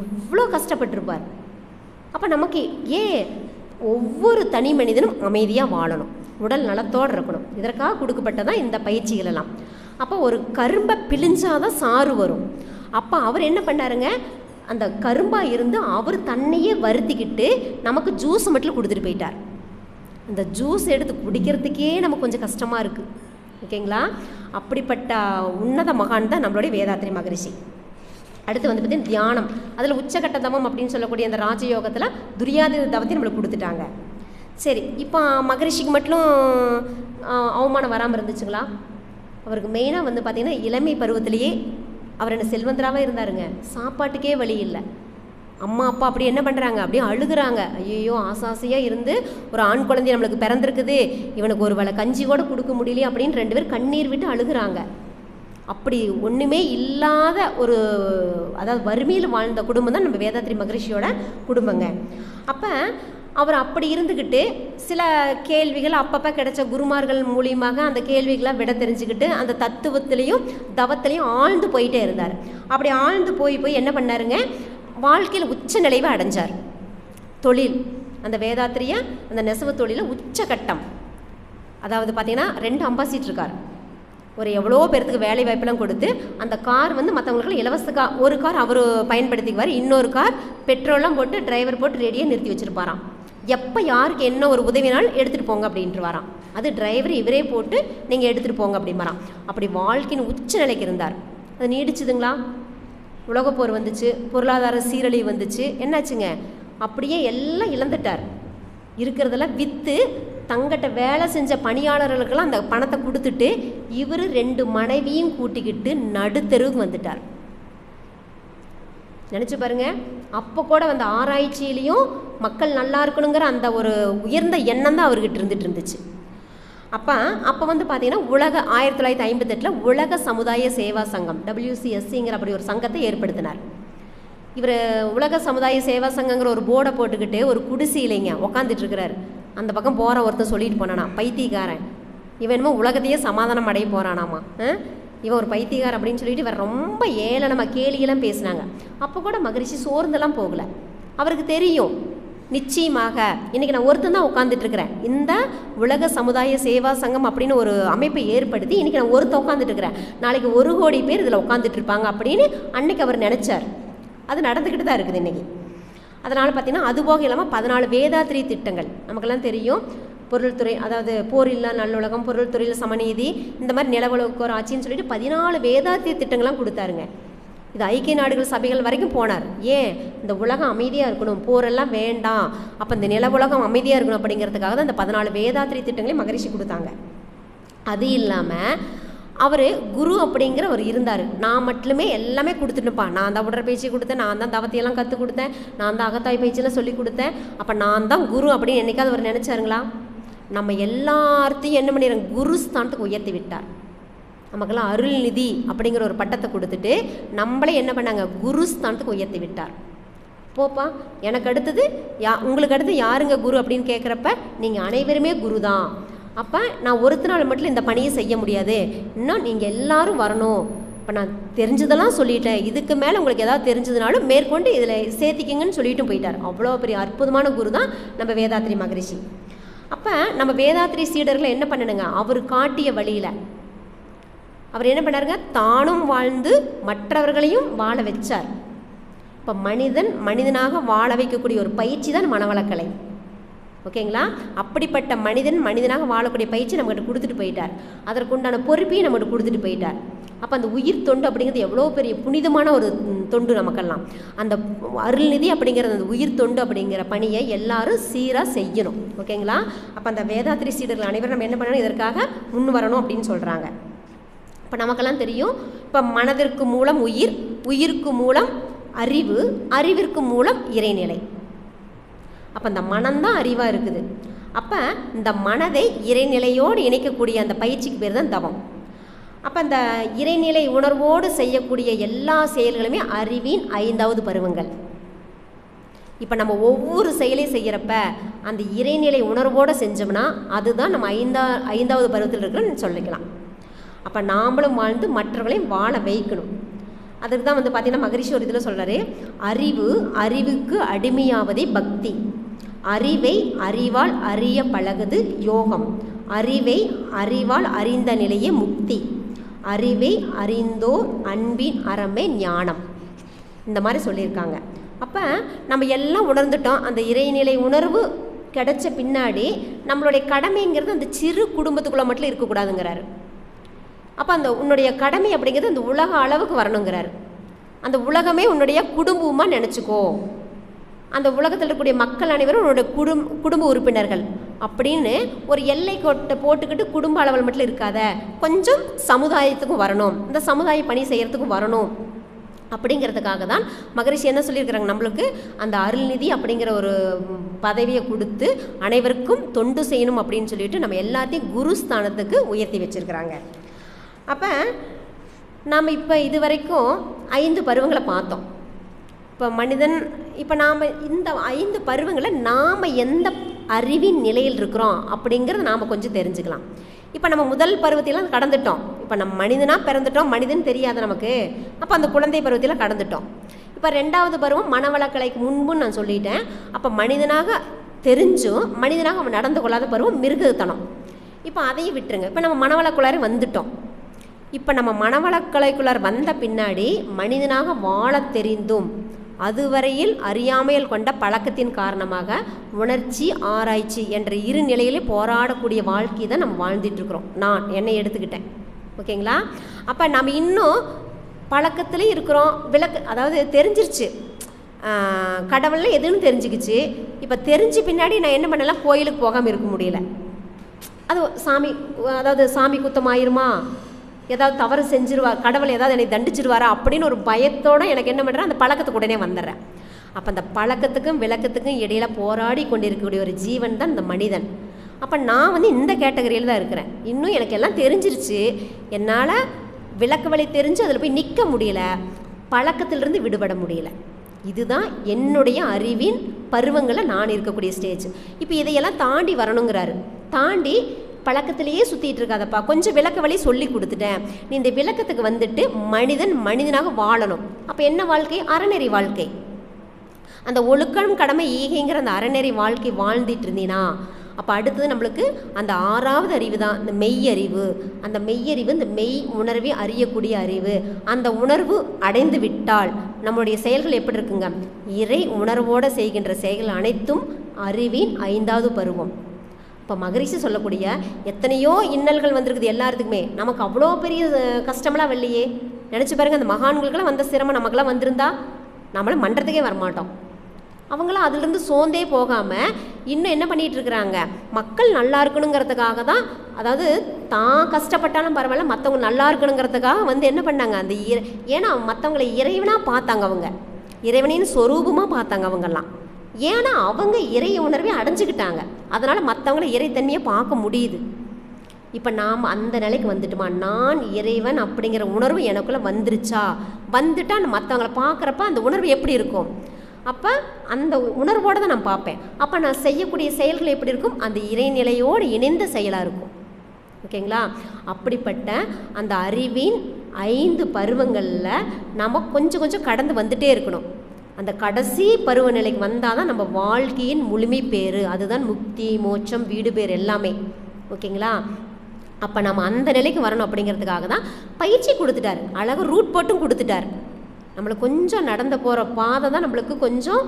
எவ்வளோ கஷ்டப்பட்டிருப்பார். அப்போ நமக்கு ஒவ்வொரு தனி மனிதனும் அமைதியாக வாழணும், உடல் நலத்தோடு இருக்கணும், இதற்காக கொடுக்கப்பட்டதான் இந்த பயிற்சிகள் எல்லாம். அப்போ ஒரு கரும்பை பிழிஞ்சாதான் சாறு வரும். அப்போ அவர் என்ன பண்ணாருங்க, அந்த கரும்பாக இருந்து அவர் தன்னையே வருத்திக்கிட்டு நமக்கு ஜூஸ் மட்டும் கொடுத்துட்டு போயிட்டார். அந்த ஜூஸ் எடுத்து குடிக்கிறதுக்கே நமக்கு கொஞ்சம் கஷ்டமாக இருக்குது. ஓகேங்களா? அப்படிப்பட்ட உன்னத மகான் தான் நம்மளுடைய வேதாத்ரி மகரிஷி. அடுத்து வந்து பார்த்திங்கன்னா தியானம். அதில் உச்சகட்ட தவம் அப்படின்னு சொல்லக்கூடிய அந்த ராஜயோகத்தில் துரியாதீத தவத்தை நம்மளுக்கு கொடுத்துட்டாங்க. சரி, இப்போ மகரிஷிக்கு மட்டும் அவமானம் வராமல் இருந்துச்சுங்களா? அவருக்கு மெயினாக வந்து பார்த்திங்கன்னா இளமை பருவத்திலேயே அவர் என்ன செல்வந்தராகவே இருந்தாருங்க. சாப்பாட்டுக்கே வழி இல்லை. அம்மா அப்பா அப்படி என்ன பண்ணுறாங்க, அப்படியே அழுகுறாங்க. ஐயோ, ஆசாசியாக இருந்து ஒரு ஆண் குழந்தை நம்மளுக்கு பிறந்திருக்குது, இவனுக்கு ஒரு வேளை கஞ்சி கூட கொடுக்க முடியலையே அப்படின்னு 2 பேர் கண்ணீர் விட்டு அழுகுறாங்க. அப்படி ஒன்றுமே இல்லாத ஒரு, அதாவது வறுமையில் வாழ்ந்த குடும்பம் தான் நம்ம வேதாத்ரி மகரிஷியோட குடும்பங்க. அப்போ அவர் அப்படி இருந்துக்கிட்டு சில கேள்விகள் அப்பப்போ கிடைச்ச குருமார்கள் மூலியமாக அந்த கேள்விகளை விட தெரிஞ்சுக்கிட்டு அந்த தத்துவத்திலையும் தவத்திலையும் ஆழ்ந்து போயிட்டே இருந்தார். அப்படி ஆழ்ந்து போய் என்ன பண்ணாருங்க, வாழ்க்கையில் உச்ச நிலைவை அடைஞ்சார். தொழில், அந்த வேதாத்திரிய அந்த நெசவு தொழில உச்சகட்டம். அதாவது பார்த்திங்கன்னா 2 அம்பாசிடர் கார், ஒரு எவ்வளோ பேர்த்துக்கு வேலை வாய்ப்பெல்லாம் கொடுத்து அந்த கார் வந்து மற்றவங்களுக்கு இலவச கார். ஒரு கார் அவர் பயன்படுத்திக்குவார், இன்னொரு கார் பெட்ரோல்லாம் போட்டு டிரைவர் போட்டு ரெடியாக நிறுத்தி வச்சுருப்பாராம். எப்போ யாருக்கு என்ன ஒரு உதவினாலும் எடுத்துகிட்டு போங்க அப்படின்ட்டு வரான். அது டிரைவர் இவரே போட்டு நீங்கள் எடுத்துகிட்டு போங்க அப்படின்பாரான். அப்படி வாழ்க்கையின் உச்ச நிலைக்கு இருந்தார். அது நீடிச்சுதுங்களா? உலகப்போர் வந்துச்சு, பொருளாதார சீரழிவு வந்துச்சு, என்னாச்சுங்க, அப்படியே எல்லாம் இழந்துட்டார். இருக்கிறதெல்லாம் விற்று தங்கிட்ட வேலை செஞ்ச பணியாளர்களுக்கெல்லாம் அந்த பணத்தை கொடுத்துட்டு இவர் 2 மனைவியும் கூட்டிக்கிட்டு நடுத்தெருவுக்கு வந்துட்டார். நினச்சி பாருங்க. அப்போ கூட வந்த ஆராய்ச்சியிலையும் மக்கள் நல்லா இருக்கணுங்கிற அந்த ஒரு உயர்ந்த எண்ணம் தான் அவர்கிட்ட இருந்துச்சு. அப்போ வந்து பார்த்தீங்கன்னா 1958 உலக சமுதாய சேவா சங்கம் WCSCங்கிற அப்படி ஒரு சங்கத்தை ஏற்படுத்தினார். இவர் உலக சமுதாய சேவா சங்கங்கிற ஒரு போர்டை போட்டுக்கிட்டு ஒரு குடிசையிலைங்க உக்காந்துட்டு இருக்கிறார். அந்த பக்கம் போகிற ஒருத்தர் சொல்லிட்டு போனானா, பைத்தியக்காரன் இவன் என்னமோ உலகத்தையே சமாதானம் அடைய போகிறானாமா, இவன் ஒரு பைத்தியக்காரன் அப்படின்னு சொல்லிட்டு இவர் ரொம்ப ஏளனமாக கேலியெல்லாம் பேசினாங்க. அப்போ கூட மகரிஷி சோர்ந்தெல்லாம் போகலை. அவருக்கு தெரியும், நிச்சயமாக இன்றைக்கி நான் ஒருத்தன் தான் உட்காந்துட்டு இருக்கிறேன். இந்த உலக சமுதாய சேவா சங்கம் அப்படின்னு ஒரு அமைப்பை ஏற்படுத்தி இன்றைக்கி நான் ஒருத்தன் உட்காந்துட்டு இருக்கிறேன், நாளைக்கு 1 கோடி பேர் இதில் உட்காந்துட்டு இருப்பாங்க அப்படின்னு அன்னைக்கு அவர் நினச்சார். அது நடந்துக்கிட்டு தான் இருக்குது இன்றைக்கி. அதனால் பார்த்திங்கன்னா அது போக இல்லாமல் 14 வேதாத்ரி திட்டங்கள் நமக்கெல்லாம் தெரியும். பொருள் துறை, அதாவது போர் இல்லா நல்லுலகம், பொருள் துறையில் சமநீதி, இந்த மாதிரி நிலவுலகோர் ஆட்சின்னு சொல்லிட்டு 14 வேதாத்ரி திட்டங்கள்லாம் கொடுத்தாருங்க. இது ஐக்கிய நாடுகள் சபைகள் வரைக்கும் போனார். ஏன், இந்த உலகம் அமைதியாக இருக்கணும், போரெல்லாம் வேண்டாம், அப்போ இந்த நில உலகம் அமைதியாக இருக்கணும் அப்படிங்கிறதுக்காக தான் இந்த 14 வேதாத்ரி திட்டங்களையும் மகரிஷி கொடுத்தாங்க. அது இல்லாமல் அவர் குரு அப்படிங்கிற ஒரு இருந்தார். நான் மட்டுமே எல்லாமே கொடுத்துட்டுப்பா, நான் தான் உடற்பயிற்சி கொடுத்தேன், நான் தான் தவத்தையெல்லாம் கற்றுக் கொடுத்தேன், நான் தான் அகத்தாய் பயிற்சியெல்லாம் சொல்லி கொடுத்தேன், அப்போ நான் தான் குரு அப்படின்னு என்னைக்காவது அவர் நினச்சாருங்களா? நம்ம எல்லாத்தையும் என்ன பண்ணிடுறோம், குரு ஸ்தானத்துக்கு உயர்த்தி விட்டார். நமக்கெல்லாம் அருள்நிதி அப்படிங்கிற ஒரு பட்டத்தை கொடுத்துட்டு நம்மளே என்ன பண்ணாங்க, குரு ஸ்தானத்துக்கு உயர்த்தி விட்டார். போப்பா, எனக்கு அடுத்தது உங்களுக்கு அடுத்து யாருங்க குரு அப்படின்னு கேட்குறப்ப நீங்கள் அனைவருமே குரு தான். அப்போ நான் ஒருத்தனால மட்டும் இந்த பணியை செய்ய முடியாது, இன்னும் நீங்கள் எல்லாரும் வரணும். இப்போ நான் தெரிஞ்சதெல்லாம் சொல்லிட்டேன், இதுக்கு மேலே உங்களுக்கு ஏதாவது தெரிஞ்சதுனாலும் மேற்கொண்டு இதில் சேர்த்திக்கிங்கன்னு சொல்லிட்டு போயிட்டார். அவ்வளோ பெரிய அற்புதமான குரு தான் நம்ம வேதாத்ரி மகரிஷி. அப்போ நம்ம வேதாத்ரி சீடர்களை என்ன பண்ணணுங்க, அவர் காட்டிய வழியில் அவர் என்ன பண்ணாருங்க, தானும் வாழ்ந்து மற்றவர்களையும் வாழ வச்சார். இப்போ மனிதனாக வாழ வைக்கக்கூடிய ஒரு பயிற்சி தான் மனவளக்கலை. ஓகேங்களா? அப்படிப்பட்ட மனிதனாக வாழக்கூடிய பயிற்சி நம்மகிட்ட கொடுத்துட்டு போயிட்டார். அதற்குண்டான பொறுப்பையும் நம்மகிட்ட கொடுத்துட்டு போயிட்டார். அப்போ அந்த உயிர் தொண்டு அப்படிங்கிறது எவ்வளோ பெரிய புனிதமான ஒரு தொண்டு நமக்கெல்லாம். அந்த அருள்நிதி அப்படிங்கிற அந்த உயிர் தொண்டு அப்படிங்கிற பணியை எல்லாரும் சீராக செய்யணும். ஓகேங்களா? அப்போ அந்த வேதாத்ரி சீடர்கள் அனைவரும் நம்ம என்ன பண்ணணும், இதற்காக முன் வரணும் அப்படின்னு சொல்கிறாங்க. இப்போ நமக்கெல்லாம் தெரியும், இப்போ மனதிற்கு மூலம் உயிர், உயிருக்கு மூலம் அறிவு, அறிவிற்கு மூலம் இறைநிலை. அப்போ அந்த மனம்தான் அறிவாக இருக்குது. அப்போ இந்த மனதை இறைநிலையோடு இணைக்கக்கூடிய அந்த பயிற்சிக்கு பேர் தான் தவம். அப்போ அந்த இறைநிலை உணர்வோடு செய்யக்கூடிய எல்லா செயல்களுமே அறிவின் 5வது பருவங்கள். இப்போ நம்ம ஒவ்வொரு செயலையும் செய்கிறப்ப அந்த இறைநிலை உணர்வோடு செஞ்சோம்னா அதுதான் நம்ம 5வது பருவத்தில் இருக்கிறோன்னு சொல்லிக்கலாம். அப்போ நாமளும் வாழ்ந்து மற்றவர்களையும் வாழ வைக்கணும். அதுக்கு தான் வந்து பார்த்திங்கன்னா மகரிஷி ஒரு இதில் சொல்கிறாரு, அறிவுக்கு அடிமையாவதே பக்தி, அறிவை அறிவால் அறிய பழகுது யோகம், அறிவை அறிவால் அறிந்த நிலையே முக்தி, அறிவை அறிந்தோர் அன்பின் அறமே ஞானம். இந்த மாதிரி சொல்லியிருக்காங்க. அப்போ நம்ம எல்லாம் உணர்ந்துட்டோம். அந்த இறைநிலை உணர்வு கிடைச்ச பின்னாடி நம்மளுடைய கடமைங்கிறது அந்த சிறு குடும்பத்துக்குள்ளே மட்டும் இருக்கக்கூடாதுங்கிறாரு. அப்போ அந்த உன்னுடைய கடமை அப்படிங்கிறது அந்த உலக அளவுக்கு வரணுங்கிறார். அந்த உலகமே உன்னுடைய குடும்பமாக நினச்சிக்கோ, அந்த உலகத்தில் இருக்கக்கூடிய மக்கள் அனைவரும் உன்னுடைய குடும்ப உறுப்பினர்கள் அப்படின்னு ஒரு எல்லை கோட்டை போட்டுக்கிட்டு குடும்ப அளவில் மட்டும் இருக்காத, கொஞ்சம் சமுதாயத்துக்கும் வரணும், இந்த சமுதாய பணி செய்கிறதுக்கும் வரணும் அப்படிங்கிறதுக்காக தான் மகரிஷி என்ன சொல்லியிருக்கிறாங்க, நம்மளுக்கு அந்த அருள்நிதி அப்படிங்கிற ஒரு பதவியை கொடுத்து அனைவருக்கும் தொண்டு செய்யணும் அப்படின்னு சொல்லிட்டு நம்ம எல்லாத்தையும் குரு ஸ்தானத்துக்கு உயர்த்தி வச்சுருக்கிறாங்க. அப்போ நாம் இப்போ இது வரைக்கும் 5 பருவங்களை பார்த்தோம். இப்போ மனிதன், இப்போ நாம் இந்த 5 பருவங்களை நாம் எந்த அறிவின் நிலையில் இருக்கிறோம் அப்படிங்கிறத நாம் கொஞ்சம் தெரிஞ்சுக்கலாம். இப்போ நம்ம முதல் பருவத்தையெல்லாம் கடந்துட்டோம். இப்போ நம்ம மனிதனாக பிறந்துட்டோம், மனிதன் தெரியாது நமக்கு. அப்போ அந்த குழந்தை பருவத்தையெல்லாம் கடந்துட்டோம். இப்போ 2வது பருவம் மனவளக்கலைக்கு முன்புன்னு நான் சொல்லிட்டேன். அப்போ மனிதனாக தெரிஞ்சும் மனிதனாக அவன் நடந்து கொள்ளாத பருவம் மிருகத்தனம். இப்போ அதையும் விட்டுருங்க. இப்போ நம்ம மனவளக்குள்ளார வந்துட்டோம். இப்போ நம்ம மனவளக்கலைக்குள்ளார் வந்த பின்னாடி மனிதனாக வாழ தெரிந்தும் அதுவரையில் அறியாமையில் கொண்ட பழக்கத்தின் காரணமாக உணர்ச்சி ஆராய்ச்சி என்ற 2 நிலையிலே போராடக்கூடிய வாழ்க்கையை தான் நம்ம வாழ்ந்துட்டுருக்குறோம். நான் என்னை எடுத்துக்கிட்டேன். ஓகேங்களா? அப்போ நம்ம இன்னும் பழக்கத்துலேயும் இருக்கிறோம். அதாவது தெரிஞ்சிருச்சு, கடவுளில் எதுன்னு தெரிஞ்சுக்கிச்சு. இப்போ தெரிஞ்சு பின்னாடி நான் என்ன பண்ணலாம், கோயிலுக்கு போகாமல் இருக்க முடியல. அது சாமி குத்தம் ஆயிருமா, ஏதாவது தவறு செஞ்சிருவா, கடவுள் ஏதாவது என்னை தண்டிச்சிருவாரா அப்படின்னு ஒரு பயத்தோடு எனக்கு என்ன பண்ணுறேன், அந்த பழக்கத்துக்கு உடனே வந்துடுறேன். அப்போ அந்த பழக்கத்துக்கும் விளக்கத்துக்கும் இடையில போராடி கொண்டிருக்கக்கூடிய ஒரு ஜீவன் தான் இந்த மனிதன். அப்போ நான் இந்த கேட்டகரியில் தான் இருக்கிறேன். இன்னும் எனக்கு எல்லாம் தெரிஞ்சிருச்சு, என்னால் விளக்க வழி தெரிஞ்சு அதில் போய் நிற்க முடியல, பழக்கத்திலிருந்து விடுபட முடியல. இதுதான் என்னுடைய அறிவின் பருவங்களை நான் இருக்கக்கூடிய ஸ்டேஜ். இப்போ இதையெல்லாம் தாண்டி வரணுங்கிறாரு. தாண்டி பழக்கத்திலேயே சுற்றிட்டு இருக்காதப்பா, கொஞ்சம் விளக்க வழி சொல்லி கொடுத்துட்டேன், நீ இந்த விளக்கத்துக்கு வந்துட்டு மனிதனாக வாழணும். அப்போ என்ன வாழ்க்கை? அறநெறி வாழ்க்கை. அந்த ஒழுக்கம் கடமை ஈகைங்கிற அந்த அறநெறி வாழ்க்கை வாழ்ந்துட்டு இருந்தீனா, அப்போ அடுத்தது நம்மளுக்கு அந்த 6வது அறிவு தான் இந்த மெய்யறிவு. அந்த மெய்யறிவு இந்த மெய் உணர்வை அறியக்கூடிய அறிவு. அந்த உணர்வு அடைந்து விட்டால் நம்மளுடைய செயல்கள் எப்படி இருக்குங்க, இறை உணர்வோடு செய்கின்ற செயல்கள் அனைத்தும் அறிவின் 5வது பருவம். இப்போ மகரிஷி சொல்லக்கூடிய எத்தனையோ இன்னல்கள் வந்திருக்குது எல்லாத்துக்குமே, நமக்கு அவ்வளோ பெரிய கஷ்டமெல்லாம் வரலையே. நினச்சி பாருங்கள், அந்த மகான்களுக்கெல்லாம் வந்த சிரமம் நமக்கெல்லாம் வந்திருந்தா நம்மளாம் மன்றத்துக்கே வரமாட்டோம். அவங்களாம் அதிலிருந்து சோர்ந்தே போகாமல் இன்னும் என்ன பண்ணிகிட்டு இருக்கிறாங்க, மக்கள் நல்லா இருக்கணுங்கிறதுக்காக தான், அதாவது தான் கஷ்டப்பட்டாலும் பரவாயில்ல மற்றவங்க நல்லா இருக்கணுங்கிறதுக்காக என்ன பண்ணாங்க, அந்த ஏன்னா மற்றவங்களை இறைவனாக பார்த்தாங்க, அவங்க இறைவனின் சொரூபமாக பார்த்தாங்க அவங்கெல்லாம். ஏன்னா அவங்க இறை உணர்வை அடைஞ்சிக்கிட்டாங்க, அதனால் மற்றவங்கள இறைத்தன்மையை பார்க்க முடியுது. இப்போ நாம் அந்த நிலைக்கு வந்துட்டுமா, நான் இறைவன் அப்படிங்கிற உணர்வு எனக்குள்ளே வந்துட்டா மற்றவங்கள பார்க்குறப்ப அந்த உணர்வு எப்படி இருக்கும், அப்போ அந்த உணர்வோடு தான் நான் பார்ப்பேன். அப்போ நான் செய்யக்கூடிய செயல்கள் எப்படி இருக்கும், அந்த இறைநிலையோடு இணைந்த செயலாக இருக்கும். ஓகேங்களா? அப்படிப்பட்ட அந்த அறிவின் 5 பருவங்களில் நம்ம கொஞ்சம் கொஞ்சம் கடந்து வந்துட்டே இருக்கணும். அந்த கடைசி பருவநிலைக்கு வந்தால் தான் நம்ம வாழ்க்கையின் முழுமை பேர், அதுதான் முக்தி, மோட்சம், வீடு பேர் எல்லாமே. ஓகேங்களா? அப்போ நம்ம அந்த நிலைக்கு வரணும் அப்படிங்கிறதுக்காக தான் பயிற்சி கொடுத்துட்டார், அழகாக ரூட் போட்டும் கொடுத்துட்டார். நம்மளுக்கு கொஞ்சம் நடந்து போகிற பாதை தான் நம்மளுக்கு கொஞ்சம்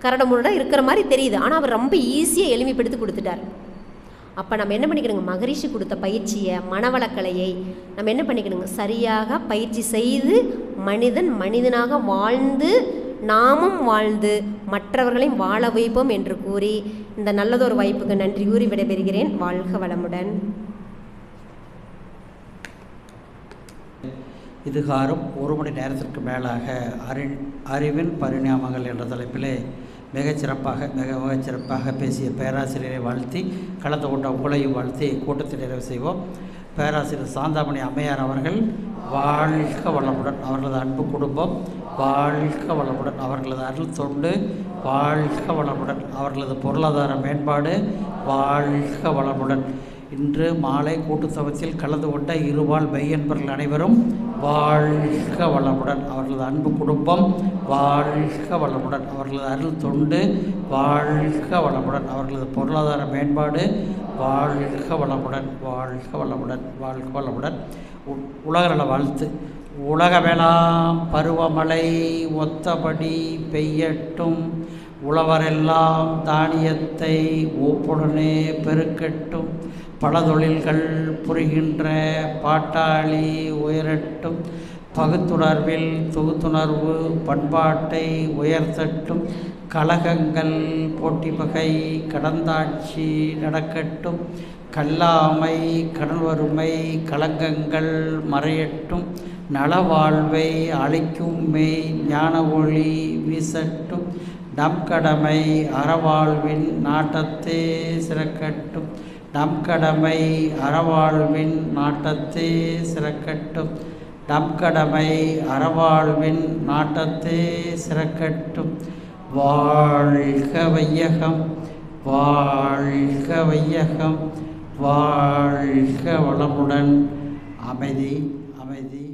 கரடமுரடாக இருக்கிற மாதிரி தெரியுது, ஆனால் அவர் ரொம்ப ஈஸியாக எளிமைப்படுத்தி கொடுத்துட்டார். அப்போ நம்ம என்ன பண்ணிக்கணுங்க, மகரிஷி கொடுத்த பயிற்சியை, மனவளக்கலையை நம்ம என்ன பண்ணிக்கணுங்க, சரியாக பயிற்சி செய்து மனிதனாக வாழ்ந்து நாமும் வாழ்ந்து மற்றவர்களையும் வாழ வைப்போம் என்று கூறி இந்த நல்லதொரு வாய்ப்புக்கு நன்றி கூறி விடைபெறுகிறேன். வாழ்க வளமுடன். இதுகாரும் 1 மணி நேரத்திற்கு மேலாக அறிவின் பரிணாமங்கள் என்ற தலைப்பிலே மிகச்சிறப்பாக பேசிய பேராசிரியரை வாழ்த்தி, கலந்து கொண்ட உங்களையும் வாழ்த்தி கூட்டத்தை நிறைவு செய்வோம். பேராசிரியர் சாந்தாமணி அம்மையார் அவர்கள் வாழ்க வளமுடன், அவர்களது அன்பு குடும்பம் வாழ்க வளமுடன், அவர்களது அருள் தொண்டு வாழ்க வளமுடன், அவர்களது பொருளாதார மேம்பாடு வாழ்க வளமுடன். இன்று மாலை கூட்டுத்தவத்தில் கலந்து கொண்ட இருவாழ் மெய்யன்பர்கள் அனைவரும் வாழ்க வளமுடன், அவர்களது அன்பு குடும்பம் வாழ்க வளமுடன், அவர்களது அருள் தொண்டு வாழ்க வளமுடன், அவர்களது பொருளாதார மேம்பாடு வாழ்க வளமுடன், வாழ்க வளமுடன், வாழ்க வளமுடன். உலகநல வாழ்த்து. உலகமெல்லாம் பருவமழை ஒத்தபடி பெய்யட்டும், உழவரெல்லாம் தானியத்தை ஓப்புடனே பெருக்கட்டும். பல தொழில்கள் புரிகின்ற பாட்டாளி உயரட்டும். பகுத்துணர்வில் தொகுத்துணர்வு பண்பாட்டை உயர்த்தட்டும். கலகங்கள் போட்டி பகை கடந்தாட்சி நடக்கட்டும். கல்லாமை கடன் வறுமை களங்கங்கள் மறையட்டும். நலவாழ்வை அளிக்கும் மெய் ஞான ஒளி வீசட்டும். நம் கடமை அறவாழ்வின் நாட்டத்தே சிறக்கட்டும். நம் கடமை அறவாழ்வின் நாட்டத்தே சிறக்கட்டும். நம் கடமை அறவாழ்வின் நாட்டத்தே சிறக்கட்டும். வாழ்க வையகம், வாழ்க வையகம், வாழ்க வளமுடன். அமைதி, அமைதி.